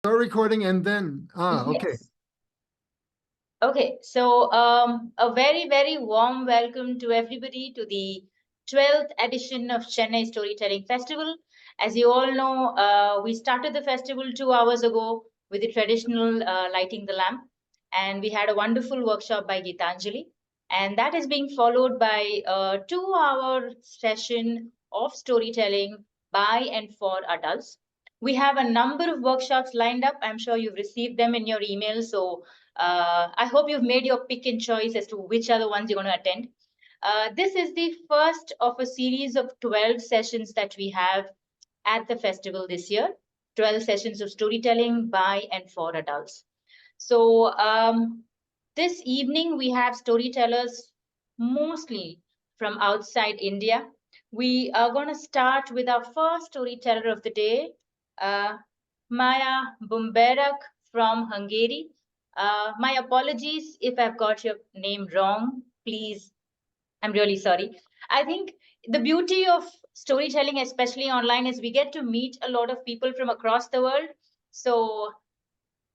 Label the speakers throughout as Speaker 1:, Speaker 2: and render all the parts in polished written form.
Speaker 1: Start recording and then, okay.
Speaker 2: Yes. Okay, so a very, very warm welcome to everybody to the 12th edition of Chennai Storytelling Festival. As you all know, we started the festival 2 hours ago with the traditional lighting the lamp, and we had a wonderful workshop by Geetanjali. And that is being followed by a 2 hour session of storytelling by and for adults. We have a number of workshops lined up. I'm sure you've received them in your email. So I hope you've made your pick and choice as to which are the ones you're going to attend. This is the first of a series of 12 sessions that we have at the festival this year. 12 sessions of storytelling by and for adults. So this evening we have storytellers mostly from outside India. We are going to start with our first storyteller of the day, uh, Maja Bumberák from Hungary. My apologies if I've got your name wrong. Please, I'm really sorry. I think the beauty of storytelling, especially online, is we get to meet a lot of people from across the world. So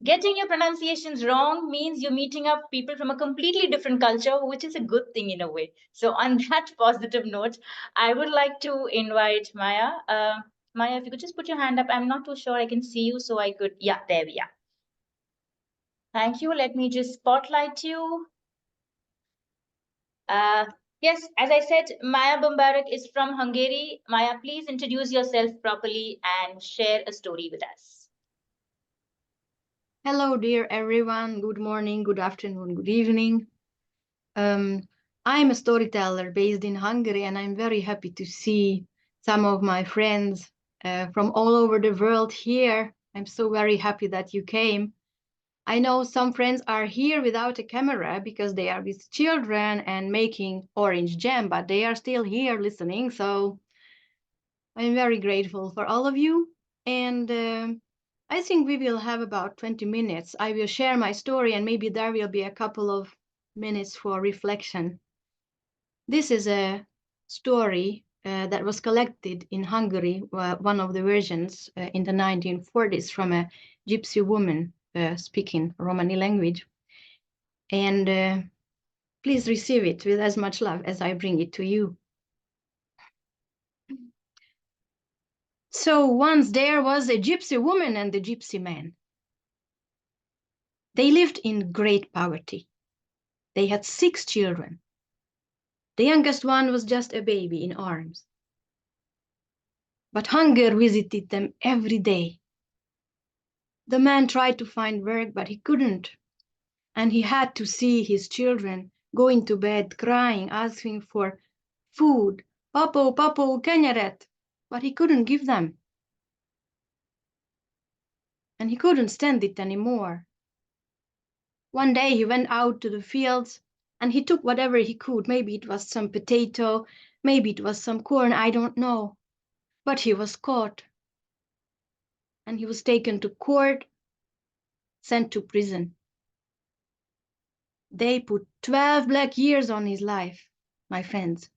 Speaker 2: getting your pronunciations wrong means you're meeting up people from a completely different culture, which is a good thing in a way. So, on that positive note, I would like to invite Maya. Maya, if you could just put your hand up. I'm not too sure I can see you, so I could. Yeah, there we are. Thank you. Let me just spotlight you. Uh, yes, as I said, Maya Bumberák is from Hungary. Maya, please introduce yourself properly and share a story with us.
Speaker 3: Hello, dear everyone. Good morning, good afternoon, good evening. I'm a storyteller based in Hungary, and I'm very happy to see some of my friends from all over the world here. I'm so very happy that you came. I know some friends are here without a camera because they are with children and making orange jam, but they are still here listening. So I'm very grateful for all of you. And I think we will have about 20 minutes. I will share my story, and maybe there will be a couple of minutes for reflection. This is a story that was collected in Hungary, one of the versions in the 1940s from a gypsy woman speaking Romani language. And please receive it with as much love as I bring it to you. So once there was a gypsy woman and a gypsy man. They lived in great poverty. They had 6 children. The youngest one was just a baby in arms. But hunger visited them every day. The man tried to find work, but he couldn't. And he had to see his children going to bed crying, asking for food. Papo, papo, kenyeret. But he couldn't give them. And he couldn't stand it anymore. One day he went out to the fields and he took whatever he could. Maybe it was some potato, maybe it was some corn, I don't know. But he was caught. And he was taken to court, sent to prison. They put 12 black years on his life, my friends.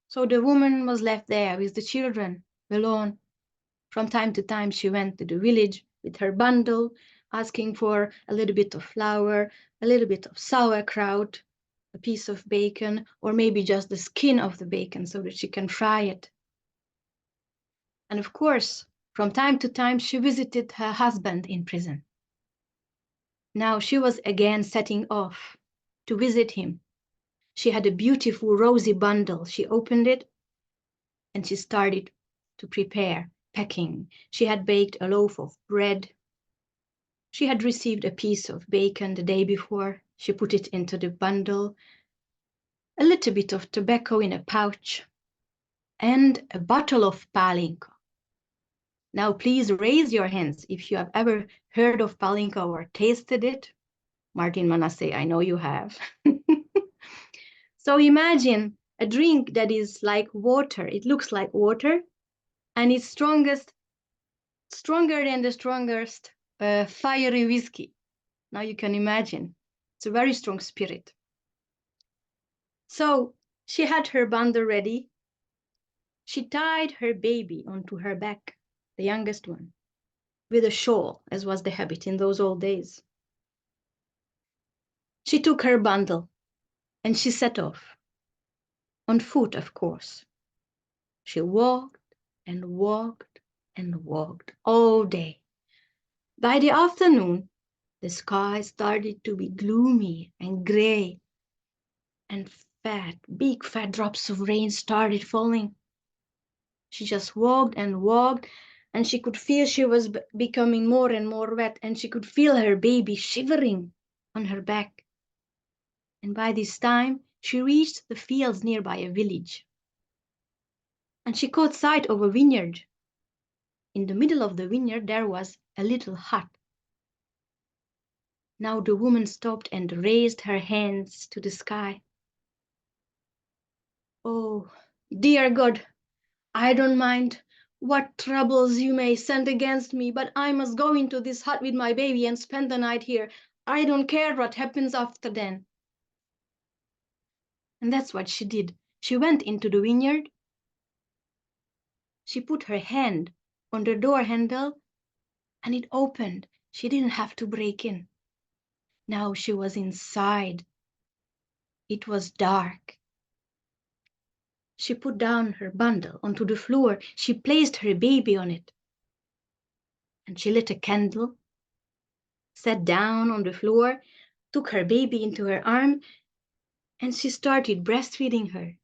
Speaker 3: So the woman was left there with the children, alone. From time to time, she went to the village with her bundle, asking for a little bit of flour, a little bit of sauerkraut, a piece of bacon, or maybe just the skin of the bacon so that she can fry it. And of course, from time to time, she visited her husband in prison. Now she was again setting off to visit him. She had a beautiful rosy bundle. She opened it and she started to prepare packing. She had baked a loaf of bread. She had received a piece of bacon the day before. She put it into the bundle, a little bit of tobacco in a pouch, and a bottle of palinka. Now, please raise your hands if you have ever heard of palinka or tasted it. Martin Manasseh, I know you have. So imagine a drink that is like water. It looks like water, and it's stronger than the strongest fiery whiskey. Now you can imagine. It's a very strong spirit. So she had her bundle ready. She tied her baby onto her back, the youngest one. with a shawl, as was the habit in those old days. She took her bundle and she set off, on foot, of course. She walked and walked and walked all day. By the afternoon, the sky started to be gloomy and gray, and big fat drops of rain started falling. She just walked and walked, and she could feel she was becoming more and more wet, and she could feel her baby shivering on her back. And by this time, she reached the fields nearby a village. And she caught sight of a vineyard. In the middle of the vineyard, there was a little hut. Now the woman stopped and raised her hands to the sky. Oh, dear God, I don't mind what troubles you may send against me, but I must go into this hut with my baby and spend the night here. I don't care what happens after then. And that's what she did. She went into the vineyard. She put her hand on the door handle and it opened. She didn't have to break in. Now she was inside. It was dark. She put down her bundle onto the floor. She placed her baby on it. And she lit a candle, sat down on the floor, took her baby into her arm, and she started breastfeeding her.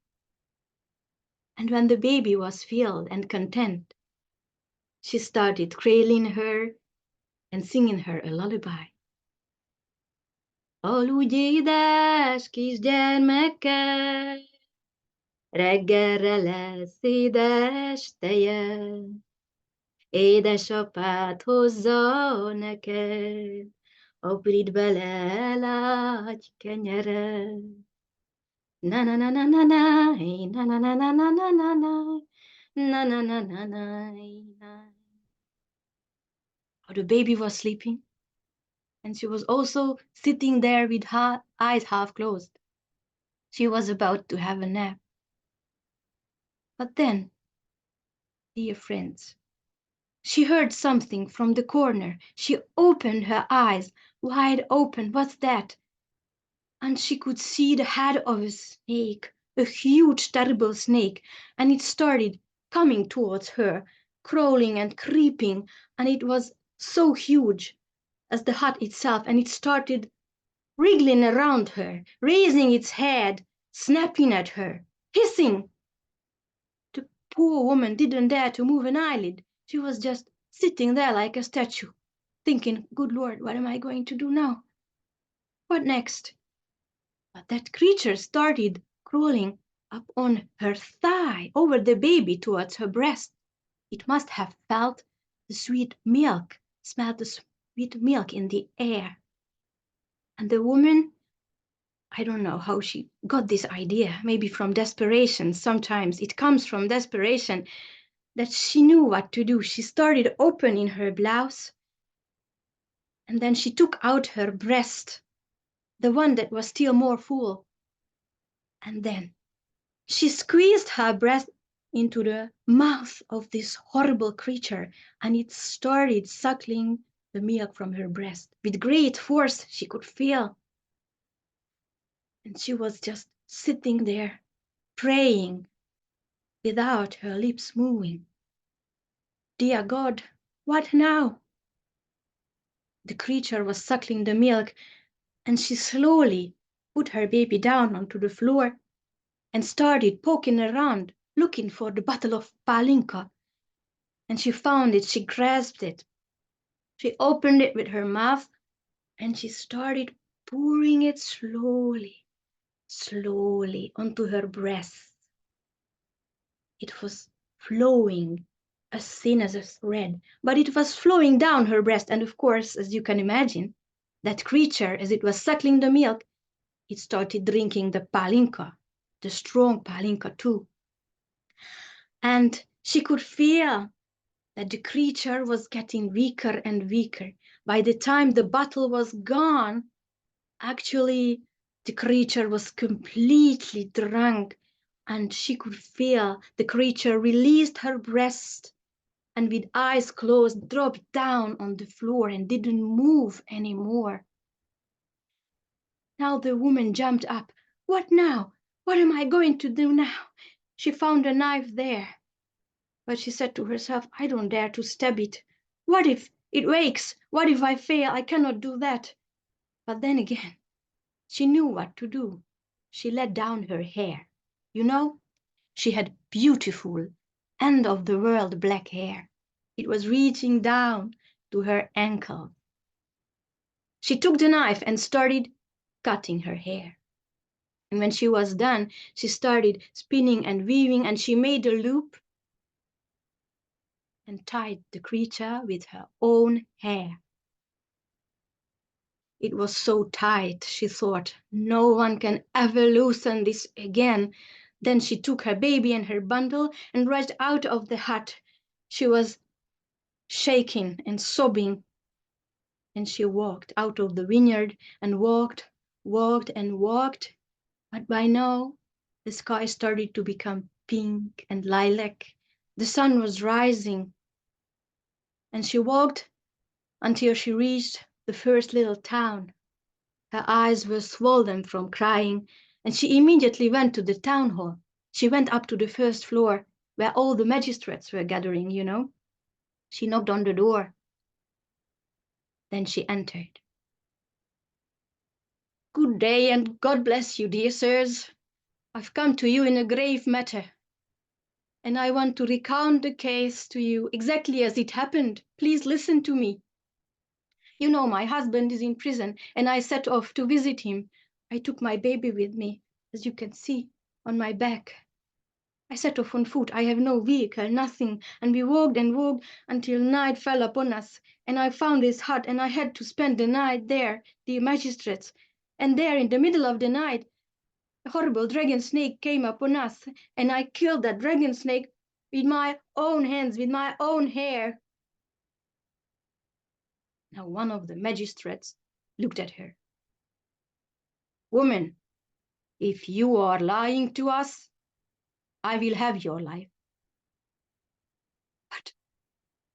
Speaker 3: And when the baby was filled and content, she started cradling her and singing her a lullaby. Aludj édes kisgyermekkel, reggelre lesz édes teje, édesapád hozza neked, apridbe lelágy kenyere. Na na na na na na, na na na na na na na na, na na na na na. The baby was sleeping, and she was also sitting there with her eyes half closed. She was about to have a nap. But then, dear friends, she heard something from the corner. She opened her eyes wide open. What's that? And she could see the head of a snake, a huge, terrible snake, and it started coming towards her, crawling and creeping, and it was so huge as the hut itself, and it started wriggling around her, raising its head, snapping at her, hissing. The poor woman didn't dare to move an eyelid. She was just sitting there like a statue, thinking, good Lord, what am I going to do now? What next? But that creature started crawling up on her thigh, over the baby towards her breast. It must have felt the sweet milk, smelled the sweet milk in the air. And the woman, I don't know how she got this idea, maybe from desperation. Sometimes it comes from desperation, that she knew what to do. She started opening her blouse, and then she took out her breast, the one that was still more full. And then she squeezed her breast into the mouth of this horrible creature, and it started suckling the milk from her breast. With great force, she could feel. And she was just sitting there, praying, without her lips moving. Dear God, what now? The creature was suckling the milk, and she slowly put her baby down onto the floor and started poking around, looking for the bottle of palinka. And she found it, she grasped it. She opened it with her mouth, and she started pouring it slowly, slowly onto her breast. It was flowing as thin as a thread, but it was flowing down her breast. And of course, as you can imagine, that creature, as it was suckling the milk, it started drinking the palinka, the strong palinka too. And she could feel that the creature was getting weaker and weaker. By the time the bottle was gone, actually, the creature was completely drunk, and she could feel the creature released her breast and with eyes closed dropped down on the floor and didn't move anymore. Now the woman jumped up. What now? What am I going to do now? She found a knife there. But she said to herself, I don't dare to stab it. What if it wakes? What if I fail? I cannot do that. But then again, she knew what to do. She let down her hair. You know, she had beautiful, end-of-the-world black hair. It was reaching down to her ankle. She took the knife and started cutting her hair. And when she was done, she started spinning and weaving, and she made a loop and tied the creature with her own hair. It was so tight, she thought, no one can ever loosen this again. Then she took her baby and her bundle and rushed out of the hut. She was shaking and sobbing, and she walked out of the vineyard and walked and walked. But by now, the sky started to become pink and lilac. The sun was rising, and she walked until she reached the first little town. Her eyes were swollen from crying, and she immediately went to the town hall. She went up to the first floor, where all the magistrates were gathering, you know. She knocked on the door. Then she entered. Good day, and God bless you, dear sirs. I've come to you in a grave matter, and I want to recount the case to you exactly as it happened. Please listen to me. You know, my husband is in prison, and I set off to visit him. I took my baby with me, as you can see, on my back. I set off on foot. I have no vehicle, nothing, and we walked and walked until night fell upon us, and I found this hut, and I had to spend the night there, the magistrates. And there, in the middle of the night, a horrible dragon snake came upon us, and I killed that dragon snake with my own hands, with my own hair. Now one of the magistrates looked at her. Woman, if you are lying to us, I will have your life. But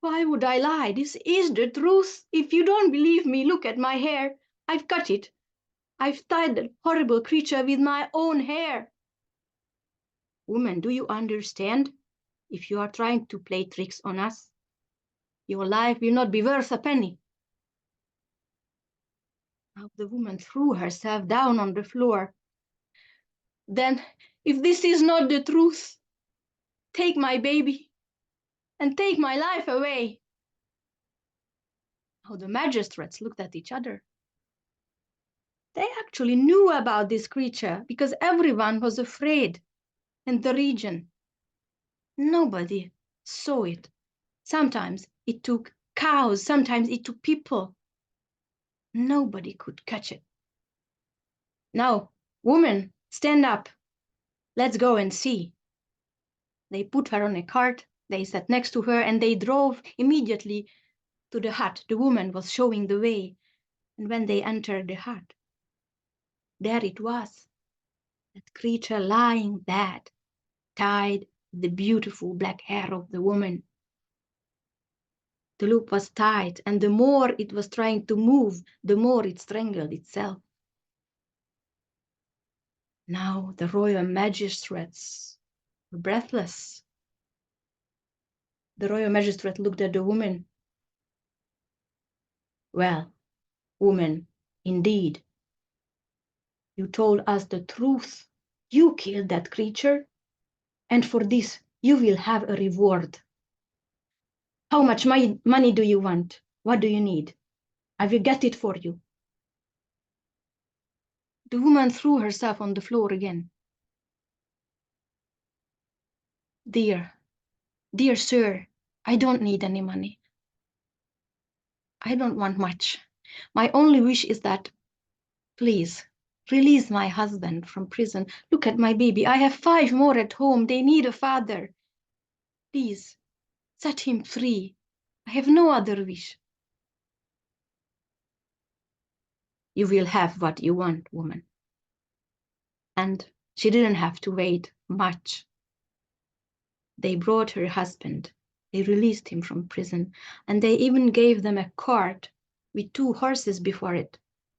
Speaker 3: why would I lie? This is the truth. If you don't believe me, look at my hair. I've cut it. I've tied that horrible creature with my own hair. Woman, do you understand? If you are trying to play tricks on us, your life will not be worth a penny. Now the woman threw herself down on the floor. Then, if this is not the truth, take my baby and take my life away. Now the magistrates looked at each other. They actually knew about this creature because everyone was afraid in the region. Nobody saw it. Sometimes it took cows, sometimes it took people. Nobody could catch it. Now, woman, stand up. Let's go and see. They put her on a cart, they sat next to her, and they drove immediately to the hut. The woman was showing the way. And when they entered the hut, there it was, that creature lying dead, tied with the beautiful black hair of the woman. The loop was tight, and the more it was trying to move, the more it strangled itself. Now the royal magistrates were breathless. The royal magistrate looked at the woman. Well, woman, indeed, you told us the truth. You killed that creature, and for this you will have a reward. How much money do you want? What do you need? I will get it for you. The woman threw herself on the floor again. Dear sir, I don't need any money. I don't want much. My only wish is that, please, release my husband from prison. Look at my baby. I have 5 more at home. They need a father. Please, set him free. I have no other wish. You will have what you want, woman. And she didn't have to wait much. They brought her husband They released him from prison, and they even gave them a cart with 2 horses before it,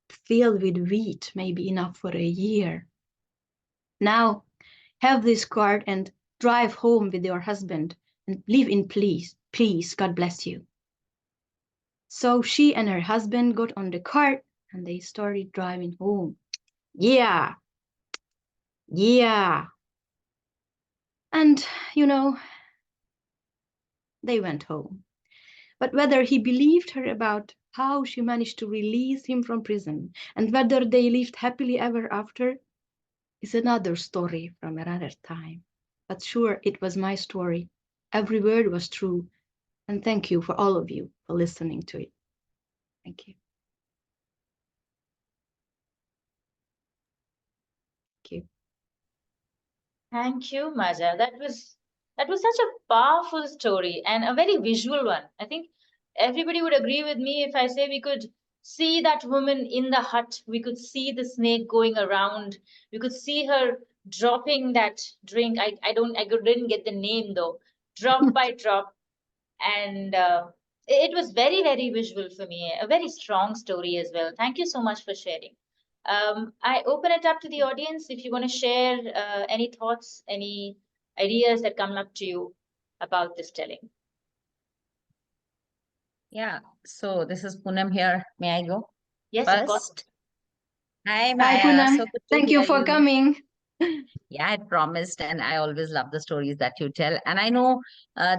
Speaker 3: filled with wheat, maybe enough for a year. Now, have this cart and drive home with your husband and live in peace. Please, God bless you. So she and her husband got on the cart and they started driving home. Yeah, yeah. And, they went home. But whether he believed her about how she managed to release him from prison and whether they lived happily ever after is another story from another time. But sure, it was my story. Every word was true. And thank you for all of you for listening to it. Thank you. Thank you.
Speaker 2: Thank you, Maja. That was such a powerful story and a very visual one. I think everybody would agree with me if I say we could see that woman in the hut. We could see the snake going around. We could see her dropping that drink. I didn't get the name though. Drop by drop, and it was very very visual for me. A very strong story as well. Thank you so much for sharing. I open it up to the audience if you want to share any thoughts, any ideas that come up to you about this telling.
Speaker 4: Yeah, so this is Poonam here. May I go?
Speaker 2: Yes, of course.
Speaker 4: First, hi
Speaker 3: Bye,
Speaker 4: Maya.
Speaker 3: Poonam.
Speaker 4: So good to
Speaker 3: Thank you
Speaker 4: hear
Speaker 3: for coming.
Speaker 4: Yeah, I promised, and I always love the stories that you tell. And I know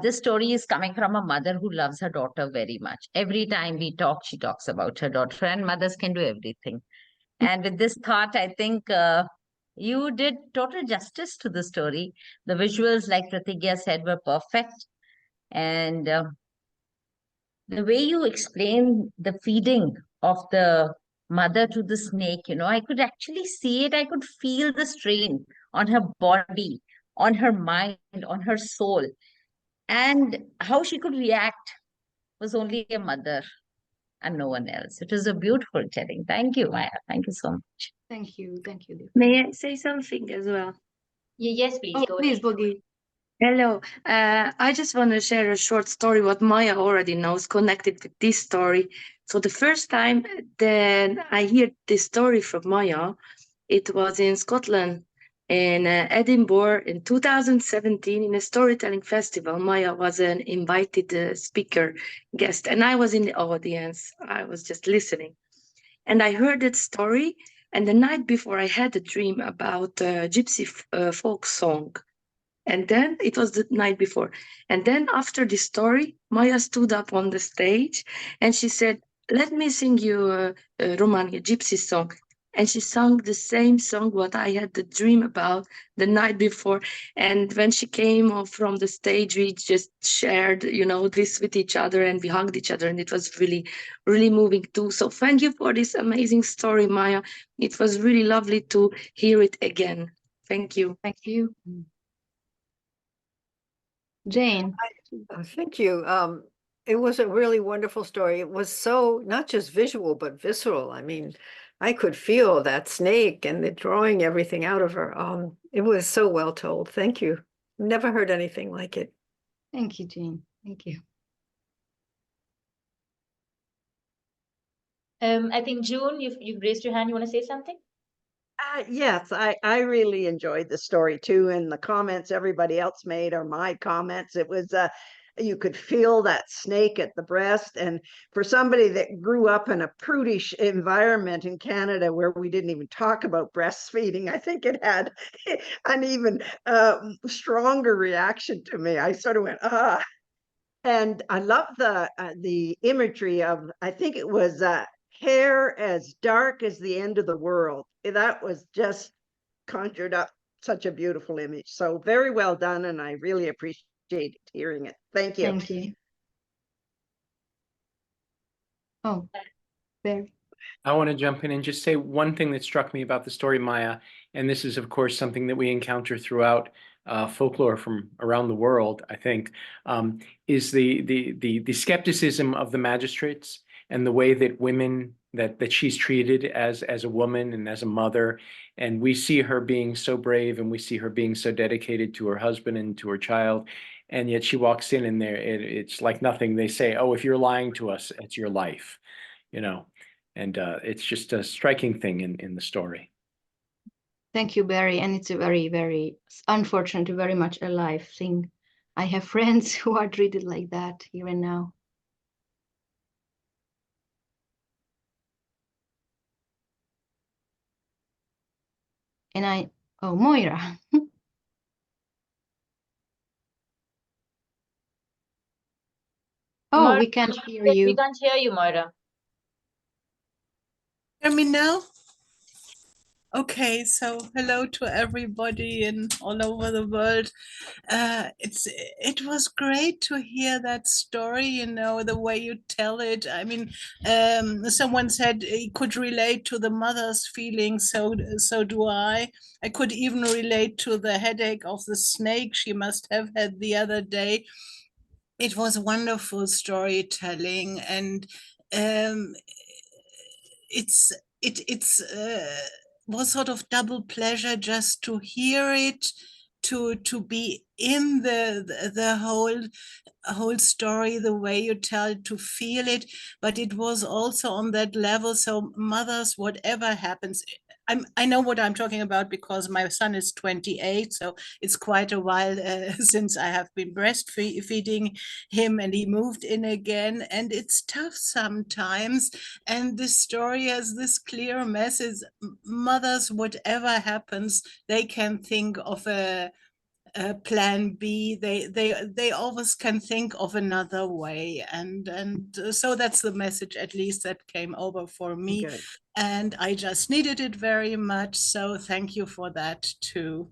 Speaker 4: this story is coming from a mother who loves her daughter very much. Every time we talk, she talks about her daughter, and mothers can do everything. And with this thought, I think you did total justice to the story. The visuals, like Pratigya said, were perfect. And the way you explain the feeding of the mother to the snake, I could actually see it. I could feel the strain on her body, on her mind, on her soul. And how she could react was only a mother and no one else. It was a beautiful telling. Thank you, Maya. Thank you so much.
Speaker 3: Thank you. Thank you.
Speaker 5: May I say something as well?
Speaker 2: Yes, please
Speaker 3: Oh,
Speaker 2: go
Speaker 3: please,
Speaker 2: ahead.
Speaker 3: Bogi.
Speaker 5: Hello. I just want to share a short story what Maya already knows connected with this story. So the first time that I hear this story from Maya, it was in Scotland, in Edinburgh in 2017 in a storytelling festival. Maya was an invited speaker guest, and I was in the audience. I was just listening. And I heard that story, and the night before I had a dream about a gypsy folk song. And then it was the night before. And then after the story, Maya stood up on the stage and she said, let me sing you a Romania gypsy song. And she sang the same song what I had the dream about the night before. And when she came off from the stage, we just shared, this with each other and we hugged each other. And it was really, really moving too. So thank you for this amazing story, Maya. It was really lovely to hear it again. Thank you.
Speaker 3: Thank you. Jane.
Speaker 6: Thank you. It was a really wonderful story. It was so not just visual, but visceral. I mean, I could feel that snake and the drawing everything out of her. It was so well told. Thank you. Never heard anything like it.
Speaker 3: Thank you, Jane. Thank you.
Speaker 2: I think June, you've raised your hand. You want to say something?
Speaker 7: Yes, I really enjoyed the story too, and the comments everybody else made are my comments. It was you could feel that snake at the breast, and for somebody that grew up in a prudish environment in Canada where we didn't even talk about breastfeeding, I think it had an even stronger reaction to me. I sort of went and I love the imagery of, I think it was hair as dark as the end of the world. That was just conjured up such a beautiful image. So very well done, and I really appreciate hearing it. Thank you.
Speaker 3: Thank you. Oh, very.
Speaker 8: I want to jump in and just say one thing that struck me about the story, Maya, and this is, of course, something that we encounter throughout folklore from around the world, I think, is the skepticism of the magistrates and the way that women, that she's treated as a woman and as a mother. And we see her being so brave and we see her being so dedicated to her husband and to her child. And yet she walks in and it's like nothing. They say, oh, if you're lying to us, it's your life, you know, and it's just a striking thing in the story.
Speaker 3: Thank you, Barry. And it's a very, very unfortunate, very much alive thing. I have friends who are treated like that here and now. And oh, Moira. Oh,
Speaker 2: Moira,
Speaker 3: we can't hear
Speaker 2: we
Speaker 3: you.
Speaker 2: can't hear you, Moira.
Speaker 9: Hear me now? Okay, so hello to everybody in all over the world. It was great to hear that story, you know, the way you tell it. I mean, someone said he could relate to the mother's feelings, so do I. I could even relate to the headache of the snake she must have had the other day. It was wonderful storytelling, and it's was sort of double pleasure just to hear it, to be in the whole story, the way you tell it, to feel it, but it was also on that level. So mothers, whatever happens, I know what I'm talking about because my son is 28, so it's quite a while since I have been breastfeeding him, and he moved in again, and it's tough sometimes. And this story has this clear message: mothers, whatever happens, they can think of a plan B. They always can think of another way, and so that's the message, at least, that came over for me.
Speaker 7: Good.
Speaker 9: And I just needed it very much. So thank you for that too.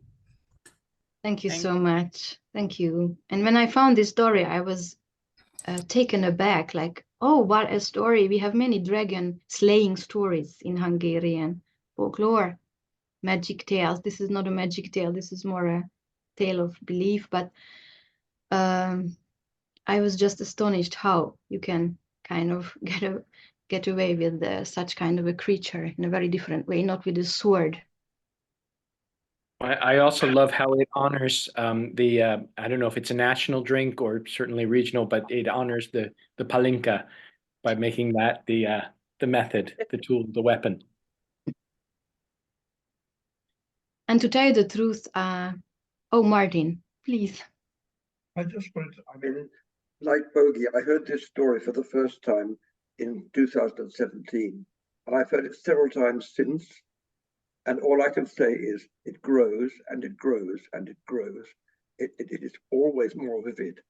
Speaker 3: Thank you so much. Thank you. And when I found this story, I was taken aback, like, oh, what a story. We have many dragon slaying stories in Hungarian folklore, magic tales. This is not a magic tale. This is more a tale of belief. But I was just astonished how you can kind of get away with such kind of a creature in a very different way, not with a sword.
Speaker 8: I also love how it honors I don't know if it's a national drink or certainly regional, but it honors the palinka by making that the method, the tool, the weapon.
Speaker 3: And to tell you the truth, oh, Martin, please.
Speaker 10: I just wanted, I mean, like Bogi, I heard this story for the first time in 2017, and I've heard it several times since. And all I can say is it grows and it grows and it grows. It is always more vivid.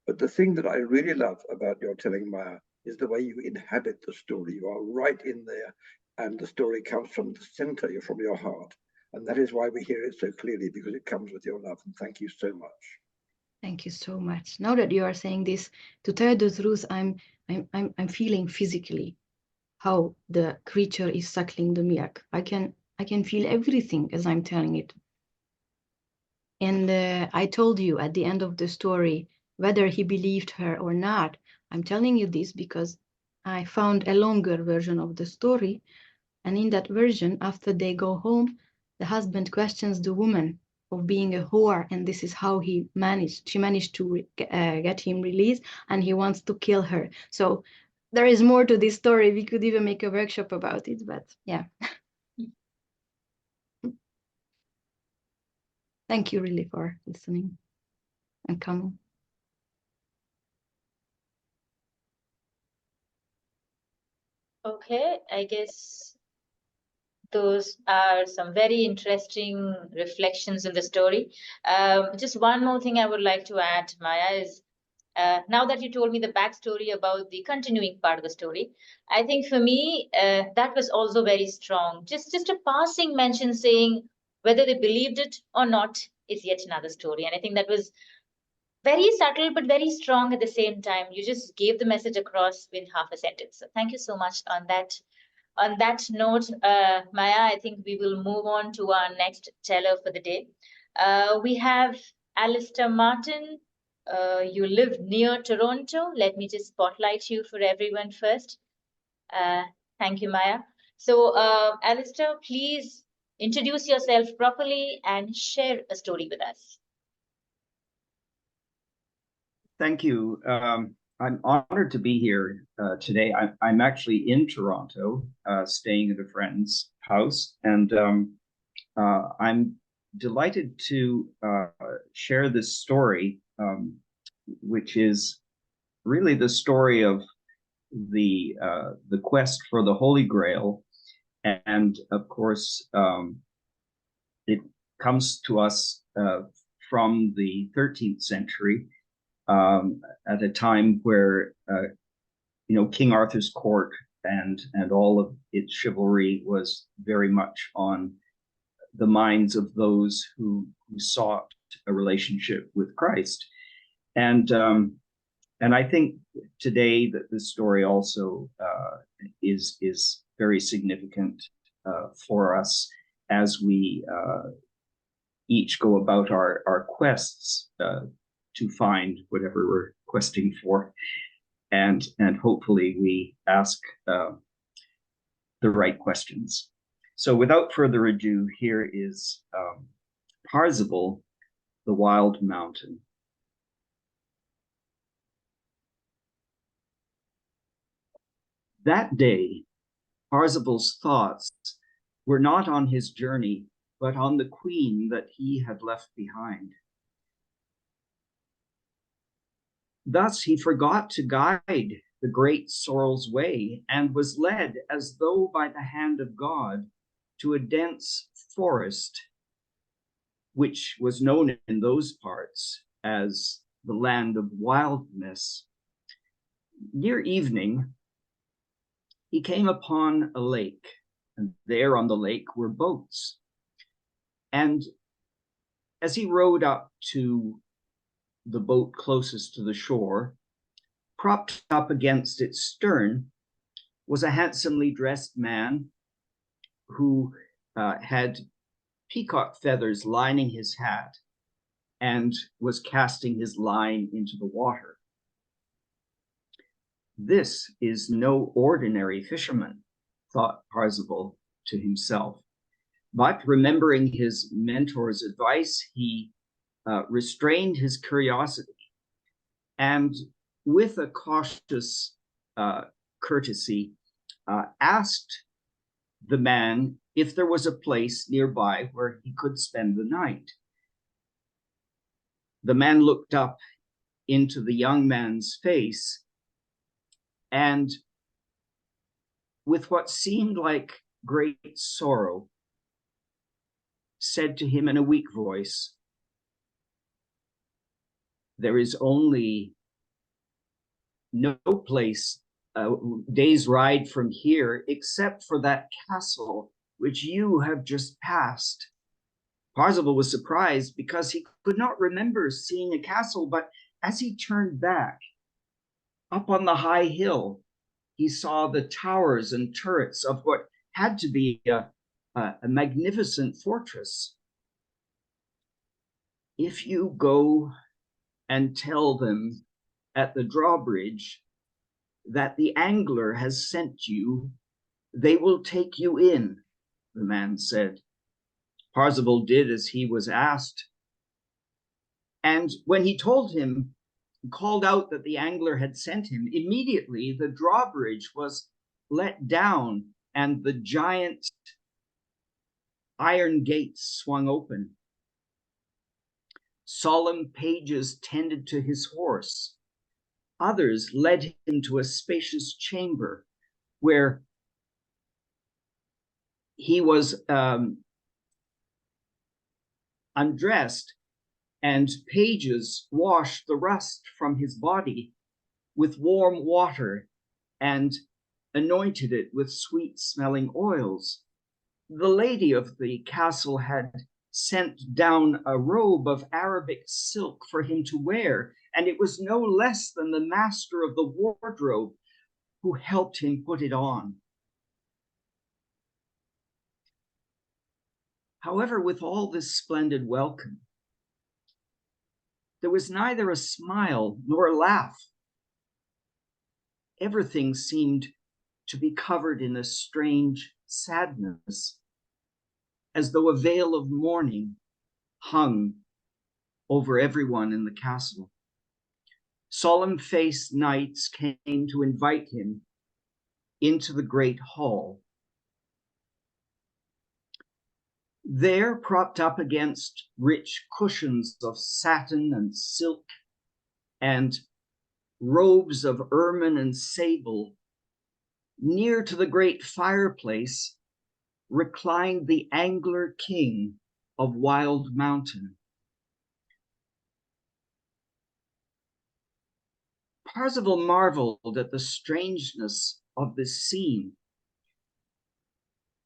Speaker 10: But the thing that I really love about your telling, Maja, is the way you inhabit the story. You are right in there, and the story comes from the center, from your heart. And that is why we hear it so clearly, because it comes with your love. And thank you so much.
Speaker 3: Thank you so much. Now that you are saying this, to tell the truth, I'm feeling physically how the creature is suckling the milk. I can feel everything as I'm telling it. And I told you at the end of the story whether he believed her or not. I'm telling you this because I found a longer version of the story, and in that version, after they go home, the husband questions the woman of being a whore, and this is how she managed to get him released, and he wants to kill her. So there is more to this story. We could even make a workshop about it, but yeah. Thank you really for listening and coming.
Speaker 2: Okay, I guess those are some very interesting reflections in the story. Just one more thing I would like to add, Maja, is now that you told me the backstory about the continuing part of the story, I think for me, that was also very strong. Just a passing mention saying whether they believed it or not is yet another story. And I think that was very subtle, but very strong at the same time. You just gave the message across with half a sentence. So thank you so much on that. On that note, Maja, I think we will move on to our next teller for the day. We have Alistair Martin. You live near Toronto. Let me just spotlight you for everyone first. Thank you, Maja. So, Alistair, please introduce yourself properly and share a story with us.
Speaker 11: Thank you. I'm honored to be here today. I'm actually in Toronto, staying at a friend's house, and I'm delighted to share this story, which is really the story of the quest for the Holy Grail, and of course, it comes to us from the 13th century. At a time where King Arthur's court and all of its chivalry was very much on the minds of those who sought a relationship with Christ, and I think today that this story also is very significant for us as we each go about our quests to find whatever we're questing for, and hopefully we ask the right questions. So without further ado, here is Parzival, the Wild Mountain. That day, Parzival's thoughts were not on his journey, but on the queen that he had left behind. Thus he forgot to guide the great sorrel's way, and was led as though by the hand of God to a dense forest, which was known in those parts as the land of wildness. Near evening, he came upon a lake, and there on the lake were boats. And as he rowed up to the boat closest to the shore, propped up against its stern was a handsomely dressed man who had peacock feathers lining his hat and was casting his line into the water. This is no ordinary fisherman, thought Parzival to himself. But remembering his mentor's advice, he restrained his curiosity, and with a cautious courtesy, asked the man if there was a place nearby where he could spend the night. The man looked up into the young man's face, and with what seemed like great sorrow, said to him in a weak voice, "There is only no place a day's ride from here except for that castle which you have just passed." Parzival was surprised because he could not remember seeing a castle, but as he turned back, up on the high hill, he saw the towers and turrets of what had to be a magnificent fortress. "If you go and tell them at the drawbridge that the angler has sent you, they will take you in," the man said. Parzival did as he was asked. And when he called out that the angler had sent him, immediately the drawbridge was let down and the giant iron gates swung open. Solemn pages tended to his horse. Others led him to a spacious chamber where he was undressed, and pages washed the rust from his body with warm water and anointed it with sweet-smelling oils. The lady of the castle had sent down a robe of Arabic silk for him to wear, and it was no less than the master of the wardrobe who helped him put it on. However, with all this splendid welcome, there was neither a smile nor a laugh. Everything seemed to be covered in a strange sadness, as though a veil of mourning hung over everyone in the castle. solemn-faced knights came to invite him into the great hall. There, propped up against rich cushions of satin and silk and robes of ermine and sable, near to the great fireplace, reclined the Angler King of Wild Mountain. Parzival marveled at the strangeness of this scene.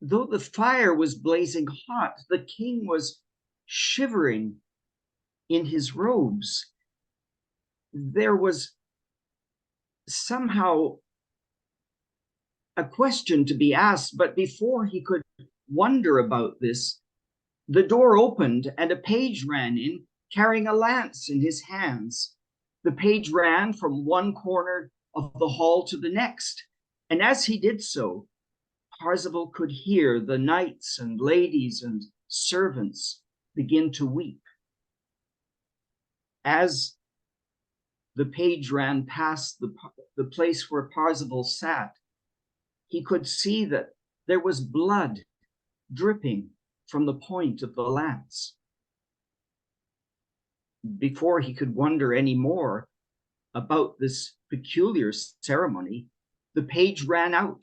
Speaker 11: Though the fire was blazing hot, the king was shivering in his robes. There was somehow a question to be asked, but before he could wonder about this, the door opened and a page ran in, carrying a lance in his hands. The page ran from one corner of the hall to the next, and as he did so, Parzival could hear the knights and ladies and servants begin to weep. As the page ran past the place where Parzival sat, he could see that there was blood dripping from the point of the lance. Before he could wonder any more about this peculiar ceremony, the page ran out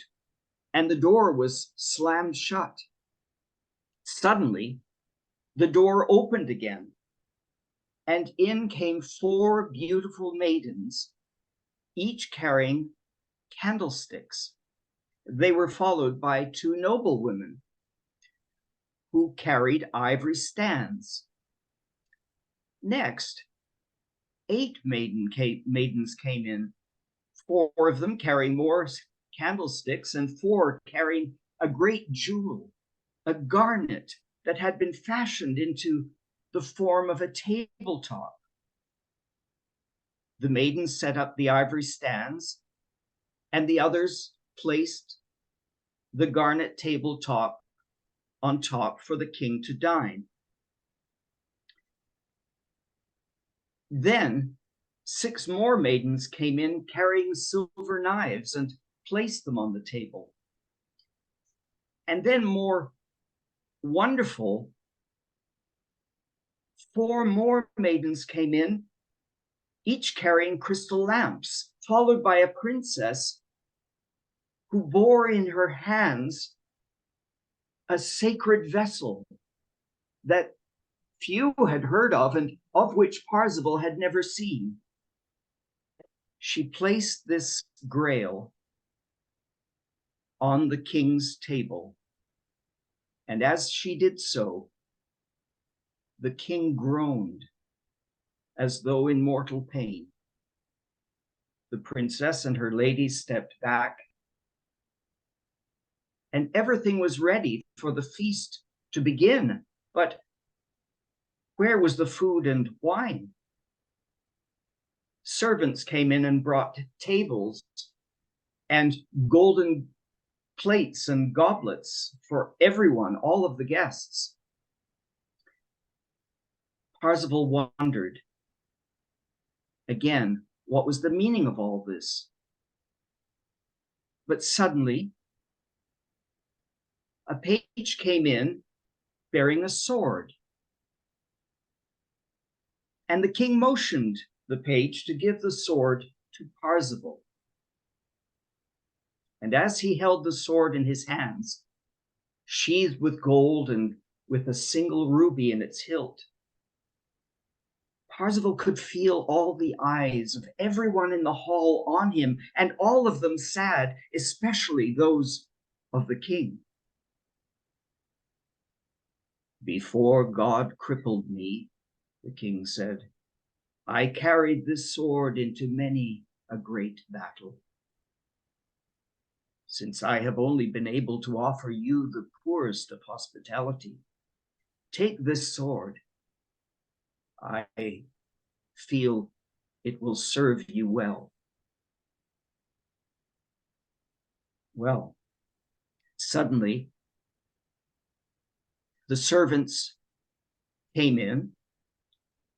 Speaker 11: and the door was slammed shut. Suddenly, the door opened again, and in came 4 beautiful maidens, each carrying candlesticks. They were followed by 2 noblewomen who carried ivory stands. Next, 8 maidens came in, 4 of them carrying more candlesticks and 4 carrying a great jewel, a garnet that had been fashioned into the form of a tabletop. The maidens set up the ivory stands, and the others placed the garnet tabletop on top for the king to dine. Then 6 more maidens came in carrying silver knives and placed them on the table. And then more wonderful, 4 more maidens came in, each carrying crystal lamps, followed by a princess who bore in her hands a sacred vessel that few had heard of and of which Parzival had never seen. She placed this grail on the king's table, and as she did so, the king groaned as though in mortal pain. The princess and her ladies stepped back, and everything was ready for the feast to begin. But where was the food and wine? Servants came in and brought tables and golden plates and goblets for everyone, all of the guests. Parzival wondered again, what was the meaning of all this? But suddenly, a page came in bearing a sword, and the king motioned the page to give the sword to Parzival. And as he held the sword in his hands, sheathed with gold and with a single ruby in its hilt, Parzival could feel all the eyes of everyone in the hall on him, and all of them sad, especially those of the king. "Before God crippled me," the king said, "I carried this sword into many a great battle. Since I have only been able to offer you the poorest of hospitality, take this sword. I feel it will serve you well." Well, suddenly, the servants came in,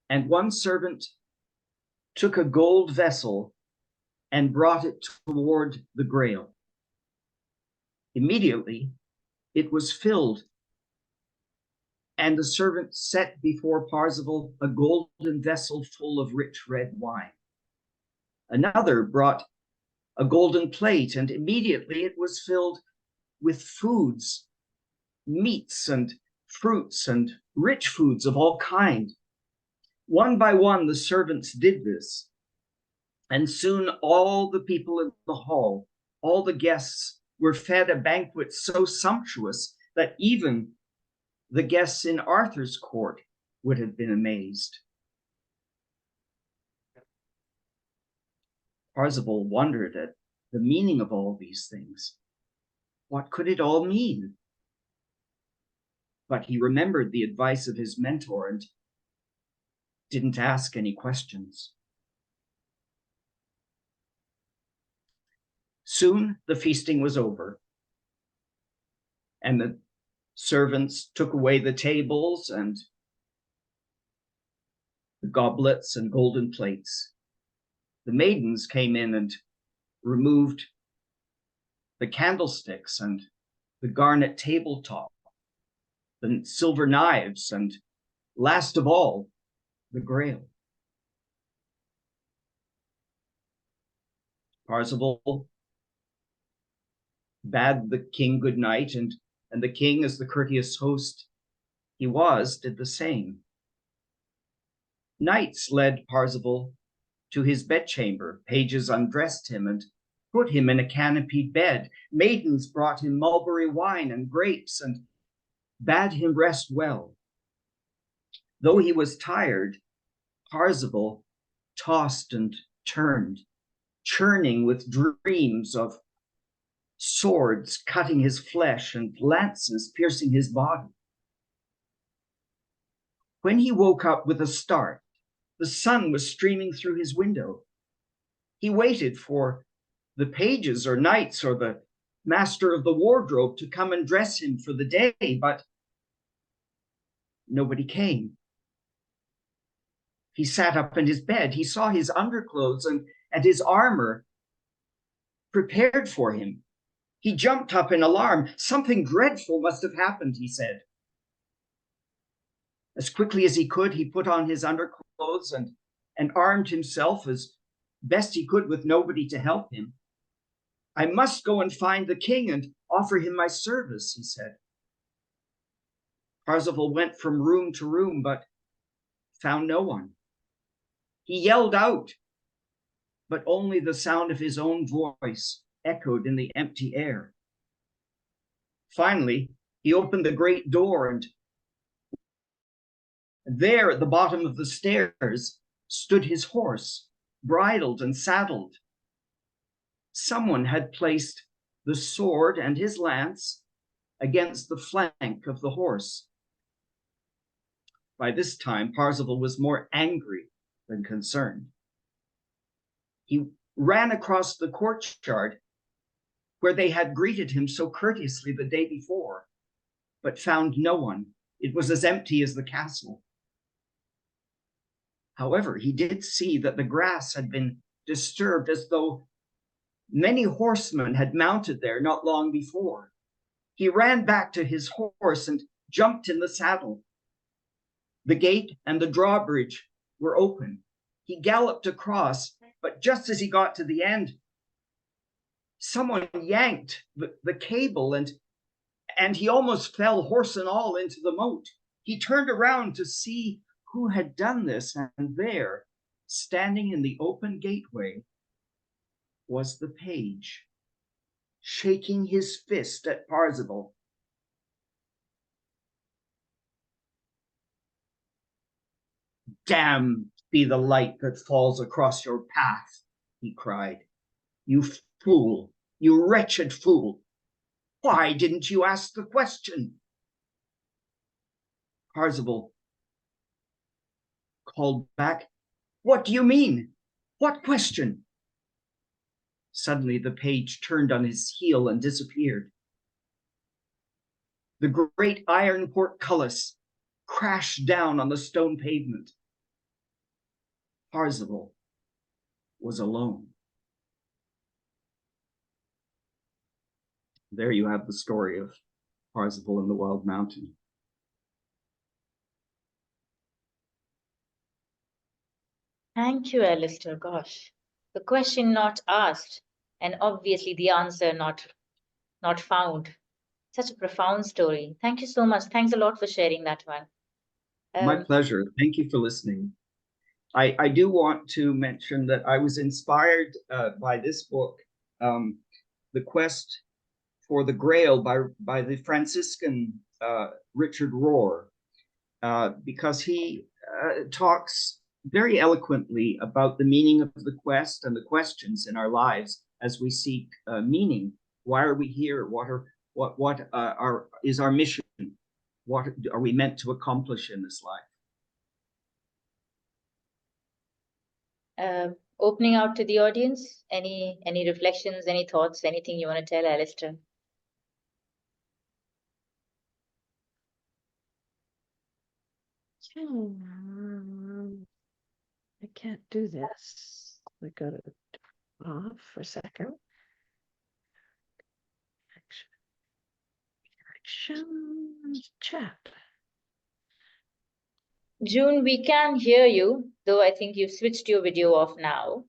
Speaker 11: and one servant took a gold vessel and brought it toward the Grail. Immediately, it was filled, and the servant set before Parzival a golden vessel full of rich red wine. Another brought a golden plate, and immediately it was filled with foods, meats and fruits and rich foods of all kind. One by one, the servants did this, and soon all the people in the hall, all the guests, were fed a banquet so sumptuous that even the guests in Arthur's court would have been amazed. Parzival wondered at the meaning of all these things. What could it all mean? But he remembered the advice of his mentor and didn't ask any questions. Soon the feasting was over, and the servants took away the tables and the goblets and golden plates. The maidens came in and removed the candlesticks and the garnet tabletop, the silver knives, and last of all, the Grail. Parzival bade the king good night, and the king, as the courteous host he was, did the same. Knights led Parzival to his bedchamber. Pages undressed him and put him in a canopied bed. Maidens brought him mulberry wine and grapes and bade him rest well. Though he was tired, Parzival tossed and turned, churning with dreams of swords cutting his flesh and lances piercing his body. When he woke up with a start, the sun was streaming through his window. He waited for the pages or knights or the master of the wardrobe to come and dress him for the day, but nobody came. He sat up in his bed. He saw his underclothes and his armor prepared for him. He jumped up in alarm. Something dreadful must have happened, he said. As quickly as he could, he put on his underclothes and armed himself as best he could with nobody to help him. I must go and find the king and offer him my service, he said. Parzival went from room to room, but found no one. He yelled out, but only the sound of his own voice echoed in the empty air. Finally, he opened the great door, and there at the bottom of the stairs stood his horse, bridled and saddled. Someone had placed the sword and his lance against the flank of the horse. By this time, Parzival was more angry than concerned. He ran across the courtyard where they had greeted him so courteously the day before, but found no one. It was as empty as the castle. However, he did see that the grass had been disturbed, as though many horsemen had mounted there not long before. He ran back to his horse and jumped in the saddle. The gate and the drawbridge were open. He galloped across, but just as he got to the end, someone yanked the cable and he almost fell, horse and all, into the moat. He turned around to see who had done this, and there, standing in the open gateway, was the page, shaking his fist at Parzival. Damned be the light that falls across your path, he cried. You fool, you wretched fool. Why didn't you ask the question? Parzival called back, What do you mean? What question? Suddenly the page turned on his heel and disappeared. The great iron portcullis crashed down on the stone pavement. Parzival was alone. There you have the story of Parzival and the Wild Mountain.
Speaker 2: Thank you, Alistair. Gosh, the question not asked, and obviously the answer not found. Such a profound story. Thank you so much. Thanks a lot for sharing that one.
Speaker 11: My pleasure. Thank you for listening. I do want to mention that I was inspired by this book, The Quest for the Grail by the Franciscan Richard Rohr, because he talks very eloquently about the meaning of the quest and the questions in our lives as we seek meaning. Why are we here? What is our mission? What are we meant to accomplish in this life?
Speaker 2: Opening out to the audience, any reflections, any thoughts, anything you want to tell, Alistair?
Speaker 6: I can't do this. I got it off for a second. Action chat.
Speaker 2: June, we can hear you, though I think you've switched your video off now.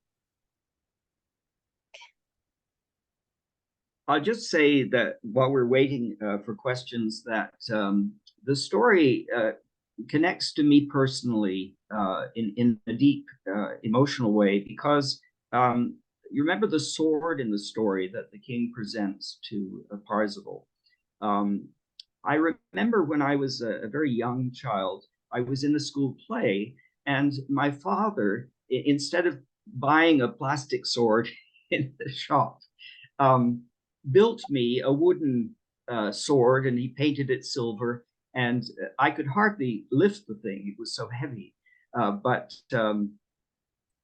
Speaker 11: I'll just say that while we're waiting for questions, that the story connects to me personally in a deep emotional way, because you remember the sword in the story that the king presents to Parzival. I remember when I was a very young child, I was in the school play, and my father, instead of buying a plastic sword in the shop, built me a wooden sword, and he painted it silver, and I could hardly lift the thing. It was so heavy. But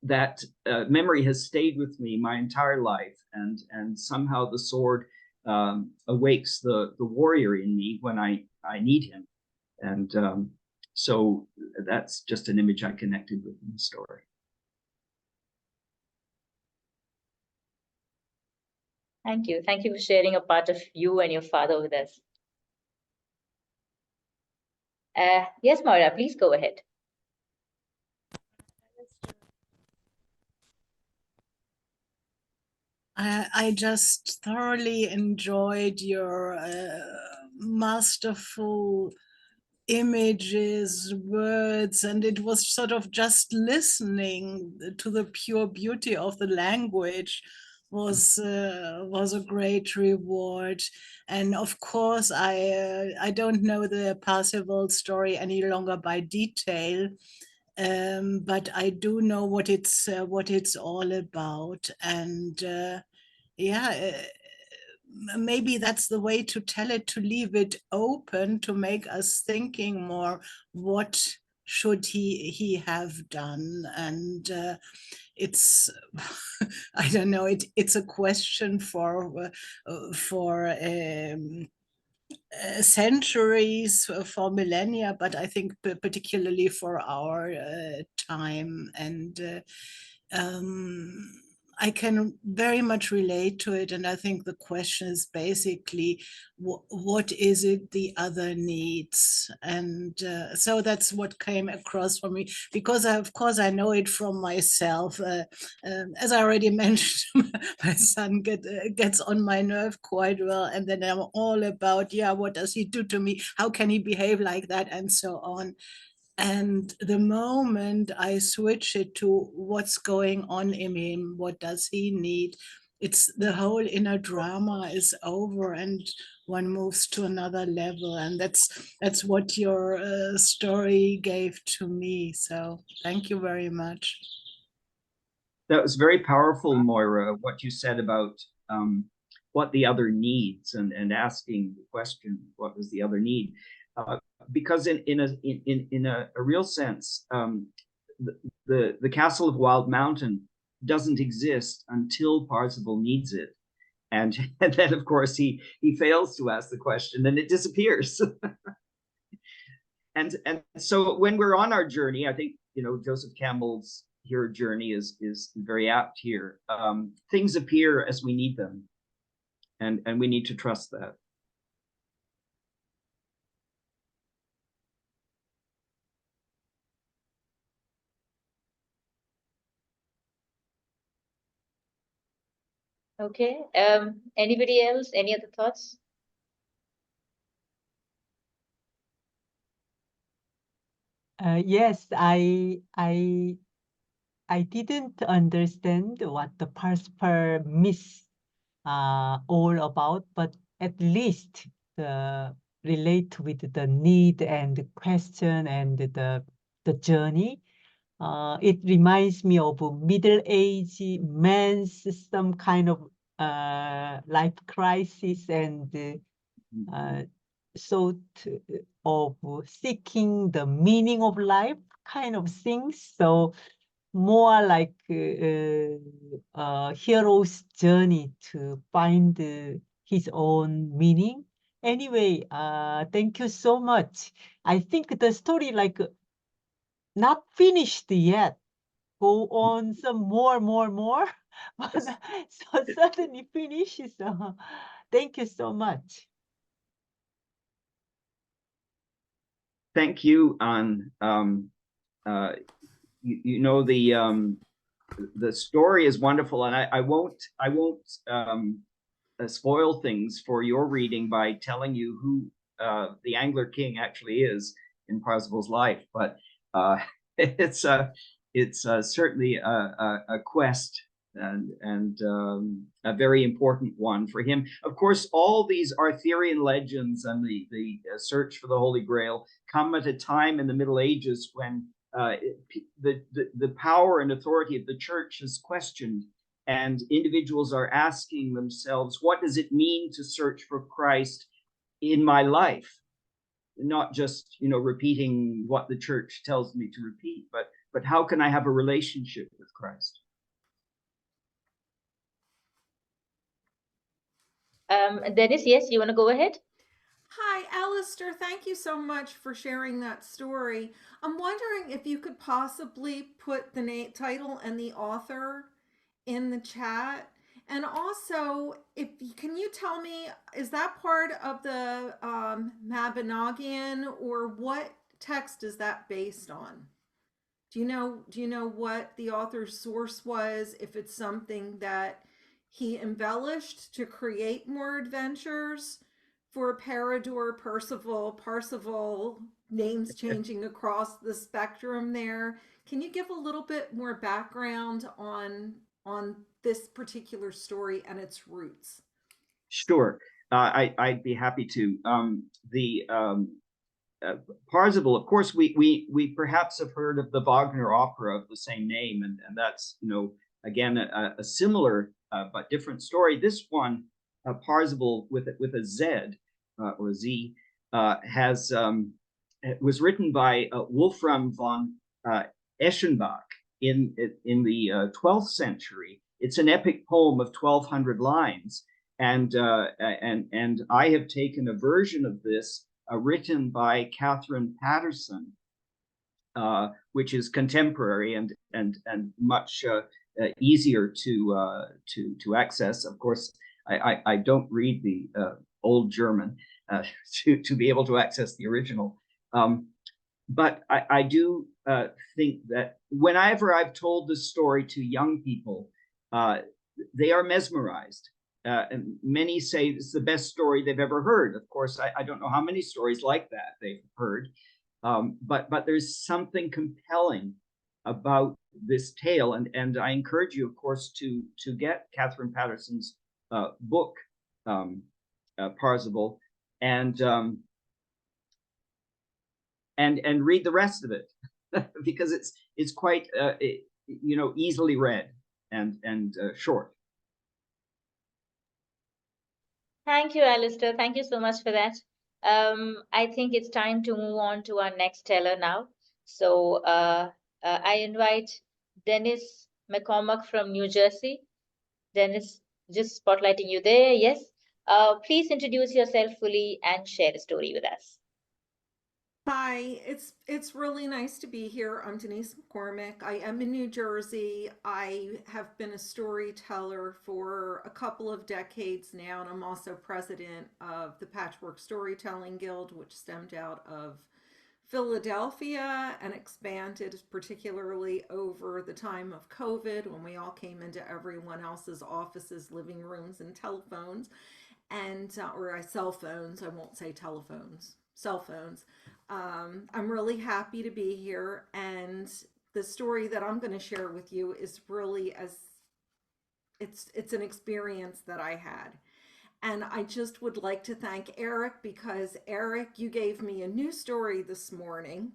Speaker 11: that memory has stayed with me my entire life, and somehow the sword awakes the warrior in me when I need him. And so that's just an image I connected with in the story.
Speaker 2: Thank you. Thank you for sharing a part of you and your father with us. Yes, Maja, please go ahead.
Speaker 9: I just thoroughly enjoyed your masterful images, words, and it was sort of just listening to the pure beauty of the language was a great reward. And of course, I don't know the Parzival story any longer by detail, but I do know what it's all about. And yeah, maybe that's the way to tell it, to leave it open, to make us thinking more, what should he have done? And it's I don't know, it's a question for centuries, for millennia, but I think particularly for our time. And I can very much relate to it. And I think the question is basically, what is it the other needs? And so that's what came across for me, because of course I know it from myself. As I already mentioned, my son gets on my nerve quite well. And then I'm all about, yeah, what does he do to me? How can he behave like that? And so on. And the moment I switch it to what's going on in him, what does he need, it's the whole inner drama is over, and one moves to another level. And that's what your story gave to me. So thank you very much.
Speaker 11: That was very powerful, Moira, what you said about what the other needs, and asking the question, what does the other need? Because in a real sense, the castle of Wild Mountain doesn't exist until Parzival needs it, and then of course he fails to ask the question, and it disappears. and so when we're on our journey, I think Joseph Campbell's hero journey is very apt here. Things appear as we need them, and we need to trust that.
Speaker 2: Okay. Anybody else? Any other thoughts?
Speaker 12: Yes, I didn't understand what the Parspar myth all about, but at least relate with the need and the question and the journey. It reminds me of a middle-aged man's some kind of life crisis and sort of seeking the meaning of life kind of things. So more like a hero's journey to find his own meaning. Anyway, thank you so much. I think the story like not finished yet. Go on some more. But so suddenly finish. So thank you so much.
Speaker 11: Thank you, Anne. You know, the story is wonderful, and I won't spoil things for your reading by telling you who the Angler King actually is in Parsifal's life, but it's certainly a quest and a very important one for him. Of course, all these Arthurian legends and the search for the Holy Grail come at a time in the Middle Ages when the power and authority of the church is questioned, and individuals are asking themselves, what does it mean to search for Christ in my life? Not just, you know, repeating what the church tells me to repeat, but how can I have a relationship with Christ?
Speaker 2: Dennis, yes, you want to go ahead?
Speaker 13: Hi, Alistair. Thank you so much for sharing that story. I'm wondering if you could possibly put the title and the author in the chat. And also, can you tell me, is that part of the Mabinogion, or what text is that based on? Do you know what the author's source was? If it's something that he embellished to create more adventures for Parador, Parzival, names changing across the spectrum there. Can you give a little bit more background on this particular story and its roots?
Speaker 11: Sure, I'd be happy to. Parzival, of course, we perhaps have heard of the Wagner opera of the same name, and that's, you know, again a similar but different story. This one, Parzival with a Z or Z, was written by Wolfram von Eschenbach in the 12th century. It's an epic poem of 1,200 lines, and I have taken a version of this written by Catherine Patterson, which is contemporary and much easier to access. Of course, I don't read the old German to be able to access the original, but I do think that whenever I've told this story to young people, they are mesmerized. And many say it's the best story they've ever heard. Of course, I don't know how many stories like that they've heard, but there's something compelling about this tale, and I encourage you, of course, to get Catherine Patterson's book, Parzival, and read the rest of it because it's quite you know, easily read and short.
Speaker 2: Thank you, Alistair. Thank you so much for that. I think it's time to move on to our next teller now. So I invite Denise McCormack from New Jersey. Denise, just spotlighting you there. Yes. Please introduce yourself fully and share a story with us.
Speaker 13: Hi, it's really nice to be here. I'm Denise McCormack. I am in New Jersey. I have been a storyteller for a couple of decades now, and I'm also president of the Patchwork Storytelling Guild, which stemmed out of Philadelphia and expanded particularly over the time of COVID when we all came into everyone else's offices, living rooms, and telephones, and or cell phones. I won't say telephones, cell phones. I'm really happy to be here, and the story that I'm going to share with you is really it's an experience that I had. And I just would like to thank Eric, because Eric, you gave me a new story this morning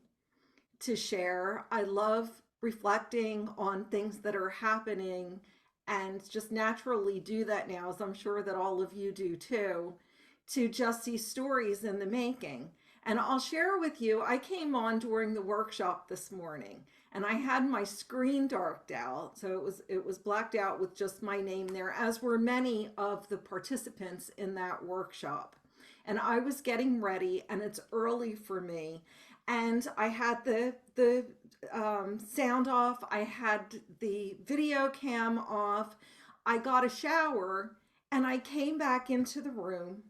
Speaker 13: to share. I love reflecting on things that are happening and just naturally do that now, as I'm sure that all of you do too, to just see stories in the making. And I'll share with you, I came on during the workshop this morning and I had my screen darked out. So it was blacked out with just my name there, as were many of the participants in that workshop. And I was getting ready, and it's early for me. And I had the sound off. I had the video cam off. I got a shower and I came back into the room.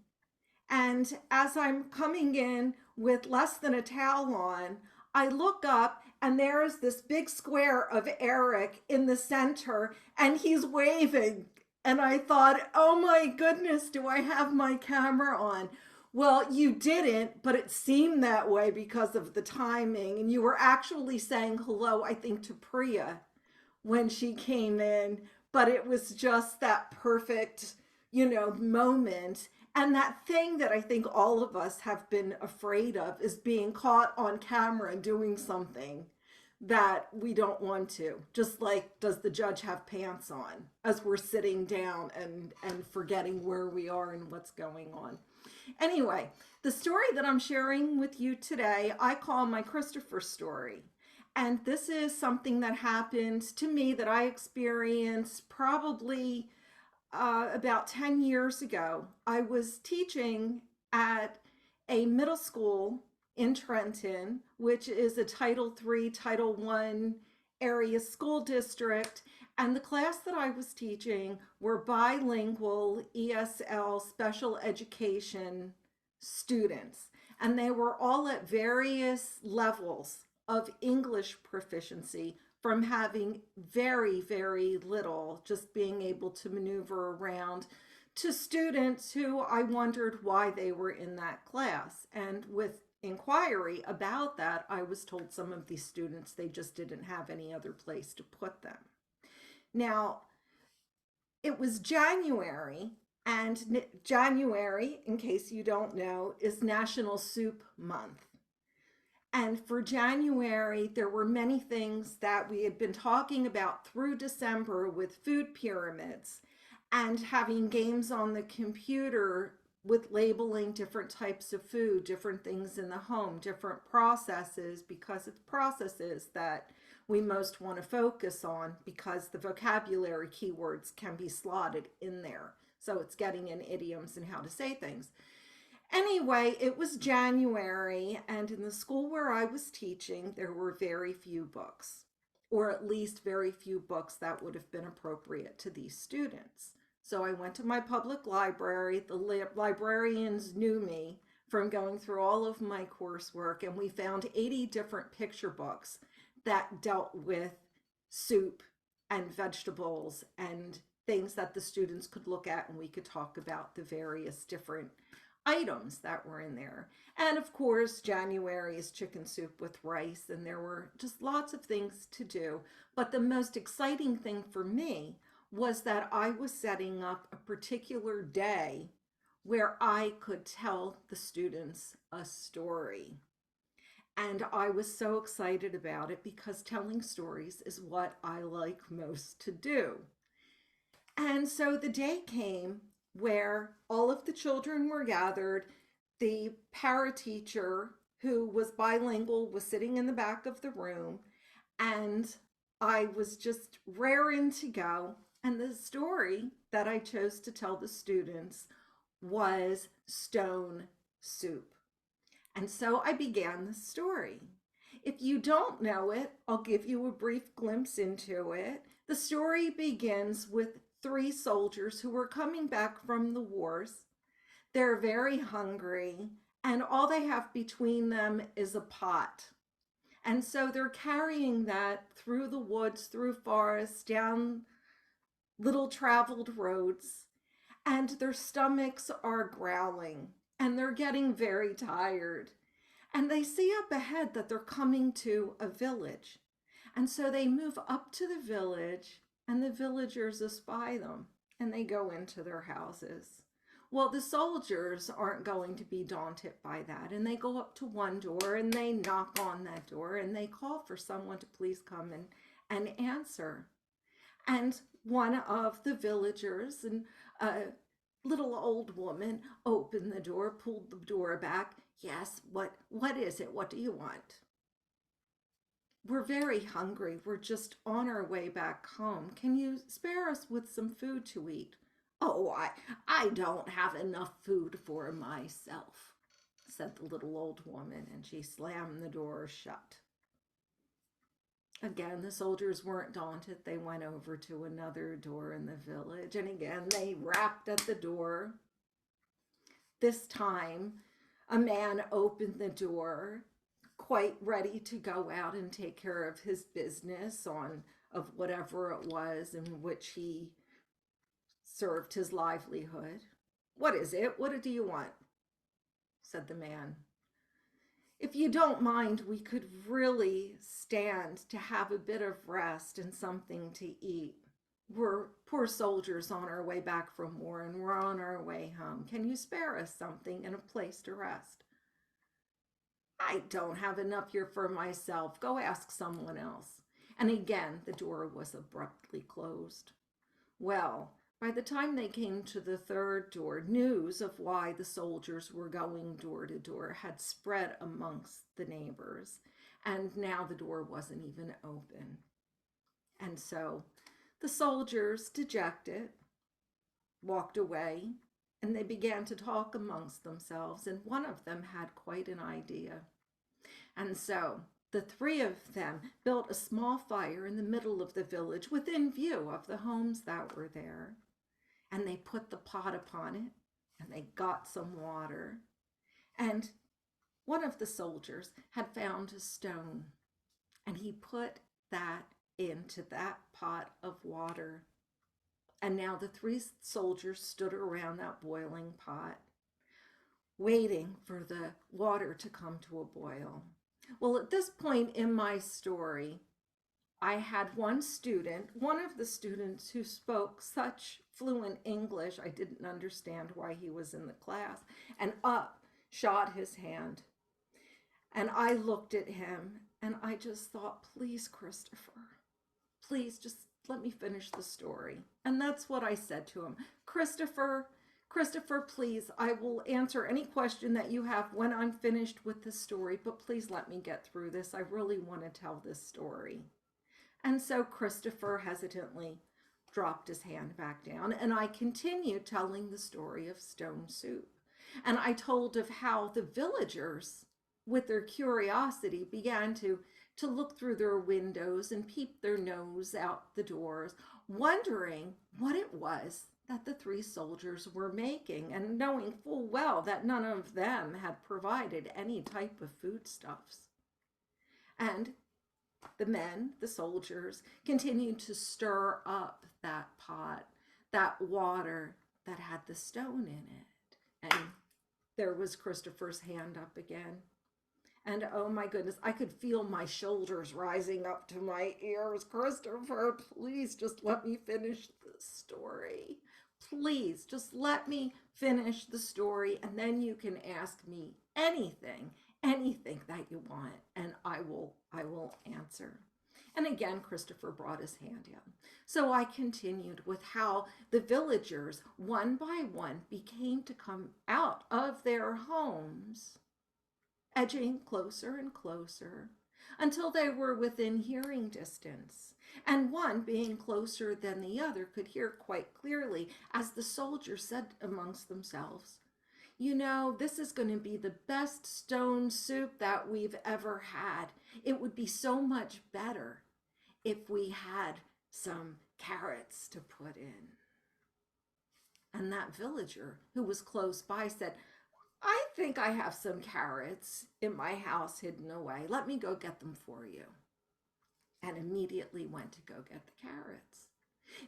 Speaker 13: And as I'm coming in with less than a towel on, I look up and there's this big square of Eric in the center and he's waving. And I thought, oh my goodness, do I have my camera on? Well, you didn't, but it seemed that way because of the timing. And you were actually saying hello, I think, to Priya when she came in, but it was just that perfect, moment. And that thing that I think all of us have been afraid of is being caught on camera doing something that we don't want to. Just like, does the judge have pants on, as we're sitting down and forgetting where we are and what's going on. Anyway, the story that I'm sharing with you today, I call my Christopher story. And this is something that happened to me that I experienced probably about 10 years ago. I was teaching at a middle school in Trenton, which is a Title III, Title I area school district. And the class that I was teaching were bilingual ESL special education students. And they were all at various levels of English proficiency, from having very, very little, just being able to maneuver around, to students who I wondered why they were in that class. And with inquiry about that, I was told some of these students, they just didn't have any other place to put them. Now, it was January, and January, in case you don't know, is National Soup Month. And for January, there were many things that we had been talking about through December with food pyramids and having games on the computer with labeling different types of food, different things in the home, different processes, because it's processes that we most want to focus on, because the vocabulary keywords can be slotted in there. So it's getting in idioms and how to say things. Anyway, it was January, and in the school where I was teaching, there were very few books, or at least very few books that would have been appropriate to these students. So I went to my public library. The librarians knew me from going through all of my coursework, and we found 80 different picture books that dealt with soup and vegetables and things that the students could look at, and we could talk about the various different items that were in there. And of course, January is chicken soup with rice, and there were just lots of things to do. But the most exciting thing for me was that I was setting up a particular day where I could tell the students a story. And I was so excited about it, because telling stories is what I like most to do. And so the day came where all of the children were gathered. The para teacher, who was bilingual, was sitting in the back of the room, and I was just raring to go. And the story that I chose to tell the students was stone soup. And so I began the story. If you don't know it, I'll give you a brief glimpse into it. The story begins with 3 soldiers who were coming back from the wars. They're very hungry, and all they have between them is a pot. And so they're carrying that through the woods, through forests, down little traveled roads, and their stomachs are growling, and they're getting very tired. And they see up ahead that they're coming to a village. And so they move up to the village, and the villagers espy them, and they go into their houses. Well, the soldiers aren't going to be daunted by that, and they go up to one door, and they knock on that door, and they call for someone to please come and answer. And one of the villagers, and a little old woman, opened the door, pulled the door back. Yes, what is it? What do you want? We're very hungry. We're just on our way back home. Can you spare us with some food to eat? Oh, I don't have enough food for myself, said the little old woman, and she slammed the door shut. Again, the soldiers weren't daunted. They went over to another door in the village, and again, they rapped at the door. This time, a man opened the door, quite ready to go out and take care of his business of whatever it was in which he served his livelihood. What is it? What do you want? Said the man. If you don't mind, we could really stand to have a bit of rest and something to eat. We're poor soldiers on our way back from war, and we're on our way home. Can you spare us something and a place to rest? I don't have enough here for myself. Go ask someone else. And again, the door was abruptly closed. Well, by the time they came to the 3rd door, news of why the soldiers were going door to door had spread amongst the neighbors, and now the door wasn't even open. And so the soldiers, dejected, walked away, and they began to talk amongst themselves, and one of them had quite an idea. And so the 3 of them built a small fire in the middle of the village within view of the homes that were there. And they put the pot upon it, and they got some water. And one of the soldiers had found a stone, and he put that into that pot of water. And now the 3 soldiers stood around that boiling pot, waiting for the water to come to a boil. Well, at this point in my story, I had one of the students who spoke such fluent English, I didn't understand why he was in the class, and up shot his hand. And I looked at him, and I just thought, please, Christopher, please just let me finish the story. And that's what I said to him. Christopher, please, I will answer any question that you have when I'm finished with the story, but please let me get through this. I really want to tell this story. And so Christopher hesitantly dropped his hand back down, and I continued telling the story of stone soup. And I told of how the villagers, with their curiosity, began to look through their windows and peep their nose out the doors, wondering what it was that the 3 soldiers were making, and knowing full well that none of them had provided any type of foodstuffs. And the men, the soldiers, continued to stir up that pot, that water that had the stone in it. And there was Christopher's hand up again. And oh my goodness, I could feel my shoulders rising up to my ears. Christopher, please just let me finish the story. Please just let me finish the story, and then you can ask me anything that you want, and I will answer. And again, Christopher brought his hand in. So I continued with how the villagers, one by one, began to come out of their homes, edging closer and closer until they were within hearing distance. And one, being closer than the other, could hear quite clearly as the soldiers said amongst themselves, You know, this is going to be the best stone soup that we've ever had. It would be so much better if we had some carrots to put in. And that villager who was close by said, I think I have some carrots in my house hidden away. Let me go get them for you. And immediately went to go get the carrots.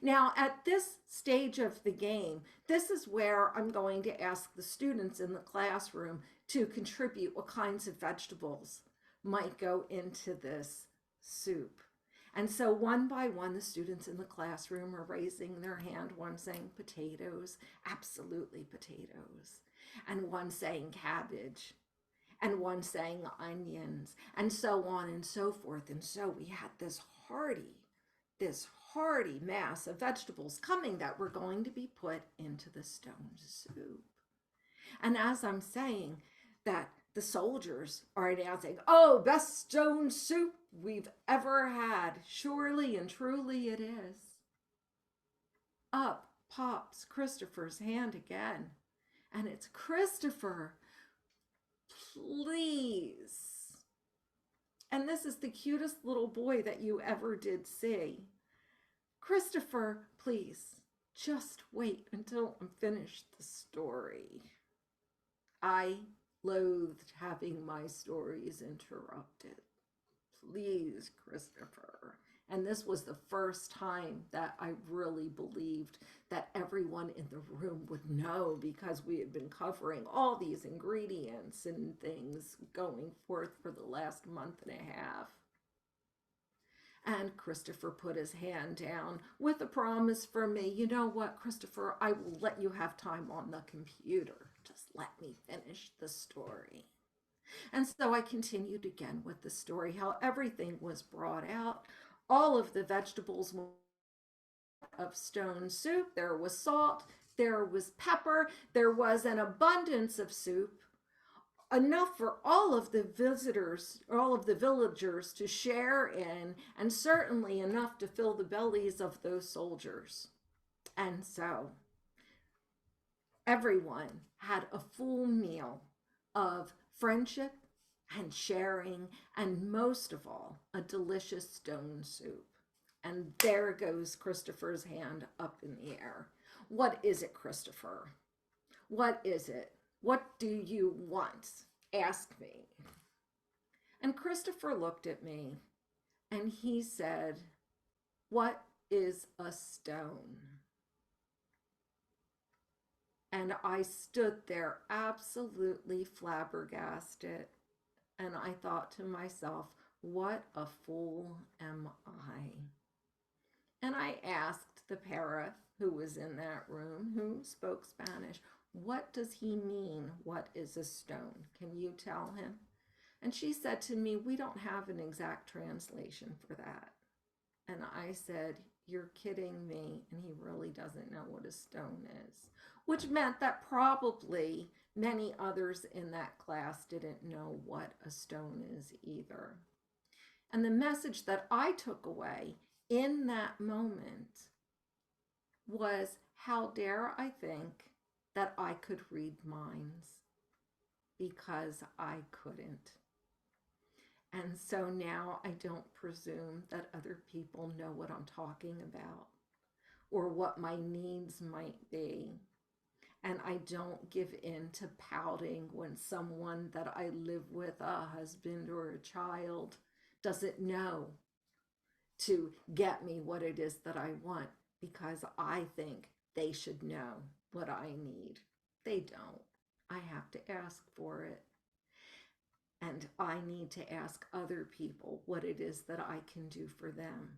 Speaker 13: Now, at this stage of the game, this is where I'm going to ask the students in the classroom to contribute what kinds of vegetables might go into this soup. And so one by one, the students in the classroom are raising their hand, one saying potatoes, absolutely potatoes, and one saying cabbage, and one saying onions, and so on and so forth. And so we had this hearty mass of vegetables coming that were going to be put into the stone soup. And as I'm saying that, the soldiers are announcing, oh, best stone soup we've ever had. Surely and truly it is. Up pops Christopher's hand again. And it's, Christopher, please. And this is the cutest little boy that you ever did see. Christopher, please, just wait until I'm finished the story. I loathed having my stories interrupted. Please, Christopher. And this was the first time that I really believed that everyone in the room would know, because we had been covering all these ingredients and things going forth for the last month and a half. And Christopher put his hand down with a promise for me. You know what, Christopher, I will let you have time on the computer. Just let me finish the story. And so I continued again with the story, how everything was brought out. All of the vegetables of stone soup. There was salt, there was pepper, there was an abundance of soup, enough for all of the visitors, all of the villagers to share in, and certainly enough to fill the bellies of those soldiers. And so everyone had a full meal of friendship and sharing, and most of all, a delicious stone soup. And there goes Christopher's hand up in the air. What is it, Christopher? What is it? What do you want? Ask me. And Christopher looked at me and he said, what is a stone? And I stood there absolutely flabbergasted. And I thought to myself, what a fool am I? And I asked the parrot who was in that room, who spoke Spanish, what does he mean? What is a stone? Can you tell him? And she said to me, we don't have an exact translation for that. And I said, you're kidding me. And he really doesn't know what a stone is, which meant that probably many others in that class didn't know what a stone is either. And the message that I took away in that moment was, how dare I think that I could read minds, because I couldn't. And so now I don't presume that other people know what I'm talking about or what my needs might be. And I don't give in to pouting when someone that I live with, a husband or a child, doesn't know to get me what it is that I want, because I think they should know what I need. They don't. I have to ask for it. And I need to ask other people what it is that I can do for them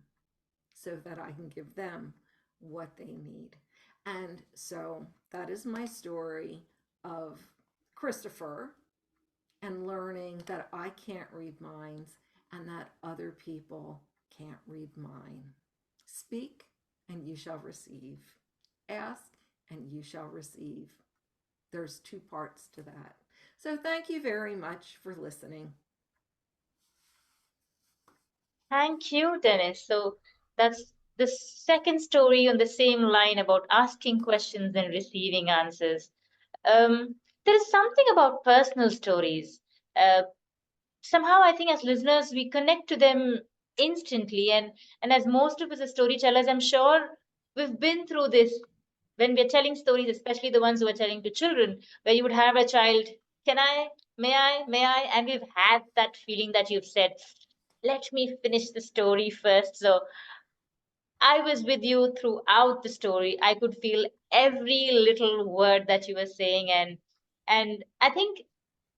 Speaker 13: so that I can give them what they need. And so that is my story of Christopher and learning that I can't read minds and that other people can't read mine. Speak and you shall receive. Ask and you shall receive. There's two parts to that. So thank you very much for listening.
Speaker 2: Thank you, Dennis. So that's the second story on the same line about asking questions and receiving answers. there is something about personal stories. Somehow I think as listeners, we connect to them instantly. And as most of us as storytellers, I'm sure we've been through this when we're telling stories, especially the ones who are telling to children, where you would have a child, can I, may I? And we've had that feeling that you've said, let me finish the story first. So I was with you throughout the story. I could feel every little word that you were saying. And I think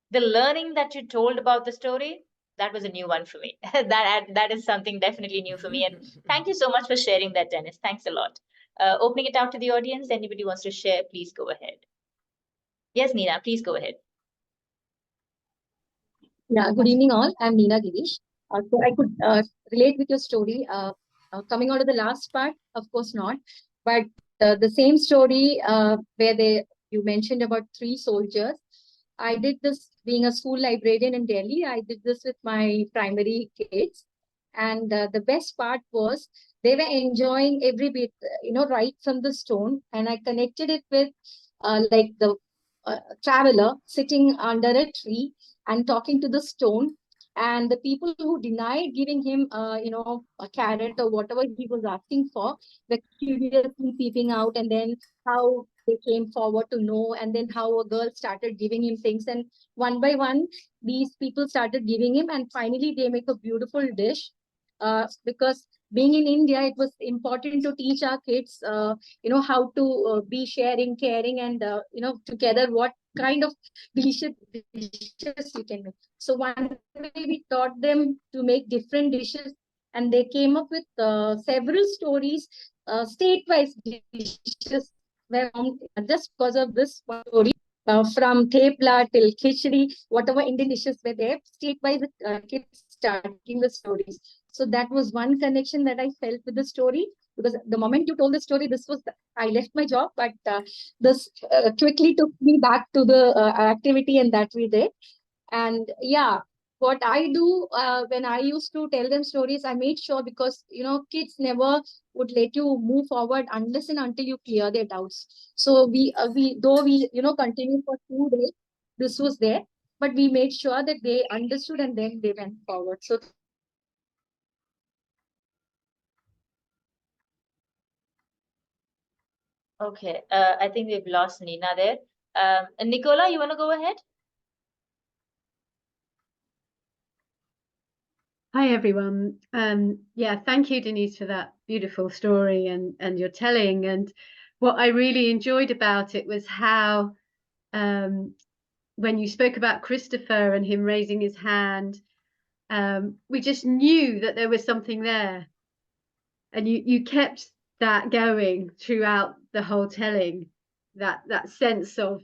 Speaker 2: the learning that you told about the story, that was a new one for me. That is something definitely new for me. And thank you so much for sharing that, Dennis. Thanks a lot. Opening it out to the audience, anybody wants to share, please go ahead. Yes, Neena, please go ahead.
Speaker 14: Yeah, good evening all. I'm Neena Girish. So I could relate with your story. Coming out of the last part, of course not, but the same story where you mentioned about 3 soldiers. I did this being a school librarian in Delhi. I did this with my primary kids, and the best part was they were enjoying every bit, right from the stone, and I connected it with like the traveler sitting under a tree and talking to the stone, and the people who denied giving him a carrot or whatever he was asking for were curiously peeping out, and then how they came forward to know, and then how a girl started giving him things, and one by one these people started giving him, and finally they make a beautiful dish. Because being in India, it was important to teach our kids how to be sharing, caring, and together what kind of delicious dishes you can make. So one way we taught them to make different dishes, and they came up with several stories, state-wise dishes, where just because of this one story, from thepla till khichdi, whatever Indian dishes were there, state-wise kids starting the stories. So that was one connection that I felt with the story, because the moment you told the story, I left my job, but this quickly took me back to the activity, and that we did. And yeah, what I do when I used to tell them stories, I made sure, because kids never would let you move forward unless and until you clear their doubts. So we continued for 2 days. This was there, but we made sure that they understood, and then they went forward. So
Speaker 2: Okay, I think we've lost Neena there. Nicola, you want to go ahead?
Speaker 15: Hi everyone. Yeah, thank you, Denise, for that beautiful story and your telling. And what I really enjoyed about it was how when you spoke about Christopher and him raising his hand, we just knew that there was something there. And you kept that going throughout the whole telling, that sense of,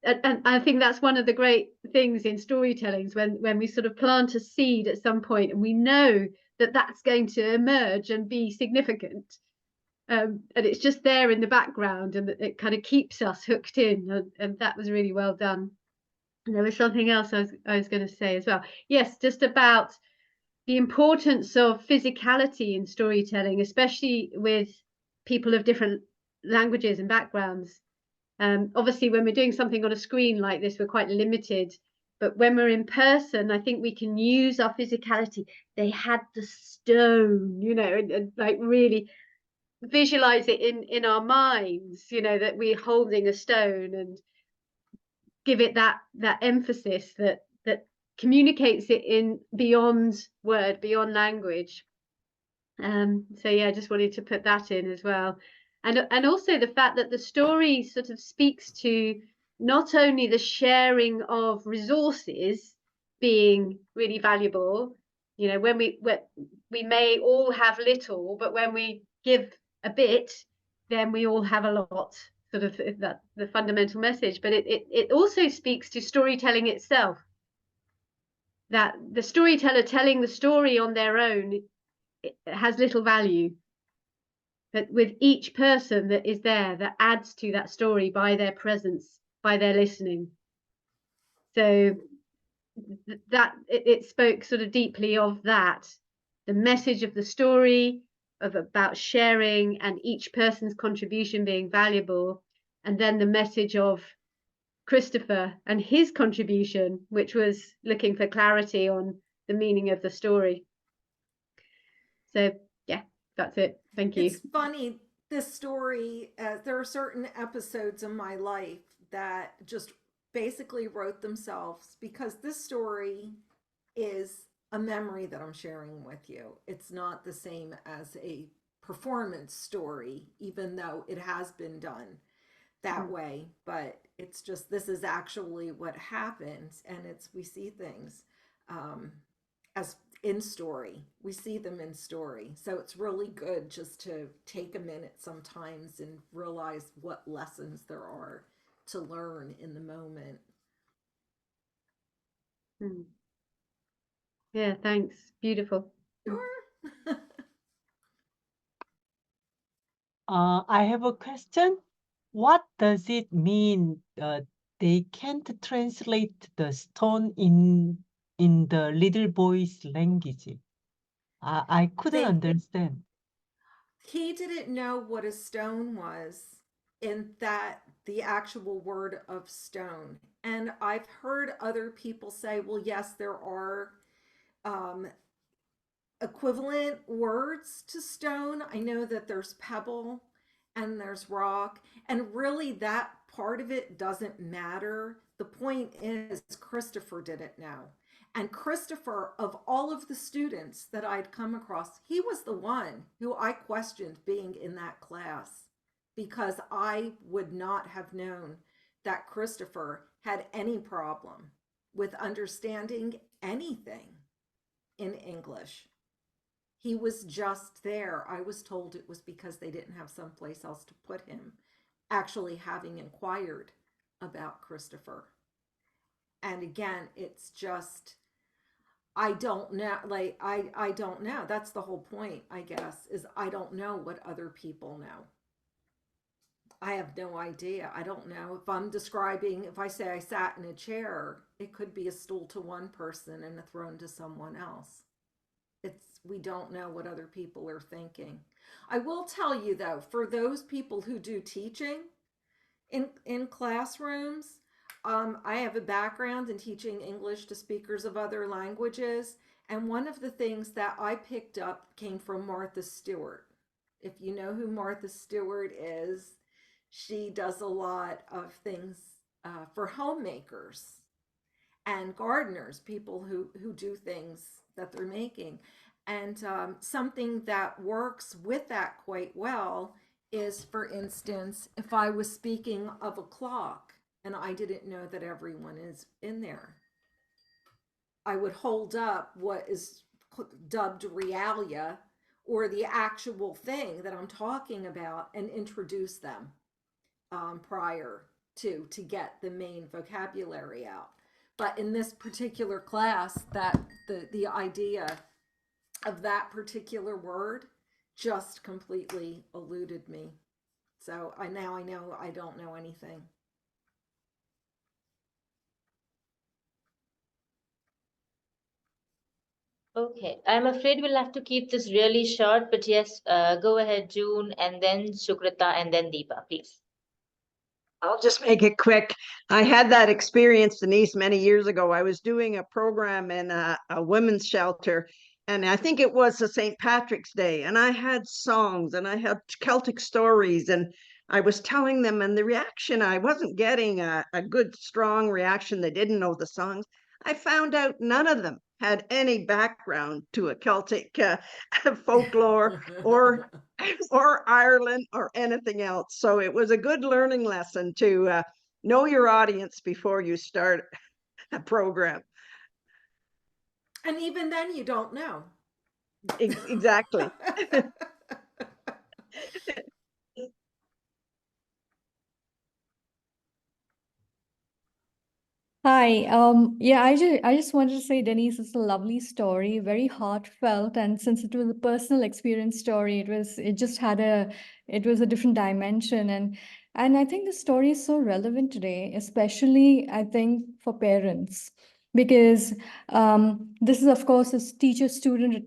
Speaker 15: and I think that's one of the great things in storytellings, when we sort of plant a seed at some point and we know that that's going to emerge and be significant, and it's just there in the background, and it kind of keeps us hooked in, and that was really well done. And there was something else I was going to say as well. Yes, just about the importance of physicality in storytelling, especially with people of different languages and backgrounds. Obviously, when we're doing something on a screen like this, we're quite limited. But when we're in person, I think we can use our physicality. They had the stone, and like really visualize it in our minds, that we're holding a stone, and give it that emphasis that communicates it in beyond word, beyond language. So yeah, I just wanted to put that in as well. And also the fact that the story sort of speaks to not only the sharing of resources being really valuable, when we may all have little, but when we give a bit, then we all have a lot, sort of that the fundamental message. But it also speaks to storytelling itself, that the storyteller telling the story on their own, it has little value, but with each person that is there, that adds to that story by their presence, by their listening. So that it spoke sort of deeply of that, the message of the story, about sharing and each person's contribution being valuable, and then the message of Christopher and his contribution, which was looking for clarity on the meaning of the story. So yeah, that's it. Thank you.
Speaker 13: It's funny, this story, there are certain episodes in my life that just basically wrote themselves, because this story is a memory that I'm sharing with you. It's not the same as a performance story, even though it has been done that way, but it's just, this is actually what happens, and we see things as in story. We see them in story. So it's really good just to take a minute sometimes and realize what lessons there are to learn in the moment.
Speaker 15: Yeah, thanks. Beautiful.
Speaker 13: Sure.
Speaker 12: I have a question. What does it mean they can't translate the stone in the little boy's language? I couldn't understand.
Speaker 13: He didn't know what a stone was, in that the actual word of stone. And I've heard other people say, well, yes, there are equivalent words to stone. I know that there's pebble and there's rock, and really that part of it doesn't matter. The point is, Christopher didn't know. And Christopher, of all of the students that I'd come across, he was the one who I questioned being in that class, because I would not have known that Christopher had any problem with understanding anything in English. He was just there. I was told it was because they didn't have someplace else to put him, actually having inquired about Christopher. And again, it's just, I don't know, like, I don't know. That's the whole point, I guess, is I don't know what other people know. I have no idea. I don't know. If I'm describing, if I say I sat in a chair, it could be a stool to one person and a throne to someone else. We don't know what other people are thinking. I will tell you though, for those people who do teaching in classrooms, I have a background in teaching English to speakers of other languages, and one of the things that I picked up came from Martha Stewart. If you know who Martha Stewart is, she does a lot of things for homemakers and gardeners, people who do things that they're making. And something that works with that quite well is, for instance, if I was speaking of a clock and I didn't know that everyone is in there, I would hold up what is dubbed realia, or the actual thing that I'm talking about, and introduce them prior to get the main vocabulary out. But in this particular class, that the idea of that particular word just completely eluded me. So now I know I don't know anything.
Speaker 2: Okay, I'm afraid we'll have to keep this really short, but yes, go ahead, June, and then Shukrita, and then Deepa, please.
Speaker 7: I'll just make it quick. I had that experience, Denise, many years ago. I was doing a program in a women's shelter, and I think it was the St. Patrick's Day, and I had songs and I had Celtic stories, and I was telling them, and the reaction, I wasn't getting a good, strong reaction. They didn't know the songs. I found out none of them had any background to a Celtic folklore or Ireland or anything else. So it was a good learning lesson to know your audience before you start a program.
Speaker 13: And even then you don't know.
Speaker 7: Exactly.
Speaker 16: Hi. Yeah, I just wanted to say, Denise, it's a lovely story, very heartfelt, and since it was a personal experience story, it was a different dimension, and I think the story is so relevant today, especially I think for parents, because this is of course a teacher-student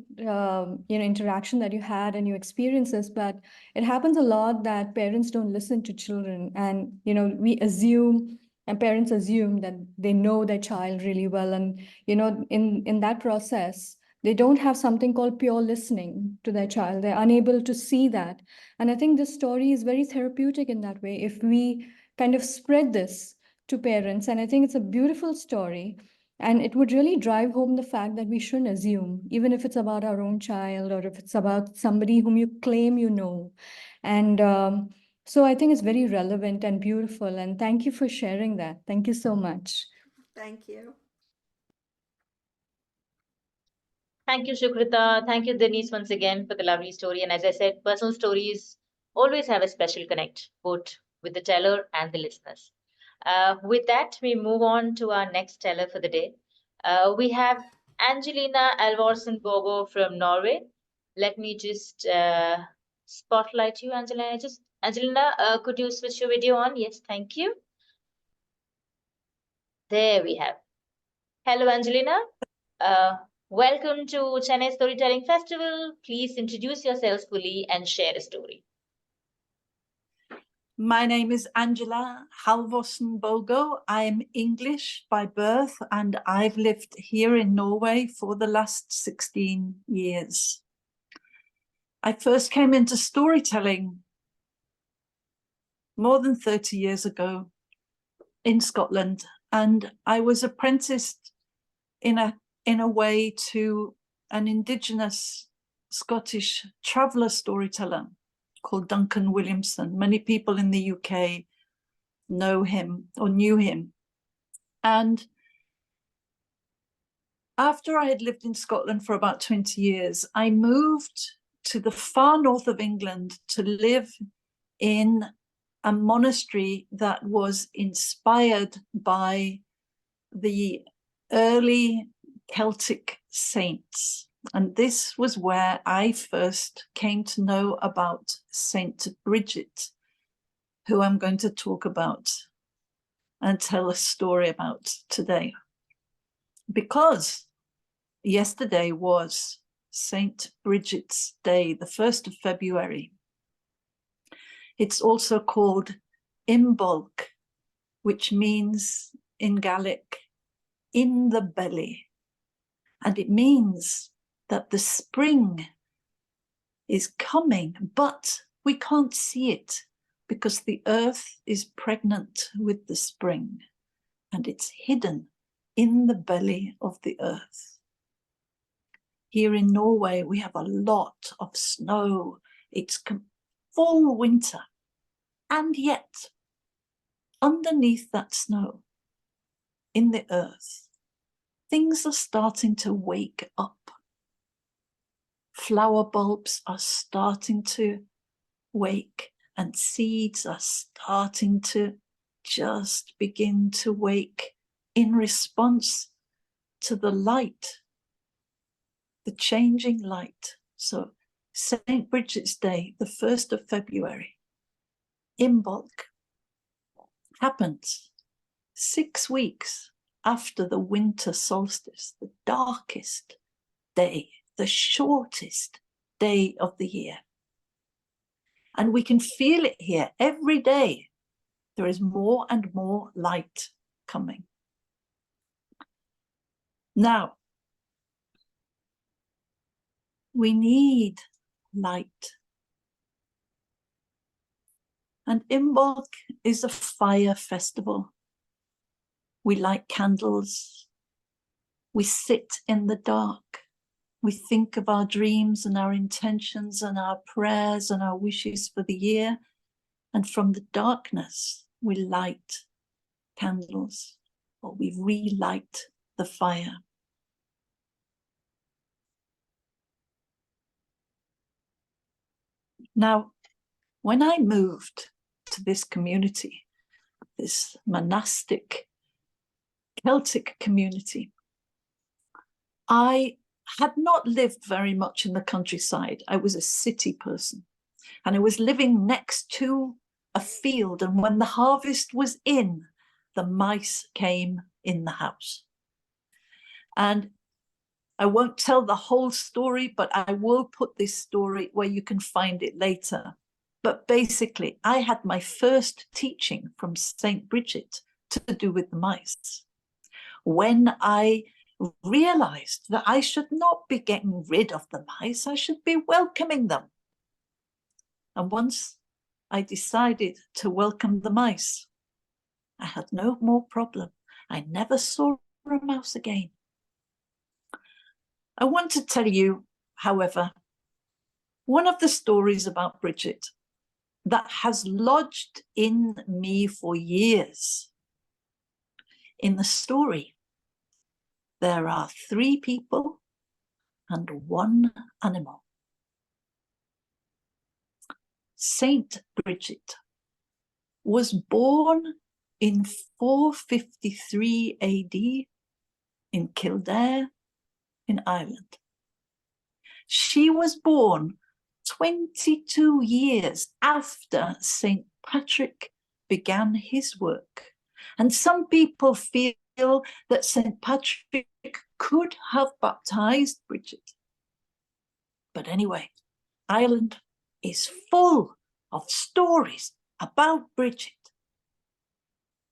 Speaker 16: interaction that you had and your experiences, but it happens a lot that parents don't listen to children, and we assume and parents assume that they know their child really well. And, you know, in that process, they don't have something called pure listening to their child. They're unable to see that. And I think this story is very therapeutic in that way, if we kind of spread this to parents. And I think it's a beautiful story. And it would really drive home the fact that we shouldn't assume, even if it's about our own child or if it's about somebody whom you claim you know. And so I think it's very relevant and beautiful. And thank you for sharing that. Thank you so much.
Speaker 13: Thank you.
Speaker 2: Thank you, Shukrita. Thank you, Denise, once again for the lovely story. And as I said, personal stories always have a special connect, both with the teller and the listeners. With that, we move on to our next teller for the day. We have Angelina Halvorsen Bogo from Norway. Let me just spotlight you, Angelina, could you switch your video on? Yes, thank you. There we have. Hello, Angelina. Welcome to Chennai Storytelling Festival. Please introduce yourselves fully and share a story.
Speaker 17: My name is Angela Halvorsen Bogo. I'm English by birth and I've lived here in Norway for the last 16 years. I first came into storytelling more than 30 years ago in Scotland, and I was apprenticed in a way to an Indigenous Scottish traveller storyteller called Duncan Williamson. Many people in the UK know him or knew him. And after I had lived in Scotland for about 20 years, I moved to the far north of England to live in a monastery that was inspired by the early Celtic saints. And this was where I first came to know about Saint Bridget, who I'm going to talk about and tell a story about today. Because yesterday was Saint Bridget's Day, the 1st of February. It's also called Imbolc, which means in Gaelic, in the belly. And it means that the spring is coming, but we can't see it because the earth is pregnant with the spring and it's hidden in the belly of the earth. Here in Norway, we have a lot of snow. It's full winter. And yet, underneath that snow, in the earth, things are starting to wake up. Flower bulbs are starting to wake, and seeds are starting to just begin to wake in response to the light, the changing light. So St. Bridget's Day, the 1st of February, Imbolc, happens 6 weeks after the winter solstice, the darkest day, the shortest day of the year. And we can feel it here every day. There is more and more light coming. Now, we need light. And Imbolc is a fire festival. We light candles. We sit in the dark. We think of our dreams and our intentions and our prayers and our wishes for the year. And from the darkness, we light candles, or we relight the fire. Now, when I moved to this community, this monastic Celtic community, I had not lived very much in the countryside. I was a city person, and I was living next to a field, and when the harvest was in, the mice came in the house. And I won't tell the whole story, but I will put this story where you can find it later. But basically, I had my first teaching from St. Bridget to do with the mice. When I realized that I should not be getting rid of the mice, I should be welcoming them. And once I decided to welcome the mice, I had no more problem. I never saw a mouse again. I want to tell you, however, one of the stories about Bridget that has lodged in me for years. In the story, there are 3 people and 1 animal. Saint Bridget was born in 453 AD in Kildare in Ireland. She was born 22 years after St. Patrick began his work. And some people feel that St. Patrick could have baptized Bridget. But anyway, Ireland is full of stories about Bridget.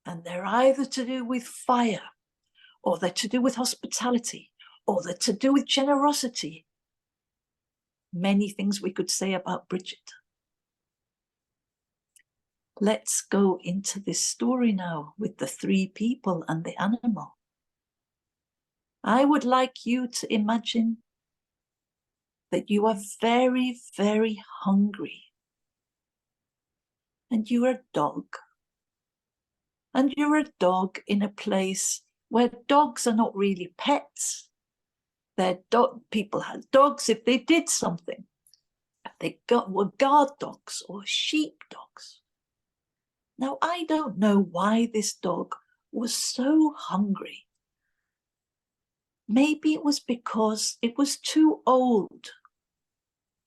Speaker 17: And they're either to do with fire, or they're to do with hospitality, or they're to do with generosity. Many things we could say about Bridget. Let's go into this story now with the 3 people and the animal. I would like you to imagine that you are very, very hungry. And you're a dog. And you're a dog in a place where dogs are not really pets. People had dogs if they did something. They were guard dogs or sheep dogs. Now, I don't know why this dog was so hungry. Maybe it was because it was too old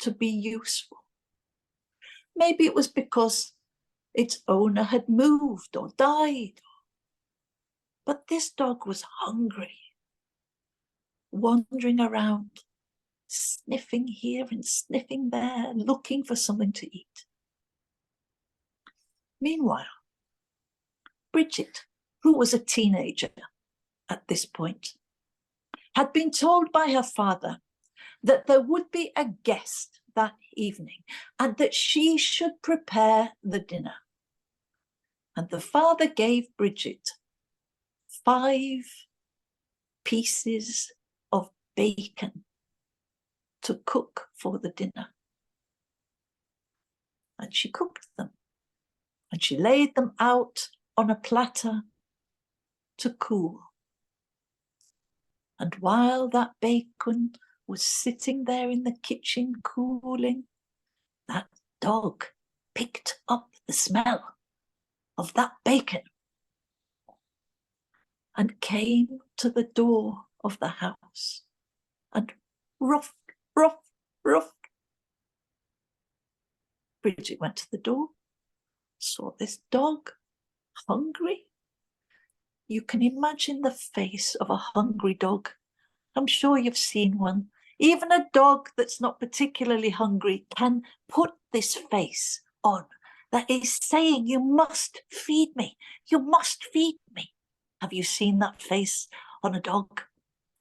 Speaker 17: to be useful. Maybe it was because its owner had moved or died. But this dog was hungry, wandering around, sniffing here and sniffing there, looking for something to eat. Meanwhile, Bridget, who was a teenager at this point, had been told by her father that there would be a guest that evening and that she should prepare the dinner. And the father gave Bridget 5 pieces of bacon to cook for the dinner. And she cooked them. And she laid them out on a platter to cool. And while that bacon was sitting there in the kitchen cooling, that dog picked up the smell of that bacon and came to the door of the house and ruff, ruff, ruff. Bridget went to the door, saw this dog, hungry. You can imagine the face of a hungry dog. I'm sure you've seen one. Even a dog that's not particularly hungry can put this face on that is saying, you must feed me. You must feed me. Have you seen that face on a dog?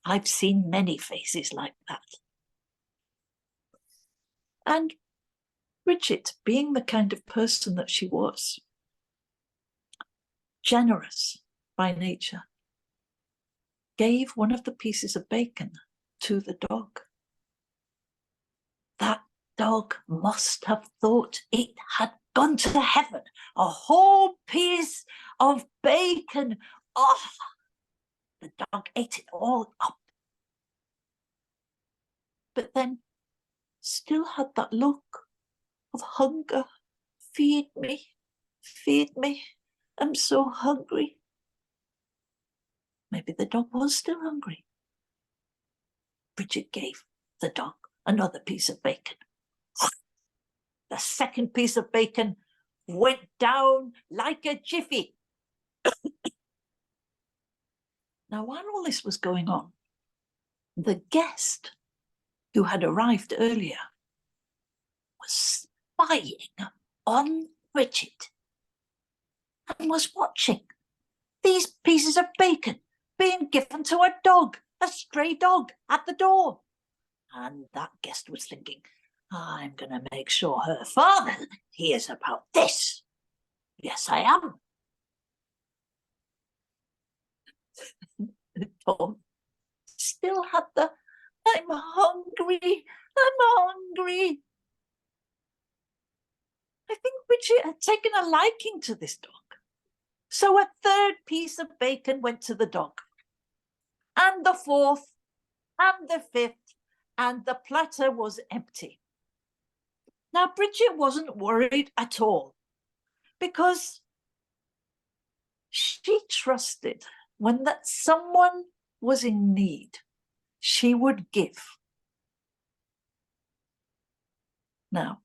Speaker 17: I've seen many faces like that. And Bridget, being the kind of person that she was, generous by nature, gave one of the pieces of bacon to the dog. That dog must have thought it had gone to heaven. A whole piece of bacon. Oh, the dog ate it all up. But then still had that look of hunger. Feed me, I'm so hungry. Maybe the dog was still hungry. Bridget gave the dog another piece of bacon. The second piece of bacon went down like a jiffy. Now, while all this was going on, the guest who had arrived earlier was spying on Bridget and was watching. these pieces of bacon being given to a dog, a stray dog at the door. And that guest was thinking, I'm going to make sure her father hears about this. Yes, I am. The dog still had the, I'm hungry, I'm hungry. I think Bridget had taken a liking to this dog. So a third piece of bacon went to the dog, and the fourth, and the fifth, and the platter was empty. Now, Bridget wasn't worried at all, because she trusted when that someone was in need, she would give. Now,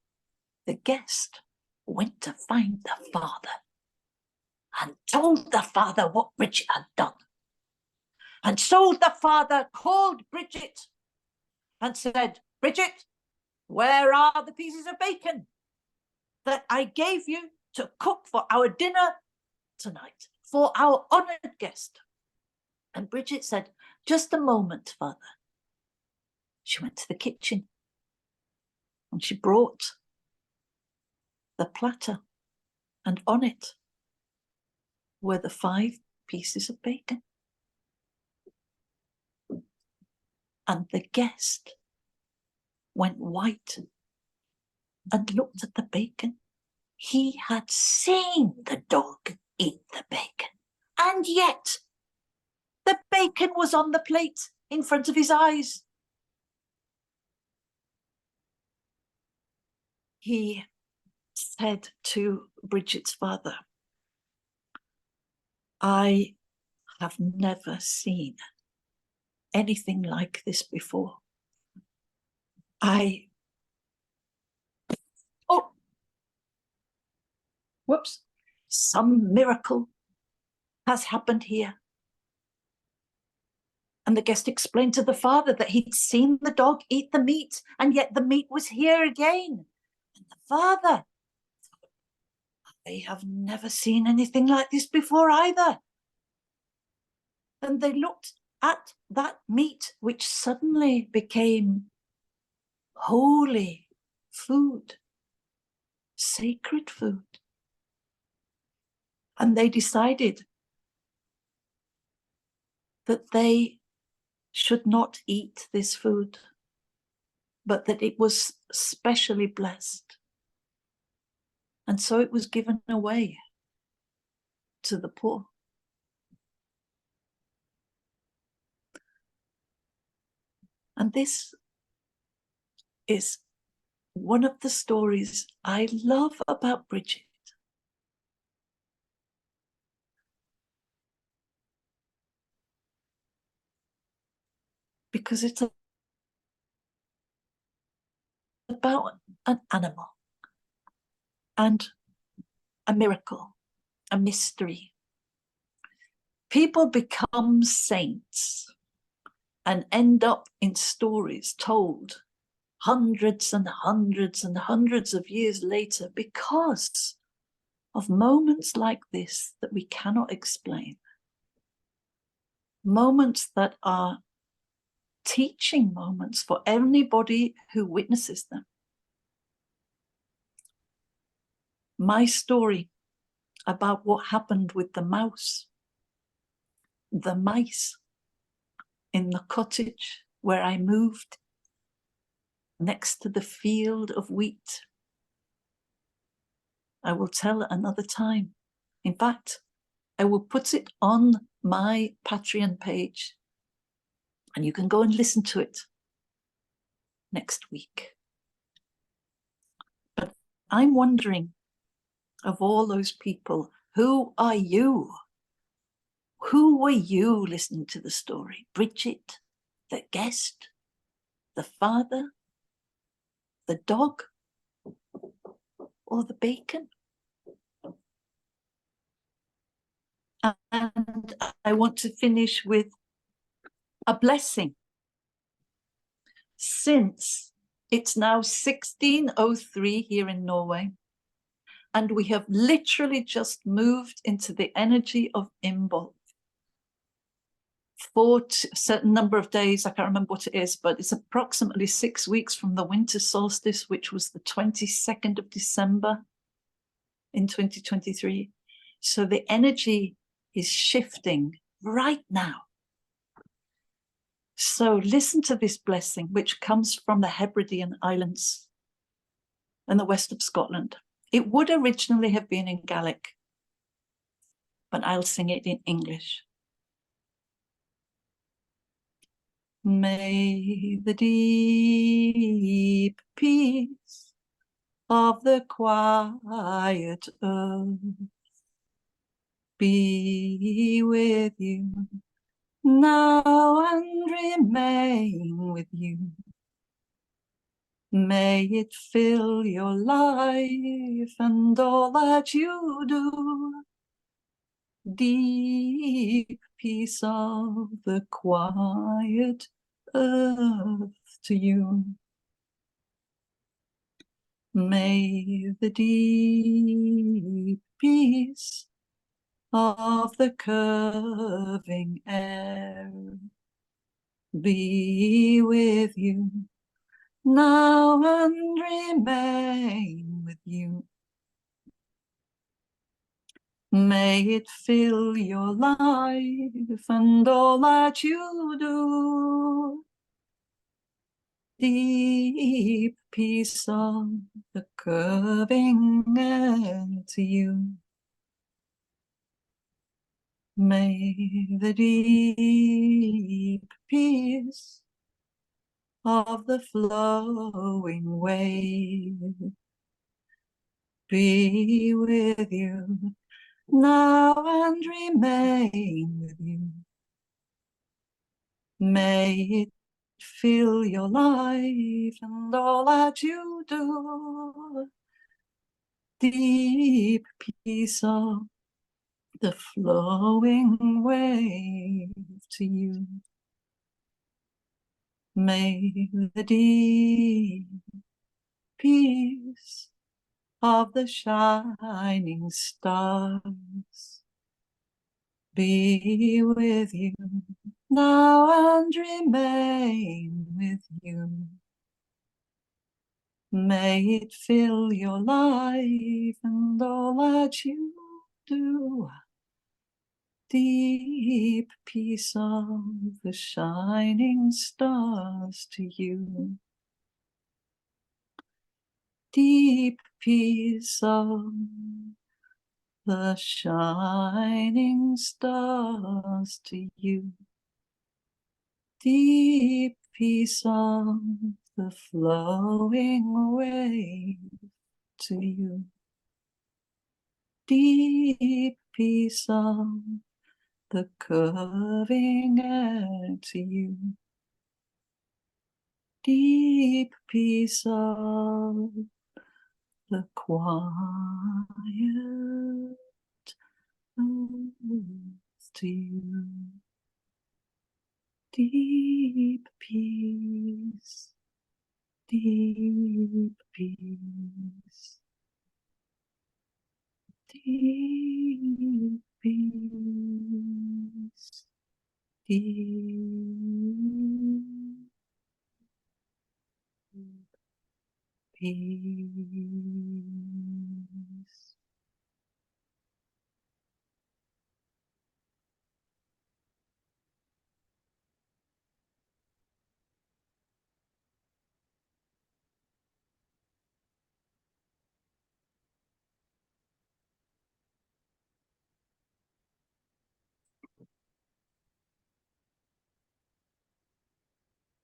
Speaker 17: the guest went to find the father and told the father what Bridget had done. And so the father called Bridget and said, Bridget, where are the pieces of bacon that I gave you to cook for our dinner tonight, for our honoured guest? And Bridget said, just a moment, father. She went to the kitchen and she brought the platter, and on it were the 5 pieces of bacon. And the guest went white and looked at the bacon. He had seen the dog eat the bacon, and yet the bacon was on the plate in front of his eyes. He said to Bridget's father, I have never seen anything like this before. Whoops, some miracle has happened here. And the guest explained to the father that he'd seen the dog eat the meat, and yet the meat was here again. And the father, they have never seen anything like this before either. And they looked at that meat, which suddenly became holy food, sacred food. And they decided that they should not eat this food, but that it was specially blessed. And so it was given away to the poor. And this is one of the stories I love about Bridget. Because it's about an animal and a miracle, a mystery. People become saints and end up in stories told hundreds and hundreds and hundreds of years later because of moments like this that we cannot explain. Moments that are teaching moments for anybody who witnesses them. My story about what happened with the mice in the cottage where I moved next to the field of wheat, I will tell another time. In fact, I will put it on my Patreon page, and you can go and listen to it next week. But I'm wondering, of all those people, who are you? Who were you listening to the story? Bridget, the guest, the father, the dog, or the bacon? And I want to finish with a blessing. Since it's now 1603 here in Norway, And we have literally just moved into the energy of Imbolc. For a certain number of days, I can't remember what it is, but it's approximately 6 weeks from the winter solstice, which was the 22nd of December in 2023. So the energy is shifting right now. So listen to this blessing, which comes from the Hebridean Islands and the west of Scotland. It would originally have been in Gaelic, but I'll sing it in English. May the deep peace of the quiet earth be with you now and remain with you. May it fill your life and all that you do. Deep peace of the quiet earth to you. May the deep peace of the curving air be with you now and remain with you. May it fill your life and all that you do. Deep peace of the curving air to you. May the deep peace of the flowing wave be with you now and remain with you. May it fill your life and all that you do. Deep peace of the flowing wave to you. May the deep peace of the shining stars be with you now and remain with you. May it fill your life and all that you do. Deep peace of the shining stars to you. Deep peace of the shining stars to you. Deep peace of the flowing wave to you. Deep peace of the curving air to you. Deep peace of the quiet earth to you. Deep peace, deep peace, deep peace, deep peace.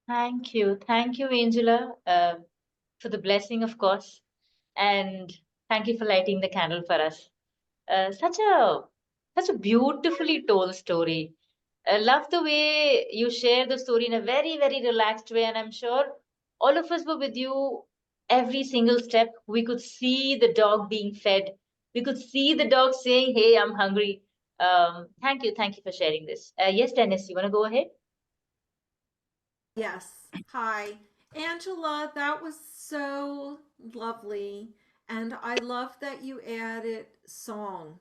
Speaker 2: Thank you, Angela, for the blessing, of course, and thank you for lighting the candle for us. Such a beautifully told story. I love the way you share the story in a very, very relaxed way, and I'm sure all of us were with you every single step. We could see the dog being fed. We could see the dog saying, "Hey, I'm hungry." Thank you for sharing this. Yes, Dennis, you want to go ahead?
Speaker 13: Yes. Hi. Angela, that was so lovely. And I love that you added song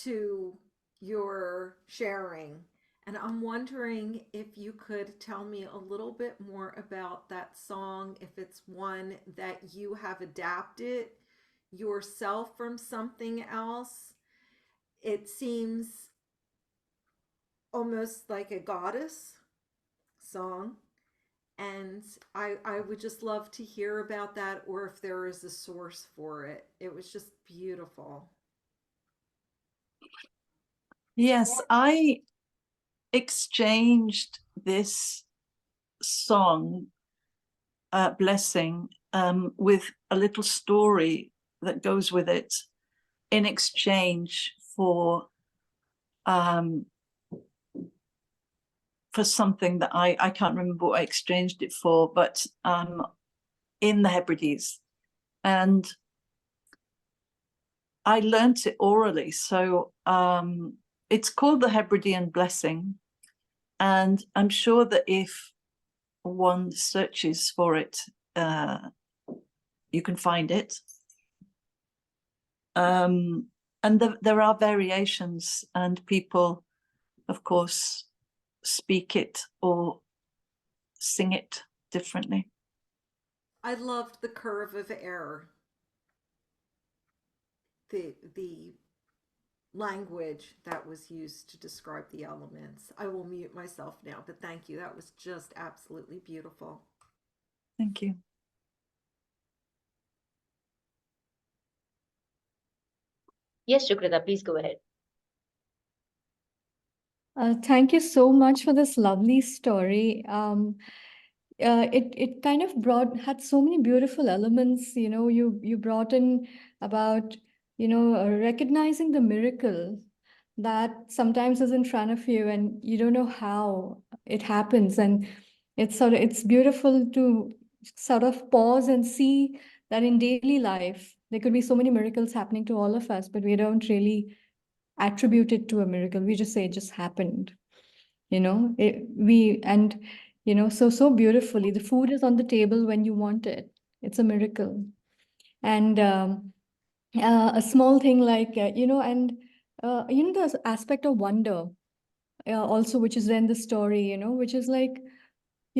Speaker 13: to your sharing. And I'm wondering if you could tell me a little bit more about that song, if it's one that you have adapted yourself from something else. It seems almost like a goddess song. And I would just love to hear about that, or if there is a source for it. It was just beautiful.
Speaker 17: Yes, I exchanged this song, Blessing, with a little story that goes with it in exchange for something that I can't remember what I exchanged it for, but in the Hebrides. And I learnt it orally. So it's called the Hebridean Blessing. And I'm sure that if one searches for it, you can find it. And there are variations, and people, of course, speak it or sing it differently.
Speaker 13: I loved the curve of error. The language that was used to describe the elements. I will mute myself now, but thank you. That was just absolutely beautiful.
Speaker 17: Thank you.
Speaker 2: Yes, Shukrita, please go ahead.
Speaker 16: Thank you so much for this lovely story. It kind of had so many beautiful elements. You know, you brought in about, recognizing the miracle that sometimes is in front of you and you don't know how it happens. And it's beautiful to sort of pause and see that in daily life there could be so many miracles happening to all of us, but we don't really attribute it to a miracle. We just say it just happened. So beautifully, the food is on the table when you want it. It's a miracle. And a small thing like, the aspect of wonder also, which is there in the story, which is like,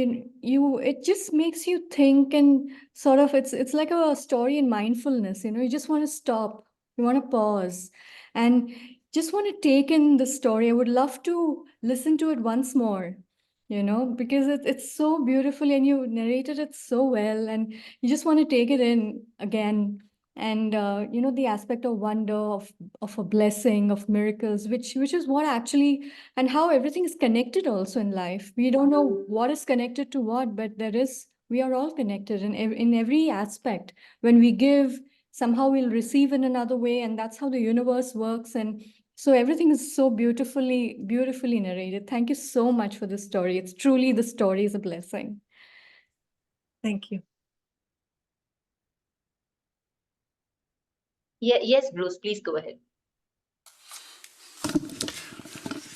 Speaker 16: it just makes you think, and sort of it's like a story in mindfulness. You just want to stop, you want to pause, and just want to take in the story. I would love to listen to it once more, because it's so beautiful and you narrated it so well, and you just want to take it in again. And the aspect of wonder, of a blessing, of miracles, which is what actually, and how everything is connected also in life. We don't know what is connected to what, but we are all connected in every aspect. When we give, somehow we'll receive in another way, and that's how the universe works. And so everything is so beautifully narrated. Thank you so much for this story. It's truly, the story is a blessing.
Speaker 17: Thank you.
Speaker 2: Yeah, yes, Bruce, please go ahead.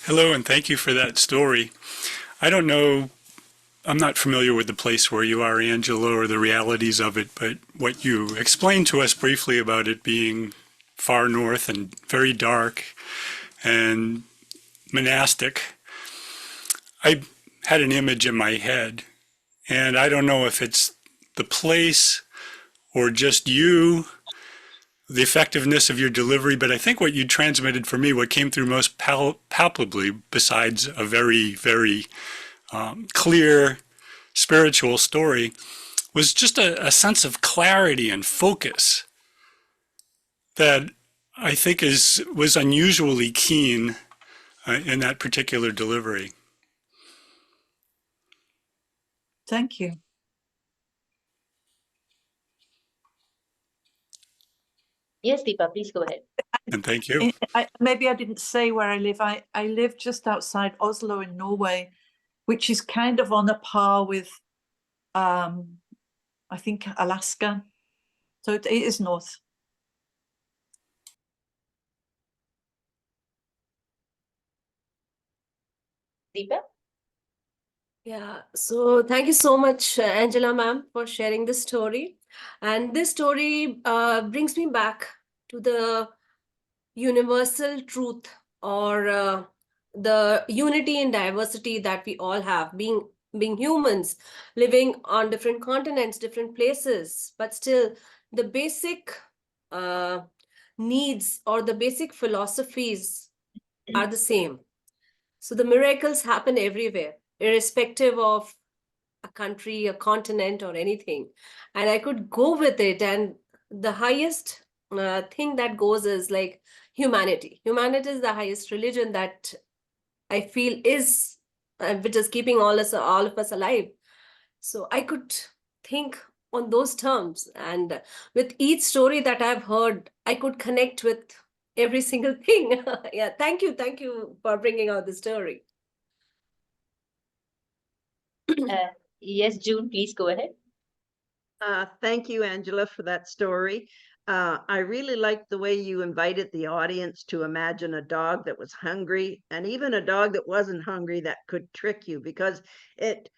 Speaker 18: Hello, and thank you for that story. I don't know, I'm not familiar with the place where you are, Angela, or the realities of it, but what you explained to us briefly about it being far north and very dark and monastic, I had an image in my head, and I don't know if it's the place or just you, the effectiveness of your delivery, but I think what you transmitted for me, what came through most palpably, besides a very, very clear spiritual story, was just a sense of clarity and focus that I think was unusually keen in that particular delivery.
Speaker 17: Thank you.
Speaker 2: Yes, Deepa, please go ahead.
Speaker 18: And thank you.
Speaker 17: Maybe I didn't say where I live. I live just outside Oslo in Norway, which is kind of on a par with, I think, Alaska. So it is north.
Speaker 2: Deepa?
Speaker 19: Yeah, so thank you so much, Angela ma'am, for sharing this story. And this story brings me back to the universal truth or the unity and diversity that we all have, being humans, living on different continents, different places, but still the basic uh, needs or the basic philosophies are the same. So the miracles happen everywhere, irrespective of a country, a continent, or anything. And I could go with it. And the highest thing that goes is like humanity. Humanity is the highest religion that I feel is, which is keeping all of us alive. So I could think on those terms. And with each story that I've heard, I could connect with every single thing. Yeah, thank you. Thank you for bringing out the story.
Speaker 2: Yes, June, please go ahead.
Speaker 7: Thank you, Angela, for that story. I really liked the way you invited the audience to imagine a dog that was hungry, and even a dog that wasn't hungry that could trick you, because it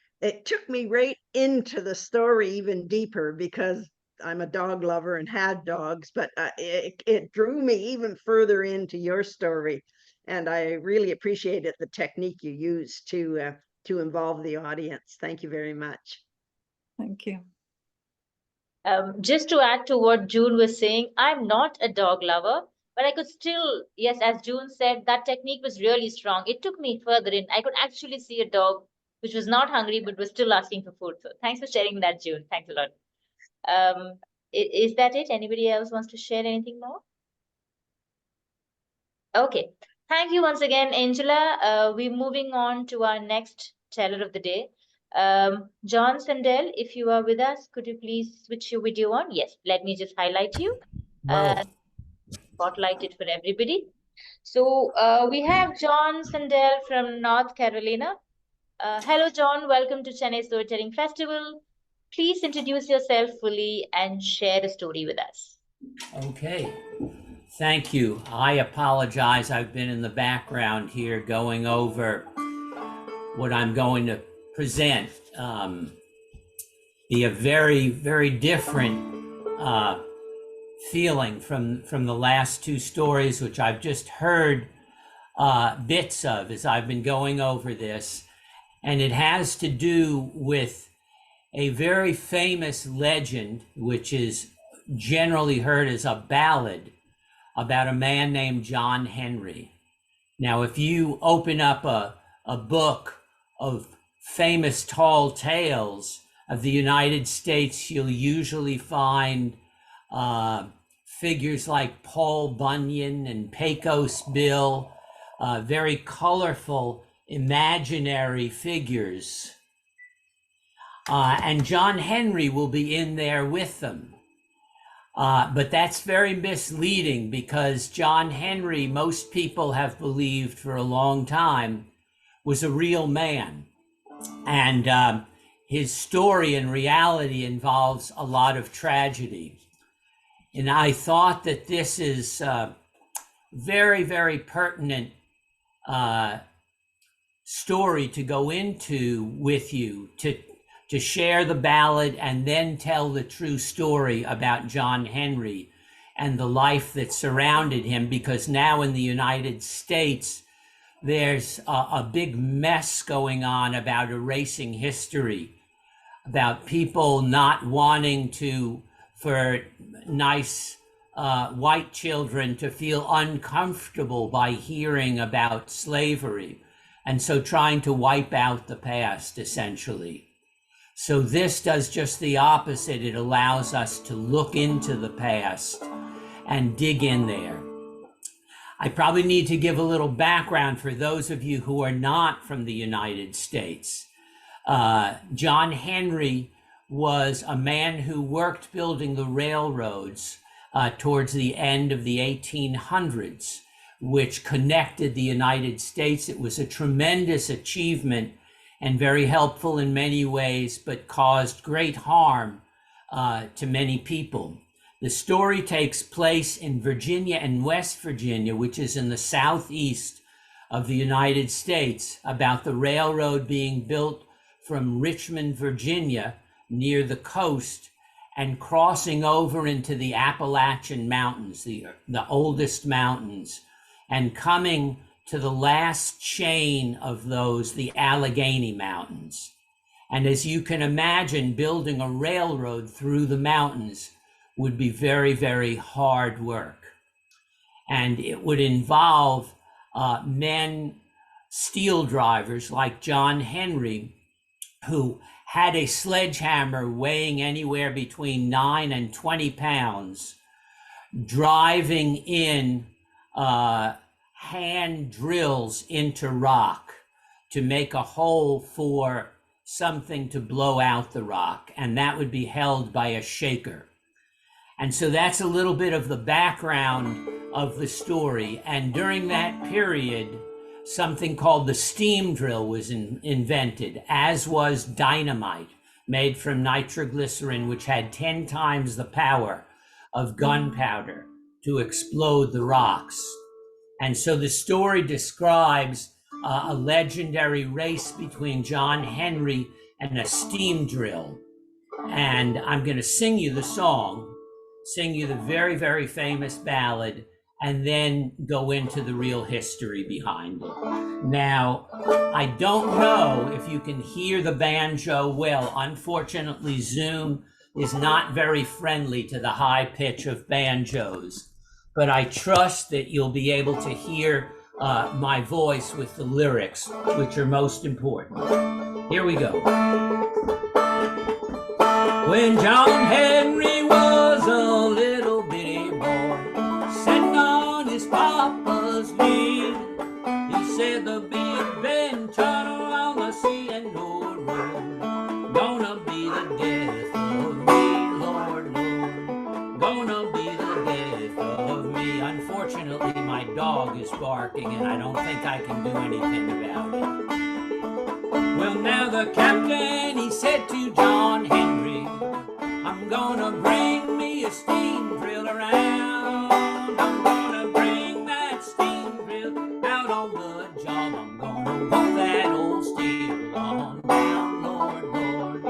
Speaker 7: took me right into the story even deeper, because I'm a dog lover and had dogs, but it drew me even further into your story. And I really appreciated the technique you used to involve the audience. Thank you very much.
Speaker 17: Thank you.
Speaker 2: Just to add to what June was saying, I'm not a dog lover, but I could still, yes, as June said, that technique was really strong. It took me further in. I could actually see a dog which was not hungry, but was still asking for food. So thanks for sharing that, June. Thanks a lot. Is that it? Anybody else wants to share anything more? Okay. Thank you once again, Angela. We're moving on to our next teller of the day. John Sundell, if you are with us, could you please switch your video on? Yes, let me just highlight you. Spotlight it for everybody. So we have John Sundell from North Carolina. Hello, John. Welcome to Chennai Storytelling Festival. Please introduce yourself fully and share a story with us.
Speaker 20: Okay. Thank you. I apologize. I've been in the background here going over what I'm going to present. Be a very, very different feeling from the last two stories, which I've just heard bits of as I've been going over this. And it has to do with a very famous legend, which is generally heard as a ballad about a man named John Henry. Now, if you open up a book of famous tall tales of the United States, you'll usually find figures like Paul Bunyan and Pecos Bill, very colorful, imaginary figures. And John Henry will be in there with them. But that's very misleading, because John Henry, most people have believed for a long time, was a real man. And his story in reality involves a lot of tragedy. And I thought that this is very, very pertinent story to go into with you, to share the ballad and then tell the true story about John Henry and the life that surrounded him, because now in the United States, there's a big mess going on about erasing history, about people not wanting for nice white children to feel uncomfortable by hearing about slavery, and so trying to wipe out the past, essentially. So this does just the opposite. It allows us to look into the past and dig in there. I probably need to give a little background for those of you who are not from the United States. John Henry was a man who worked building the railroads towards the end of the 1800s, which connected the United States. It was a tremendous achievement and very helpful in many ways, but caused great harm to many people. The story takes place in Virginia and West Virginia, which is in the southeast of the United States, about the railroad being built from Richmond, Virginia, near the coast, and crossing over into the Appalachian Mountains, the oldest mountains, and coming to the last chain of those, the Allegheny Mountains. And as you can imagine, building a railroad through the mountains would be very, very hard work. And it would involve men, steel drivers like John Henry, who had a sledgehammer weighing anywhere between 9 and 20 pounds, driving in hand drills into rock to make a hole for something to blow out the rock, and that would be held by a shaker. And so that's a little bit of the background of the story. And during that period, something called the steam drill was invented, as was dynamite, made from nitroglycerin, which had 10 times the power of gunpowder to explode the rocks. And so the story describes a legendary race between John Henry and a steam drill. And I'm going to sing you the song, sing you the very, very famous ballad, and then go into the real history behind it. Now, I don't know if you can hear the banjo well. Unfortunately, Zoom is not very friendly to the high pitch of banjos, but I trust that you'll be able to hear my voice with the lyrics, which are most important. Here we go. When John Henry was a little bitty boy, sitting on his papa's knee, he said the big Ben tunnel on the sea and no road, gonna be the death of me, Lord, Lord, gonna be the death of me. Unfortunately, my dog is barking and I don't think I can do anything about it. Well, now the captain, he said to John Henry, I'm gonna bring me a steam drill around. I'm gonna bring that steam drill out on the job. I'm gonna walk that old steel on down, Lord, Lord.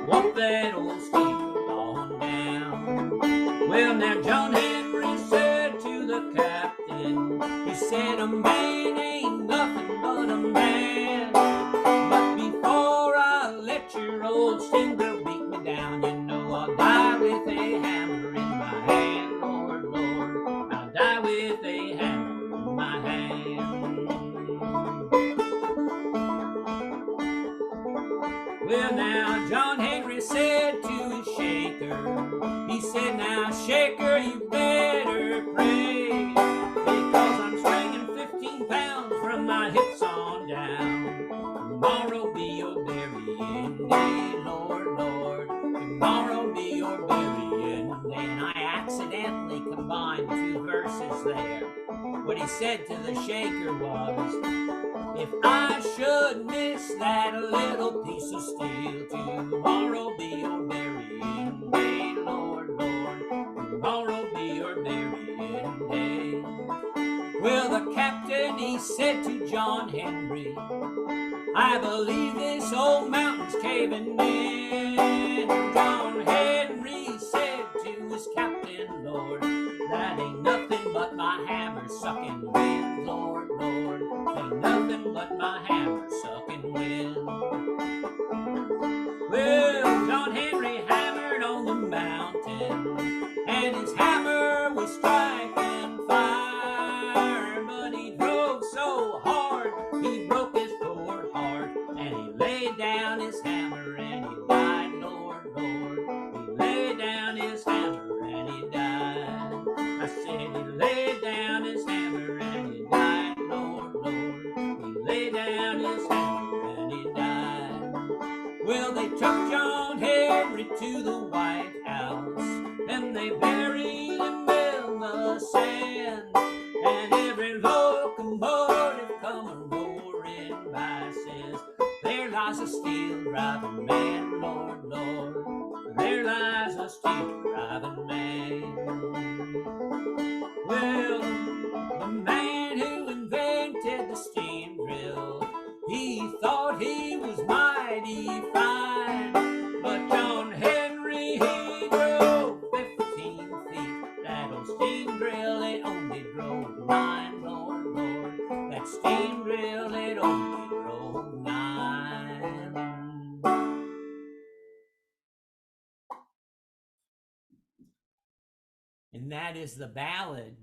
Speaker 20: Walk that old steel on down. Well, now John Henry said to the captain, he said, a man ain't nothing but a man. But before I let your old steam drill beat me down, you know I'll die with a hammer in my hand, Lord, Lord. I'll die with a hammer in my hand. Well, now John Henry said to his shaker, he said, now shaker, you better pray, because I'm swinging 15 pounds from my hips on down. Tomorrow be your burying day, Lord, Lord. Tomorrow be your burying day. And I accidentally combined two verses there. What he said to the shaker was, if I should miss that little piece of steel, tomorrow be your burying day, Lord, Lord. Tomorrow be your burying day. Well, the captain, he said to John Henry, I believe this old mountain's caving in. John Henry said to his captain, Lord, that ain't nothing but my hammer sucking wind, Lord, Lord. Ain't nothing but my hammer sucking wind. Well, John Henry hammered on the mountain, and his hammer was striking fire, but he drove so hard he broke his poor heart, and he laid down his hammer and he died, Lord, Lord. He laid down his hammer and he died. I said he laid down his hammer and he died, Lord, Lord. He laid down his hammer and he died. Well, they took John Henry to the White House, and they buried him in the sand, and every locomotive come a-roaring by says, there lies a steel-driving man, Lord, Lord. There lies a steel-driving man. Well, the man who invented the steam drill, he thought he was mighty and that is the ballad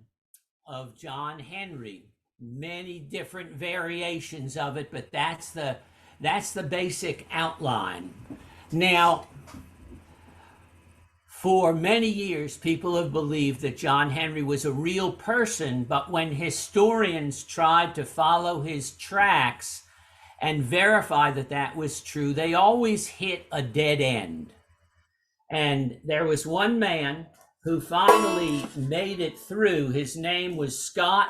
Speaker 20: of John Henry. Many different variations of it, but that's the basic outline. Now, for many years, people have believed that John Henry was a real person, but when historians tried to follow his tracks and verify that that was true, they always hit a dead end. And there was one man who finally made it through. His name was Scott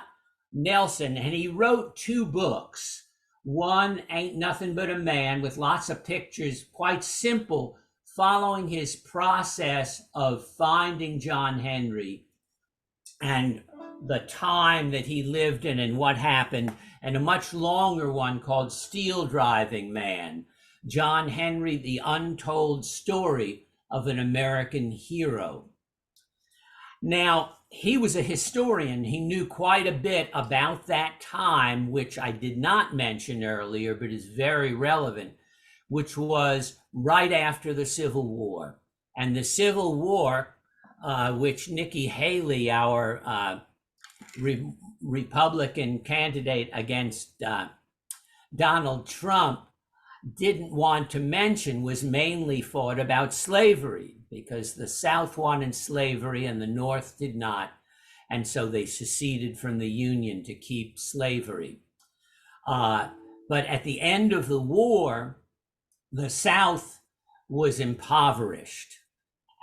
Speaker 20: Nelson, and he wrote 2 books. One, Ain't Nothing But a Man, with lots of pictures, quite simple, following his process of finding John Henry and the time that he lived in and what happened, and a much longer one called Steel Driving Man, John Henry, the Untold Story of an American Hero. Now, he was a historian. He knew quite a bit about that time, which I did not mention earlier, but is very relevant, which was right after the Civil War. And the Civil War, which Nikki Haley, our Republican candidate against Donald Trump, didn't want to mention, was mainly fought about slavery, because the South wanted slavery and the North did not. And so they seceded from the Union to keep slavery. But at the end of the war, the South was impoverished.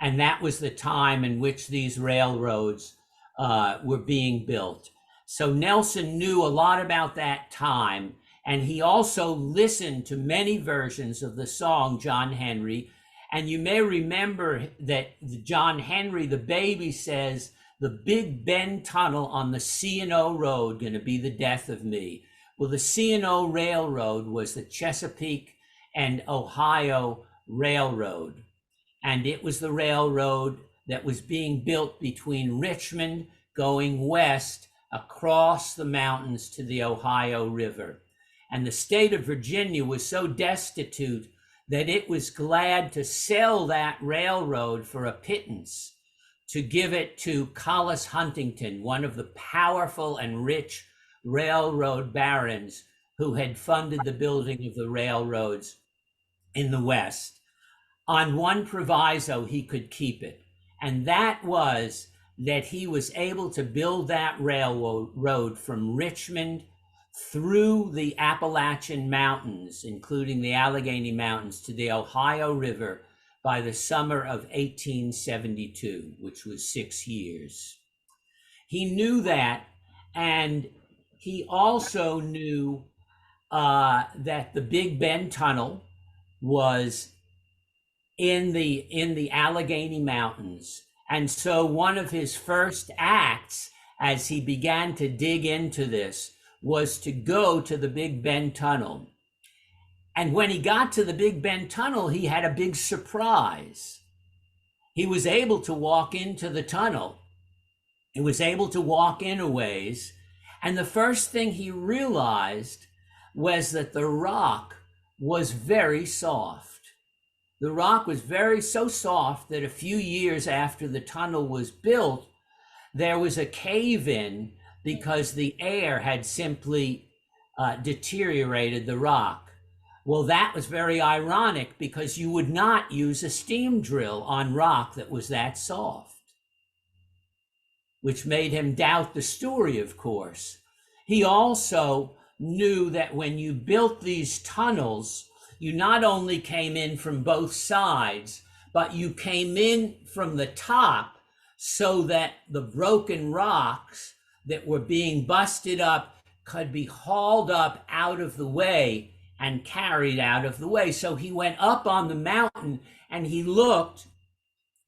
Speaker 20: And that was the time in which these railroads were being built. So Nelson knew a lot about that time. And he also listened to many versions of the song John Henry. And you may remember that John Henry, the baby, says, the Big Bend Tunnel on the C&O Road gonna be the death of me. Well, the C&O Railroad was the Chesapeake and Ohio Railroad. And it was the railroad that was being built between Richmond going west across the mountains to the Ohio River. And the state of Virginia was so destitute that it was glad to sell that railroad for a pittance, to give it to Collis Huntington, one of the powerful and rich railroad barons who had funded the building of the railroads in the West. On one proviso, he could keep it. And that was that he was able to build that railroad from Richmond through the Appalachian Mountains, including the Allegheny Mountains, to the Ohio River by the summer of 1872, which was 6 years. He knew that, and he also knew that the Big Bend Tunnel was in the Allegheny Mountains. And so one of his first acts as he began to dig into this was to go to the Big Bend Tunnel. And when he got to the Big Bend Tunnel, he had a big surprise. He was able to walk into the tunnel. He was able to walk in a ways. And the first thing he realized was that the rock was very soft. The rock was so soft that a few years after the tunnel was built, there was a cave-in because the air had simply deteriorated the rock. Well, that was very ironic because you would not use a steam drill on rock that was that soft, which made him doubt the story, of course. He also knew that when you built these tunnels, you not only came in from both sides, but you came in from the top so that the broken rocks that were being busted up could be hauled up out of the way and carried out of the way. So he went up on the mountain and he looked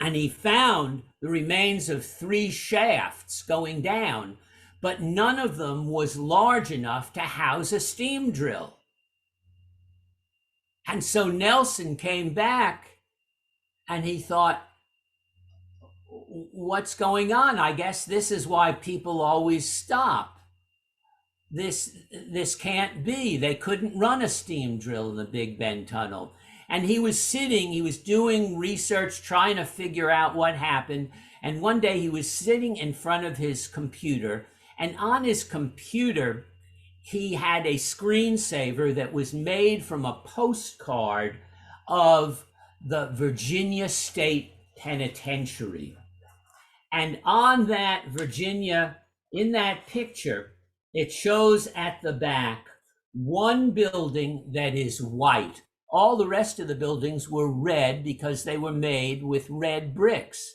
Speaker 20: and he found the remains of 3 shafts going down, but none of them was large enough to house a steam drill. And so Nelson came back and he thought, what's going on? I guess this is why people always stop. This can't be. They couldn't run a steam drill in the Big Bend Tunnel. And he was doing research, trying to figure out what happened. And one day he was sitting in front of his computer, and on his computer, he had a screensaver that was made from a postcard of the Virginia State Penitentiary. And on that Virginia, in that picture, it shows at the back one building that is white. All the rest of the buildings were red because they were made with red bricks.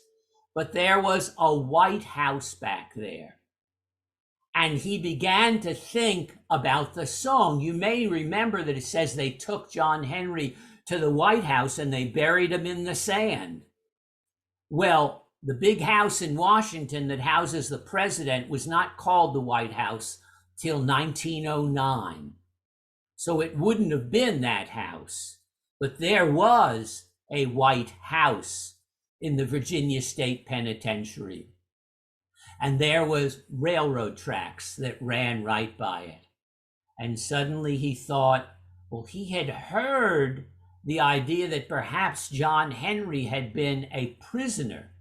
Speaker 20: But there was a white house back there. And he began to think about the song. You may remember that it says they took John Henry to the White House and they buried him in the sand. Well, the big house in Washington that houses the president was not called the White House till 1909. So it wouldn't have been that house. But there was a White House in the Virginia State Penitentiary. And there was railroad tracks that ran right by it. And suddenly he thought, well, he had heard the idea that perhaps John Henry had been a prisoner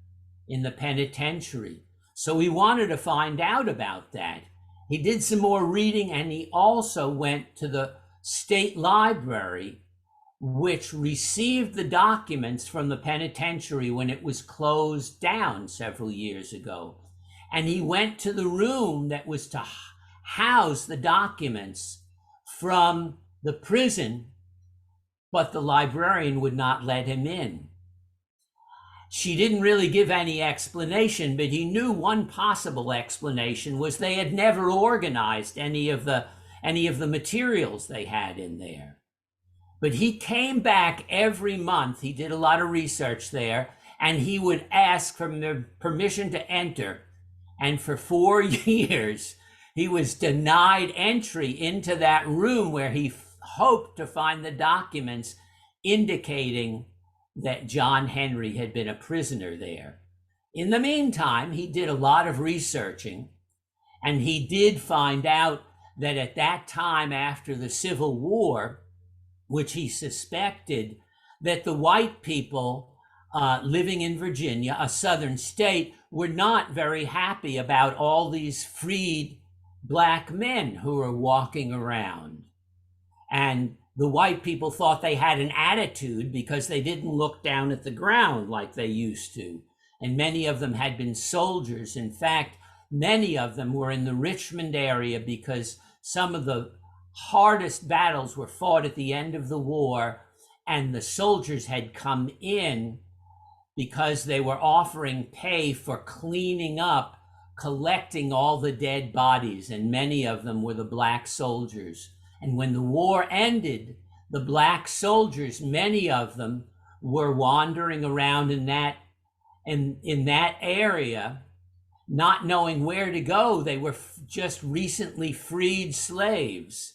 Speaker 20: in the penitentiary. So he wanted to find out about that. He did some more reading, and he also went to the state library, which received the documents from the penitentiary when it was closed down several years ago. And he went to the room that was to house the documents from the prison, but the librarian would not let him in. She didn't really give any explanation, but he knew one possible explanation was they had never organized any of the materials they had in there. But he came back every month. He did a lot of research there, and he would ask for permission to enter. And for 4 years, he was denied entry into that room where he hoped to find the documents indicating that John Henry had been a prisoner there. In the meantime, he did a lot of researching, and he did find out that at that time after the Civil War, which he suspected, that the white people living in Virginia, a southern state, were not very happy about all these freed black men who were walking around. And the white people thought they had an attitude because they didn't look down at the ground like they used to. And many of them had been soldiers. In fact, many of them were in the Richmond area because some of the hardest battles were fought at the end of the war, and the soldiers had come in because they were offering pay for cleaning up, collecting all the dead bodies, and many of them were the black soldiers. And when the war ended, the black soldiers, many of them, were wandering around in that area, not knowing where to go. They were just recently freed slaves.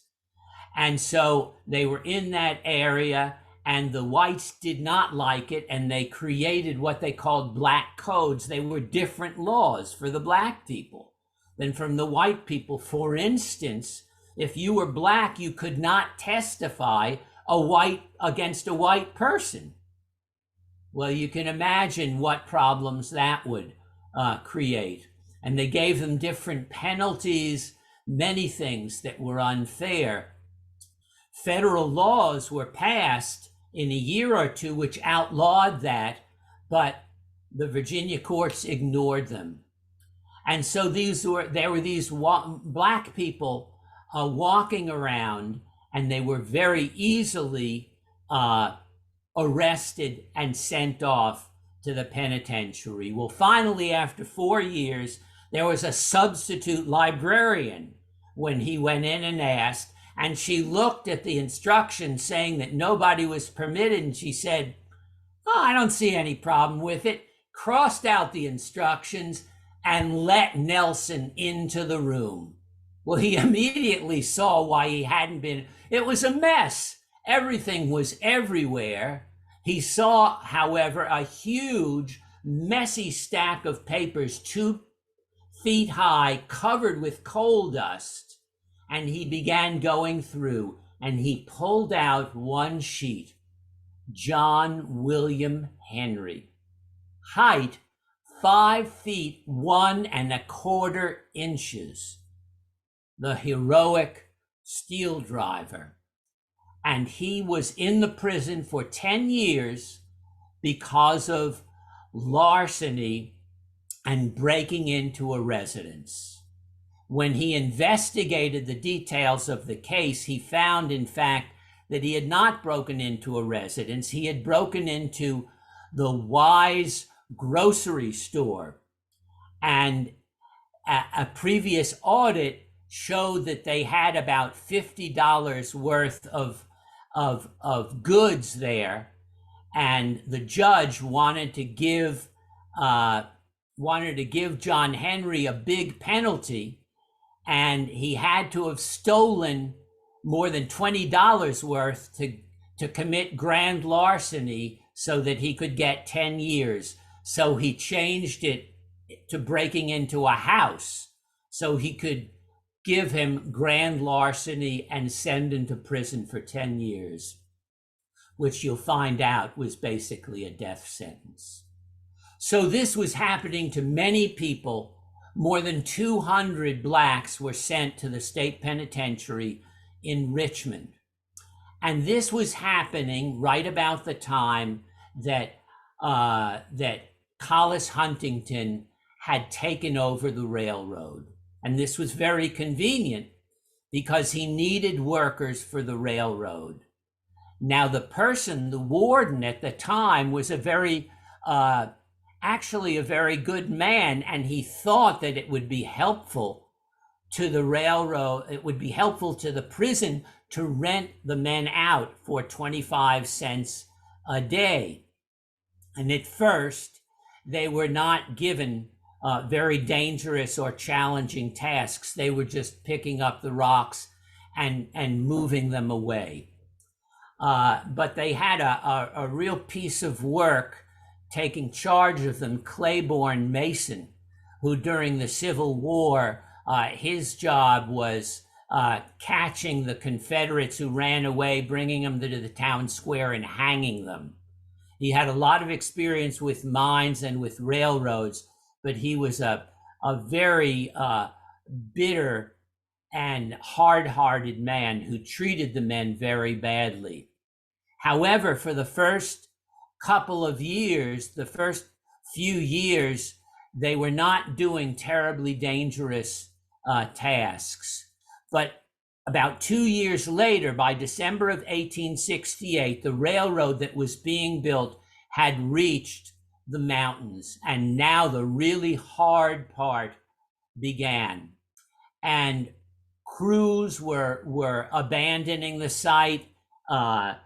Speaker 20: And so they were in that area, and the whites did not like it, and they created what they called black codes. They were different laws for the black people than from the white people. For instance, if you were black, you could not testify against a white person. Well, you can imagine what problems that would create. And they gave them different penalties, many things that were unfair. Federal laws were passed in a year or two which outlawed that, but the Virginia courts ignored them. And so there were these black people walking around, and they were very easily arrested and sent off to the penitentiary. Well, finally, after 4 years, there was a substitute librarian when he went in and asked, and she looked at the instructions saying that nobody was permitted, and she said, "Oh, I don't see any problem with it," crossed out the instructions, and let Nelson into the room. Well, he immediately saw why he hadn't been. It was a mess. Everything was everywhere. He saw, however, a huge, messy stack of papers 2 feet high, covered with coal dust. And he began going through, and he pulled out one sheet. John William Henry. Height, 5 feet 1¼ inches, the heroic steel driver. And he was in the prison for 10 years because of larceny and breaking into a residence. When he investigated the details of the case, he found, in fact, that he had not broken into a residence. He had broken into the Wise grocery store. And a previous audit showed that they had about $50 worth of goods there. And the judge wanted to give John Henry a big penalty, and he had to have stolen more than $20 worth to commit grand larceny so that he could get 10 years. So he changed it to breaking into a house so he could give him grand larceny and send him to prison for 10 years, which you'll find out was basically a death sentence. So this was happening to many people. More than 200 blacks were sent to the state penitentiary in Richmond. And this was happening right about the time that Collis Huntington had taken over the railroad. And this was very convenient because he needed workers for the railroad. Now, the warden at the time was actually a very good man, and he thought that it would be helpful to the railroad, it would be helpful to the prison to rent the men out for 25 cents a day. And at first, they were not given very dangerous or challenging tasks. They were just picking up the rocks and moving them away. But they had a real piece of work taking charge of them, Claiborne Mason, who during the Civil War, his job was catching the Confederates who ran away, bringing them to the town square and hanging them. He had a lot of experience with mines and with railroads, but he was a very bitter and hard-hearted man who treated the men very badly. However, for the first couple of years, the first few years, they were not doing terribly dangerous tasks. But about 2 years later, by December of 1868, the railroad that was being built had reached the mountains, and now the really hard part began. And crews were abandoning the site. The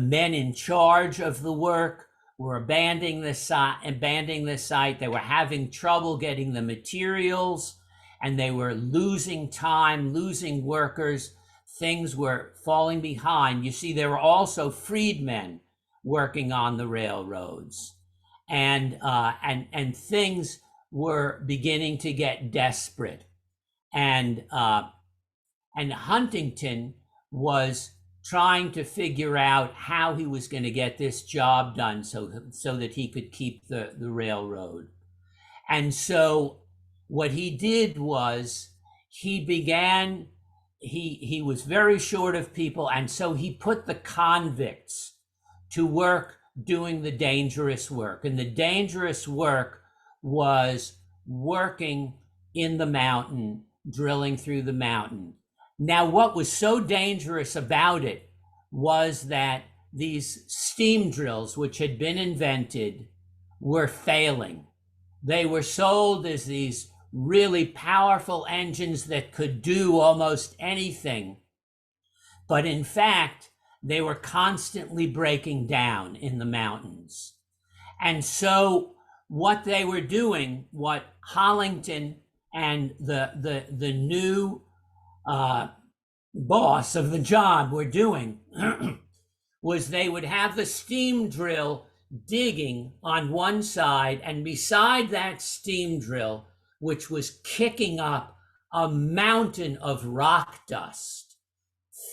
Speaker 20: men in charge of the work were abandoning the site. They were having trouble getting the materials, and they were losing time, losing workers. Things were falling behind. You see, there were also freedmen working on the railroads, and things were beginning to get desperate. And Huntington was trying to figure out how he was going to get this job done so that he could keep the railroad. And so what he did was he was very short of people, and so he put the convicts to work doing the dangerous work. And the dangerous work was working in the mountain, drilling through the mountain. Now, what was so dangerous about it was that these steam drills, which had been invented, were failing. They were sold as these really powerful engines that could do almost anything. But in fact, they were constantly breaking down in the mountains. And so what they were doing, what Hollington and the new boss of the job were doing was they would have the steam drill digging on one side, and beside that steam drill, which was kicking up a mountain of rock dust,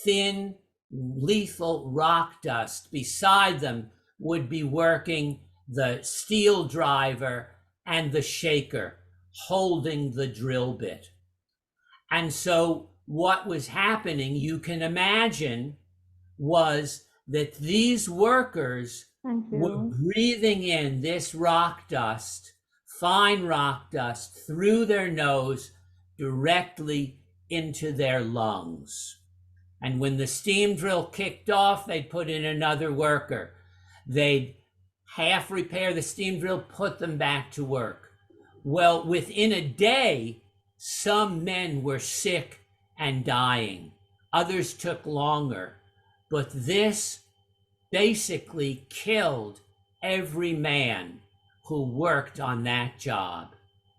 Speaker 20: thin, lethal rock dust, beside them would be working the steel driver, and the shaker holding the drill bit. And so what was happening, you can imagine, was that these workers were breathing in this rock dust, fine rock dust, through their nose directly into their lungs. And when the steam drill kicked off, they'd put in another worker. They'd half repair the steam drill, put them back to work. Well, within a day, some men were sick and dying. Others took longer. But this basically killed every man who worked on that job.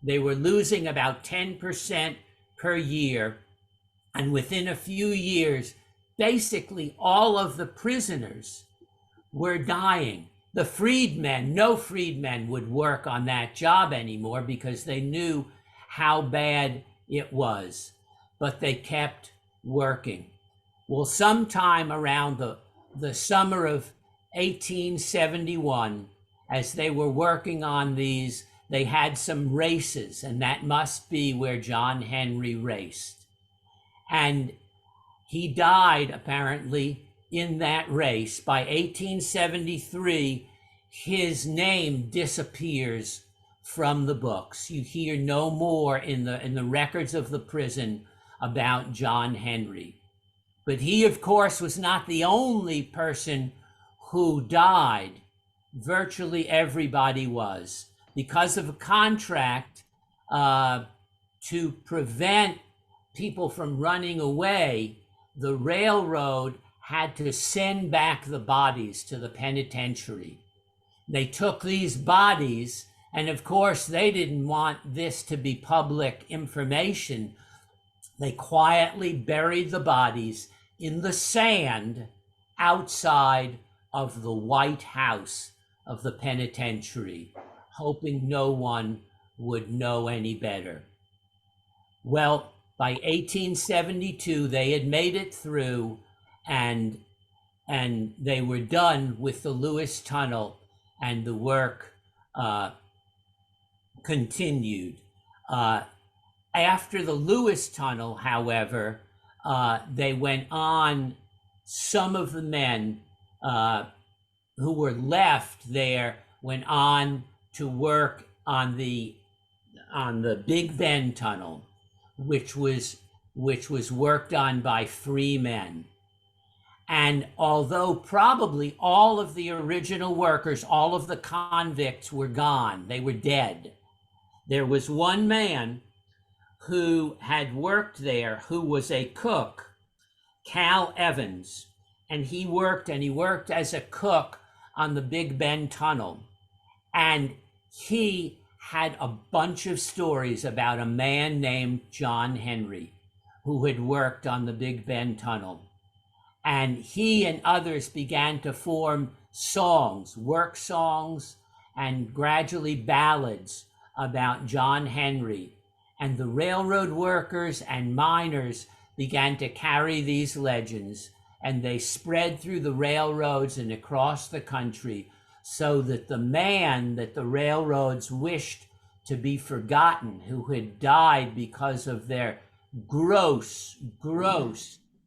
Speaker 20: They were losing about 10% per year. And within a few years, basically all of the prisoners were dying. The freedmen, no freedmen would work on that job anymore because they knew how bad it was, but they kept working. Well, sometime around the summer of 1871, as they were working on these, they had some races, and that must be where John Henry raced. And he died apparently in that race. By 1873, his name disappears from the books. You hear no more in the records of the prison about John Henry. But he, of course, was not the only person who died. Virtually everybody was. Because of a contract to prevent people from running away, the railroad had to send back the bodies to the penitentiary. They took these bodies, and of course, they didn't want this to be public information. They quietly buried the bodies in the sand outside of the White House of the penitentiary, hoping no one would know any better. Well, by 1872, they had made it through, and they were done with the Lewis Tunnel, and the work continued. After the Lewis Tunnel, however, they went on, some of the men who were left there went on to work on the Big Bend Tunnel, which was worked on by free men. And although probably all of the original workers, all of the convicts were gone, they were dead, there was one man who had worked there, who was a cook, Cal Evans, and he worked as a cook on the Big Bend Tunnel. And he had a bunch of stories about a man named John Henry who had worked on the Big Bend Tunnel. And he and others began to form songs, work songs, and gradually ballads about John Henry. And the railroad workers and miners began to carry these legends, and they spread through the railroads and across the country, so that the man that the railroads wished to be forgotten, who had died because of their gross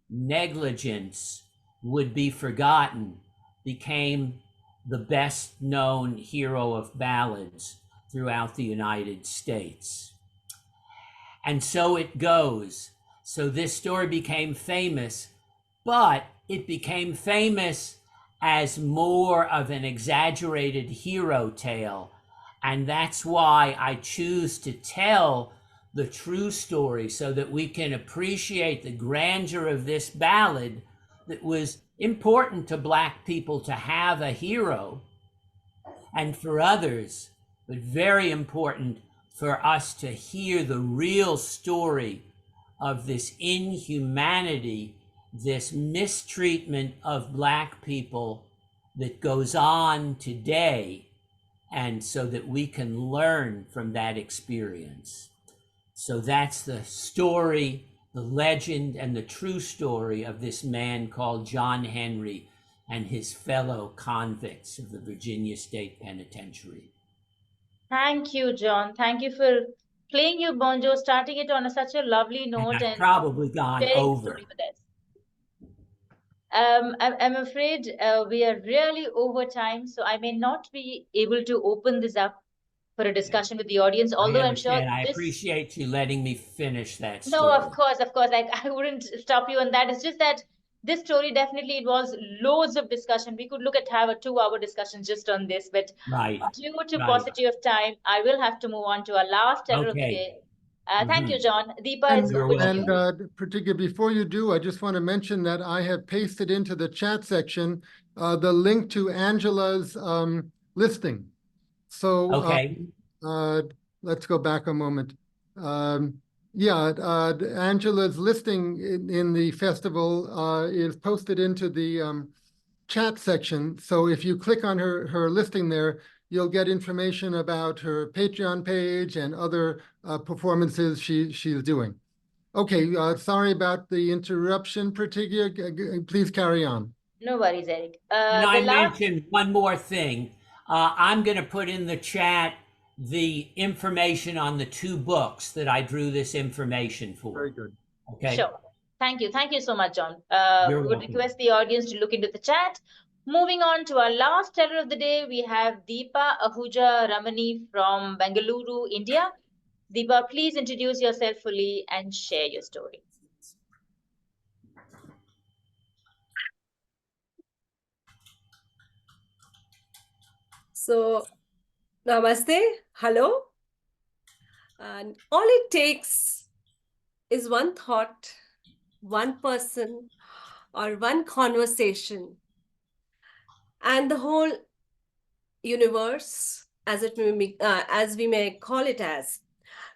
Speaker 20: negligence, would be forgotten, became the best known hero of ballads throughout the United States. And so it goes. So this story became famous, but it became famous as more of an exaggerated hero tale. And that's why I choose to tell the true story, so that we can appreciate the grandeur of this ballad that was important to Black people to have a hero, and for others, but very important for us to hear the real story of this inhumanity, this mistreatment of Black people that goes on today, and so that we can learn from that experience. So that's the story, the legend, and the true story of this man called John Henry. and his fellow convicts of the Virginia State Penitentiary.
Speaker 2: Thank you, John. Thank you for playing your banjo, starting it on such a lovely note,
Speaker 20: I've
Speaker 2: and
Speaker 20: probably gone
Speaker 2: sharing the
Speaker 20: over.
Speaker 2: story with us. I'm afraid we are really over time, so I may not be able to open this up for a discussion with the audience, although I'm sure
Speaker 20: I
Speaker 2: this.
Speaker 20: appreciate you letting me finish that
Speaker 2: No,
Speaker 20: story.
Speaker 2: of course. I wouldn't stop you on that. It's just that this story definitely involves loads of discussion. We could have a 2-hour discussion just on this, but
Speaker 20: Right.
Speaker 2: due to
Speaker 20: Right.
Speaker 2: paucity of time, I will have to move on to our last teller of the
Speaker 20: Okay.
Speaker 2: day. Thank you, John. Deepa,
Speaker 1: And,
Speaker 2: it's over to you.
Speaker 1: particularly before you do, I just want to mention that I have pasted into the chat section the link to Angela's listing. So
Speaker 20: Okay.
Speaker 1: let's go back a moment. Yeah, Angela's listing in the festival is posted into the chat section. So if you click on her listing there, you'll get information about her Patreon page and other performances she's doing. Okay, sorry about the interruption, Pratigya. Please carry on.
Speaker 2: No worries, Eric.
Speaker 20: Can
Speaker 2: The
Speaker 20: I
Speaker 2: last.
Speaker 20: mention one more thing? I'm going to put in the chat the information on the 2 books that I drew this information for.
Speaker 1: Very good.
Speaker 20: Okay.
Speaker 2: Sure. Thank you. Thank you so much, John.
Speaker 20: You're
Speaker 2: Would
Speaker 20: welcome.
Speaker 2: request the audience to look into the chat. Moving on to our last teller of the day, we have Deepa Ahuja Ramani from Bengaluru, India. Deepa, please introduce yourself fully and share your story.
Speaker 19: So, namaste, hello. And all it takes is one thought, one person, or one conversation, and the whole universe, as we may call it as,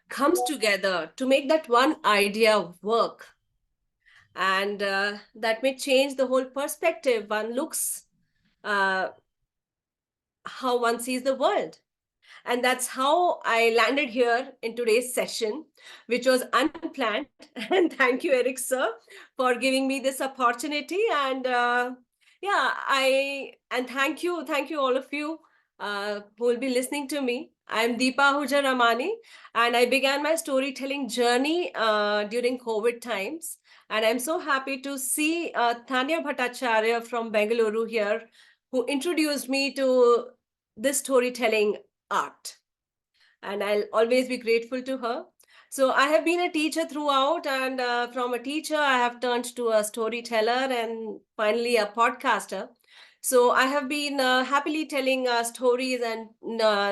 Speaker 19: comes together to make that one idea work. And that may change the whole perspective one looks, how one sees the world. And that's how I landed here in today's session, which was unplanned. And thank you, Eric, sir, for giving me this opportunity. And thank you all of you who will be listening to me. I'm Deepa Ahuja Ramani, and I began my storytelling journey during COVID times. And I'm so happy to see Tanya Bhattacharya from Bengaluru here, who introduced me to this storytelling art. And I'll always be grateful to her. So I have been a teacher throughout, and from a teacher, I have turned to a storyteller and finally a podcaster. So I have been happily telling stories and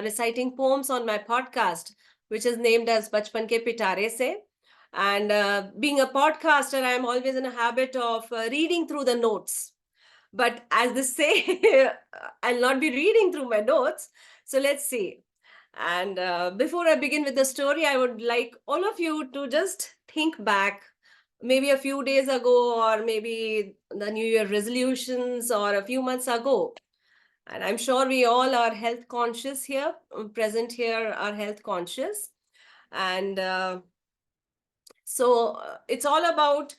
Speaker 19: reciting poems on my podcast, which is named as Bachpan Ke Pitare Se. And being a podcaster, I am always in a habit of reading through the notes. But as they say, I'll not be reading through my notes. So let's see. And before I begin with the story, I would like all of you to just think back maybe a few days ago, or maybe the New Year resolutions, or a few months ago. And I'm sure we all are health conscious here, present here are health conscious. And so it's all about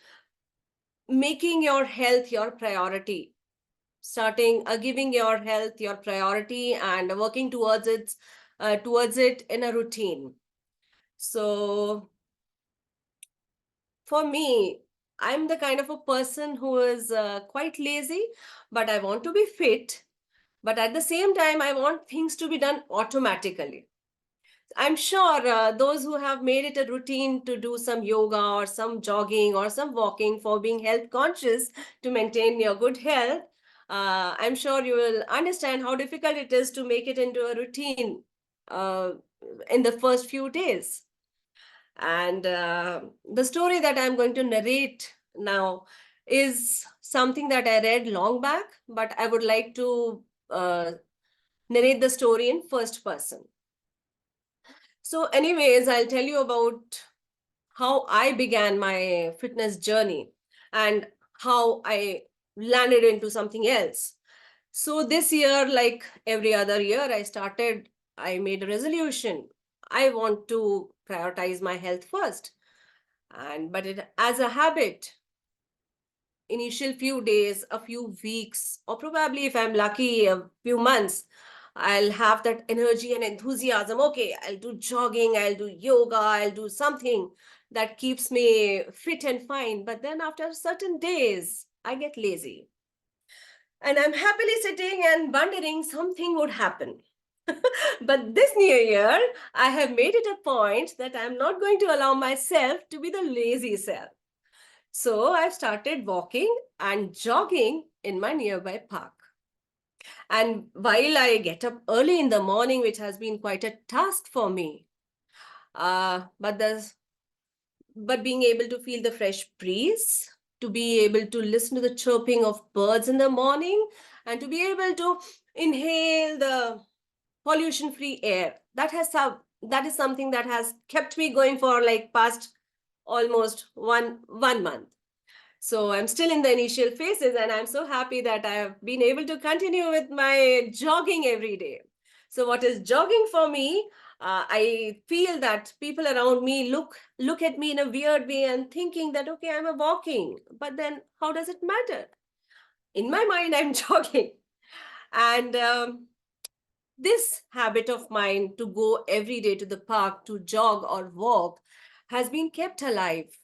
Speaker 19: making your health your priority, starting giving your health your priority and working towards it in a routine. So for me, I'm the kind of a person who is quite lazy, but I want to be fit. But at the same time, I want things to be done automatically. I'm sure those who have made it a routine to do some yoga or some jogging or some walking for being health conscious to maintain your good health, I'm sure you will understand how difficult it is to make it into a routine in the first few days. And the story that I'm going to narrate now is something that I read long back, but I would like to narrate the story in first person. So anyways, I'll tell you about how I began my fitness journey and how I landed into something else. So this year, like every other year, I made a resolution. I want to prioritize my health first. But as a habit, initial few days, a few weeks, or probably if I'm lucky, a few months, I'll have that energy and enthusiasm. Okay, I'll do jogging, I'll do yoga, I'll do something that keeps me fit and fine. But then after certain days, I get lazy. And I'm happily sitting and wondering something would happen. But this new year, I have made it a point that I'm not going to allow myself to be the lazy self. So I've started walking and jogging in my nearby park. And while I get up early in the morning, which has been quite a task for me, but being able to feel the fresh breeze, to be able to listen to the chirping of birds in the morning, and to be able to inhale the pollution-free air, that is something that has kept me going for like past almost one month. So I'm still in the initial phases, and I'm so happy that I have been able to continue with my jogging every day. So what is jogging for me? I feel that people around me look at me in a weird way and thinking that, okay, I'm walking, but then how does it matter? In my mind, I'm jogging. And this habit of mine to go every day to the park to jog or walk has been kept alive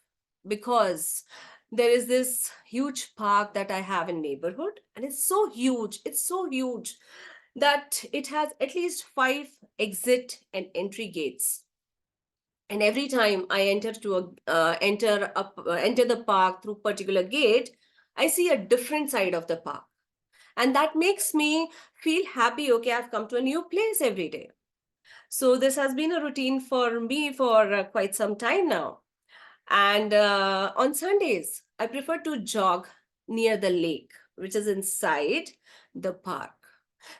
Speaker 19: because there is this huge park that I have in neighborhood, and it's so huge that it has at least 5 exit and entry gates. And every time I enter the park through particular gate, I see a different side of the park. And that makes me feel happy. Okay, I've come to a new place every day. So this has been a routine for me for quite some time now. And on Sundays, I prefer to jog near the lake, which is inside the park.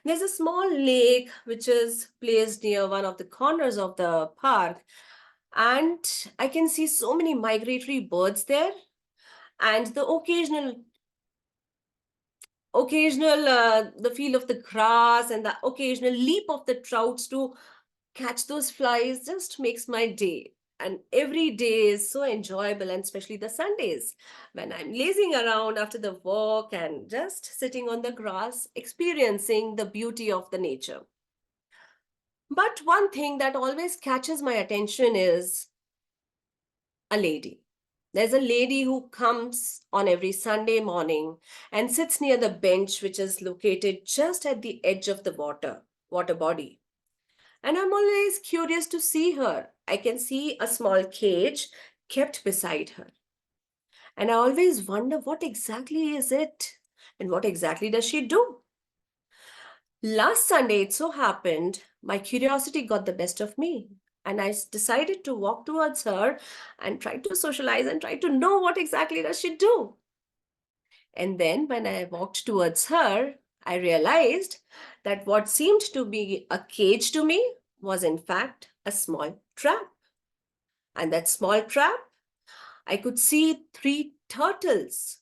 Speaker 19: There's a small lake which is placed near one of the corners of the park. And I can see so many migratory birds there. And the occasional the feel of the grass and the occasional leap of the trouts to catch those flies just makes my day. And every day is so enjoyable, and especially the Sundays when I'm lazing around after the walk and just sitting on the grass, experiencing the beauty of the nature. But one thing that always catches my attention is a lady. There's a lady who comes on every Sunday morning and sits near the bench, which is located just at the edge of the water body. And I'm always curious to see her. I can see a small cage kept beside her. And I always wonder what exactly is it and what exactly does she do? Last Sunday, it so happened, my curiosity got the best of me. And I decided to walk towards her and try to socialize and try to know what exactly does she do. And then when I walked towards her, I realized that what seemed to be a cage to me was in fact a small trap. And that small trap, I could see 3 turtles.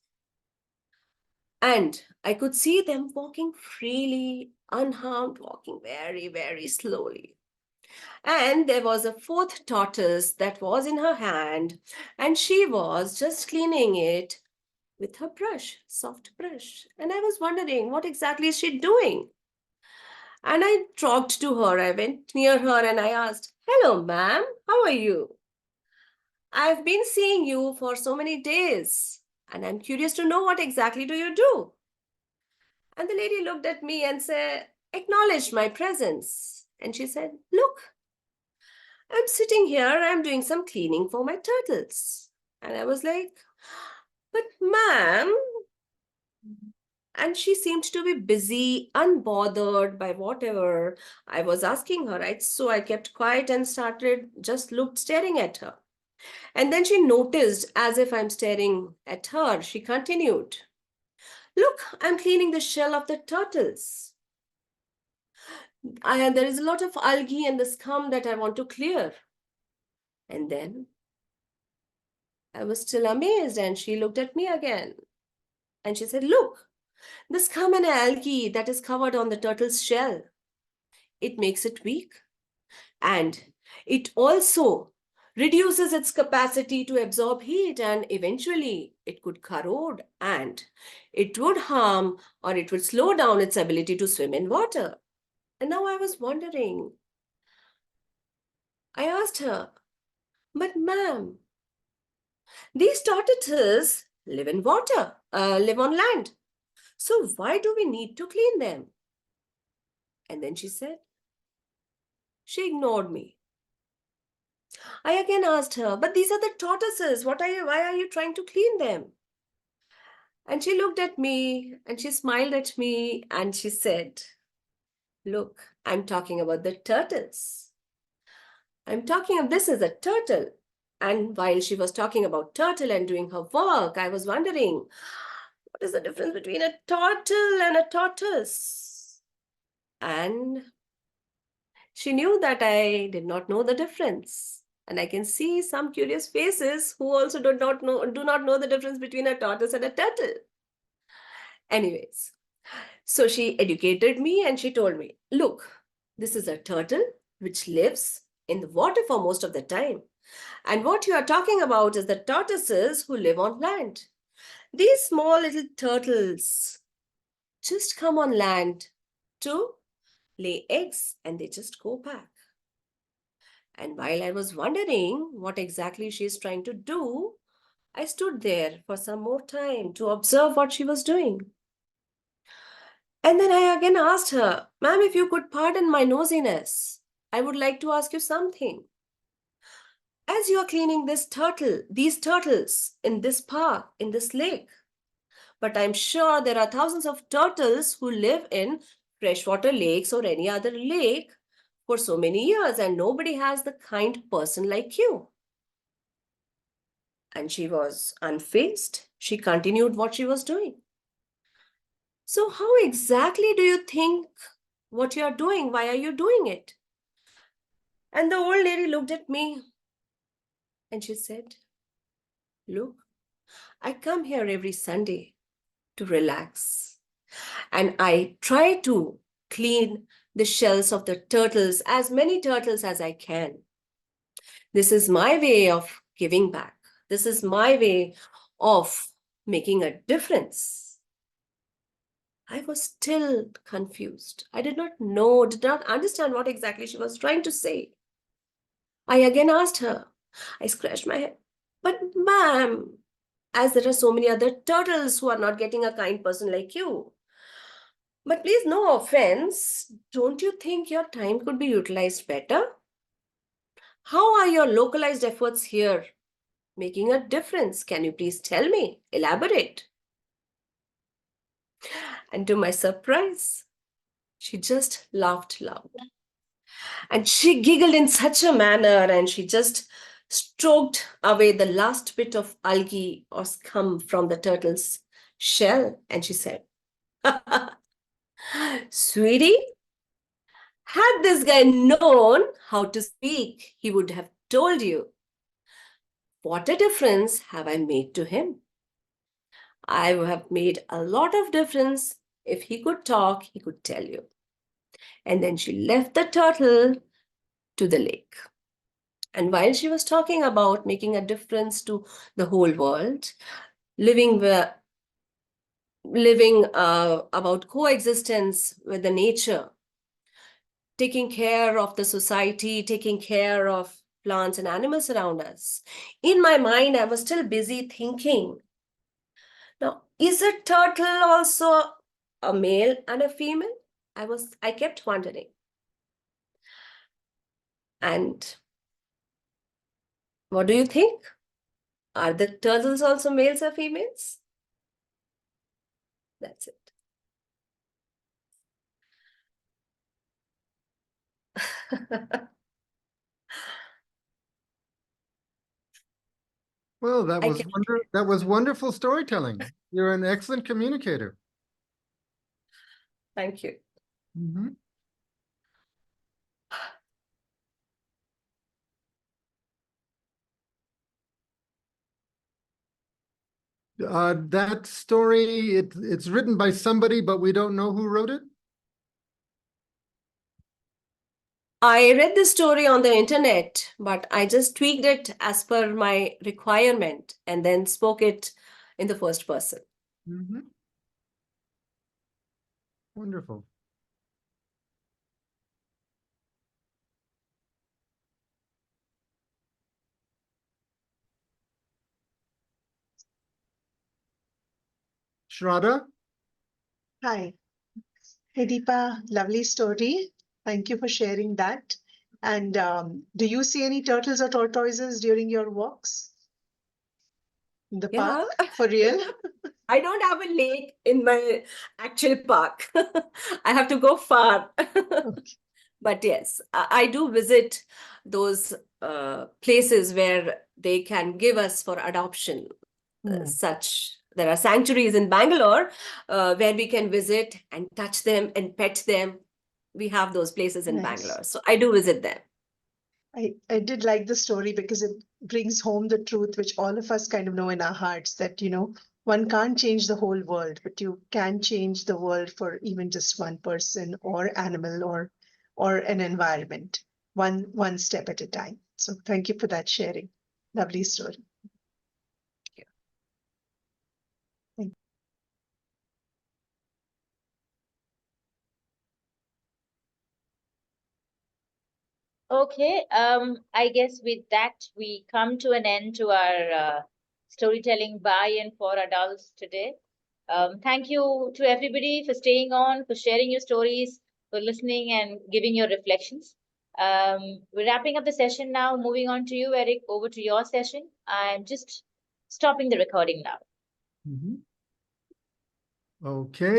Speaker 19: And I could see them walking freely, unharmed, walking very, very slowly. And there was a 4th tortoise that was in her hand, and she was just cleaning it with her brush, soft brush. And I was wondering, what exactly is she doing? And I talked to her. I went near her and I asked, "Hello, ma'am, how are you? I've been seeing you for so many days, and I'm curious to know what exactly do you do?" And the lady looked at me and acknowledged my presence. And she said, "Look, I'm sitting here, I'm doing some cleaning for my turtles." And I was like, "But ma'am," and she seemed to be busy, unbothered by whatever I was asking her, right? So I kept quiet and staring at her. And then she noticed, as if I'm staring at her, she continued, "Look, I'm cleaning the shell of the turtles. There is a lot of algae and the scum that I want to clear." And then I was still amazed, and she looked at me again. And she said, "Look, the scum and algae that is covered on the turtle's shell, it makes it weak. And it also reduces its capacity to absorb heat, and eventually it could corrode and it would harm or it would slow down its ability to swim in water. And now I was wondering. I asked her, but ma'am, these tortoises live in water, live on land. So why do we need to clean them? And then she said, she ignored me. I again asked her, but these are the tortoises. Why are you trying to clean them? And she looked at me and she smiled at me and she said, look, I'm talking about the turtles. This is a turtle. And while she was talking about turtle and doing her work, I was wondering, what is the difference between a turtle and a tortoise? And she knew that I did not know the difference. And I can see some curious faces who also do not know the difference between a tortoise and a turtle. Anyways, so she educated me and she told me, look, this is a turtle which lives in the water for most of the time. And what you are talking about is the tortoises who live on land. These small little turtles just come on land to lay eggs and they just go back. And while I was wondering what exactly she's trying to do, I stood there for some more time to observe what she was doing. And then I again asked her, ma'am, if you could pardon my nosiness, I would like to ask you something. As you are cleaning these turtles in this park, in this lake, but I'm sure there are thousands of turtles who live in freshwater lakes or any other lake for so many years, and nobody has the kind person like you. And she was unfazed. She continued what she was doing. So how exactly do you think what you are doing? Why are you doing it? And the old lady looked at me and she said, look, I come here every Sunday to relax. And I try to clean the shells of the turtles, as many turtles as I can. This is my way of giving back. This is my way of making a difference. I was still confused. I did not know, did not understand what exactly she was trying to say. I again asked her. I scratched my head. But ma'am, as there are so many other turtles who are not getting a kind person like you. But please, no offense, don't you think your time could be utilized better? How are your localized efforts here making a difference? Can you please tell me? Elaborate. And to my surprise, she just laughed loud. And she giggled in such a manner and she just stroked away the last bit of algae or scum from the turtle's shell. And she said, sweetie, had this guy known how to speak, he would have told you. What a difference have I made to him? I have made a lot of difference. If he could talk, he could tell you. And then she left the turtle to the lake. And while she was talking about making a difference to the whole world, living about coexistence with the nature, taking care of the society, taking care of plants and animals around us. In my mind, I was still busy thinking, now, is a turtle also a male and a female? I kept wondering. And what do you think? Are the turtles also males or females? That's it.
Speaker 1: Well, that was wonderful storytelling. You're an excellent communicator.
Speaker 19: Thank you.
Speaker 1: Mm-hmm. That story, it's written by somebody, but we don't know who wrote it.
Speaker 19: I read the story on the internet, but I just tweaked it as per my requirement and then spoke it in the first person.
Speaker 1: Wonderful. Shraddha?
Speaker 21: Hi. Hey Deepa, lovely story. Thank you for sharing that. And do you see any turtles or tortoises during your walks in the
Speaker 19: Yeah.
Speaker 21: park? For real?
Speaker 19: I don't have a lake in my actual park. I have to go far. But yes, I do visit those places where they can give us for adoption. There are sanctuaries in Bangalore where we can visit and touch them and pet them. We have those places in
Speaker 21: Nice.
Speaker 19: Bangalore. So I do visit them.
Speaker 21: I did like the story because it brings home the truth which all of us kind of know in our hearts that, one can't change the whole world, but you can change the world for even just one person or animal or an environment, one step at a time. So thank you for that sharing. Lovely story.
Speaker 2: Okay, I guess with that, we come to an end to our storytelling by-in for adults today. Thank you to everybody for staying on, for sharing your stories, for listening and giving your reflections. We're wrapping up the session now. Moving on to you, Eric, over to your session. I'm just stopping the recording now.
Speaker 1: Okay.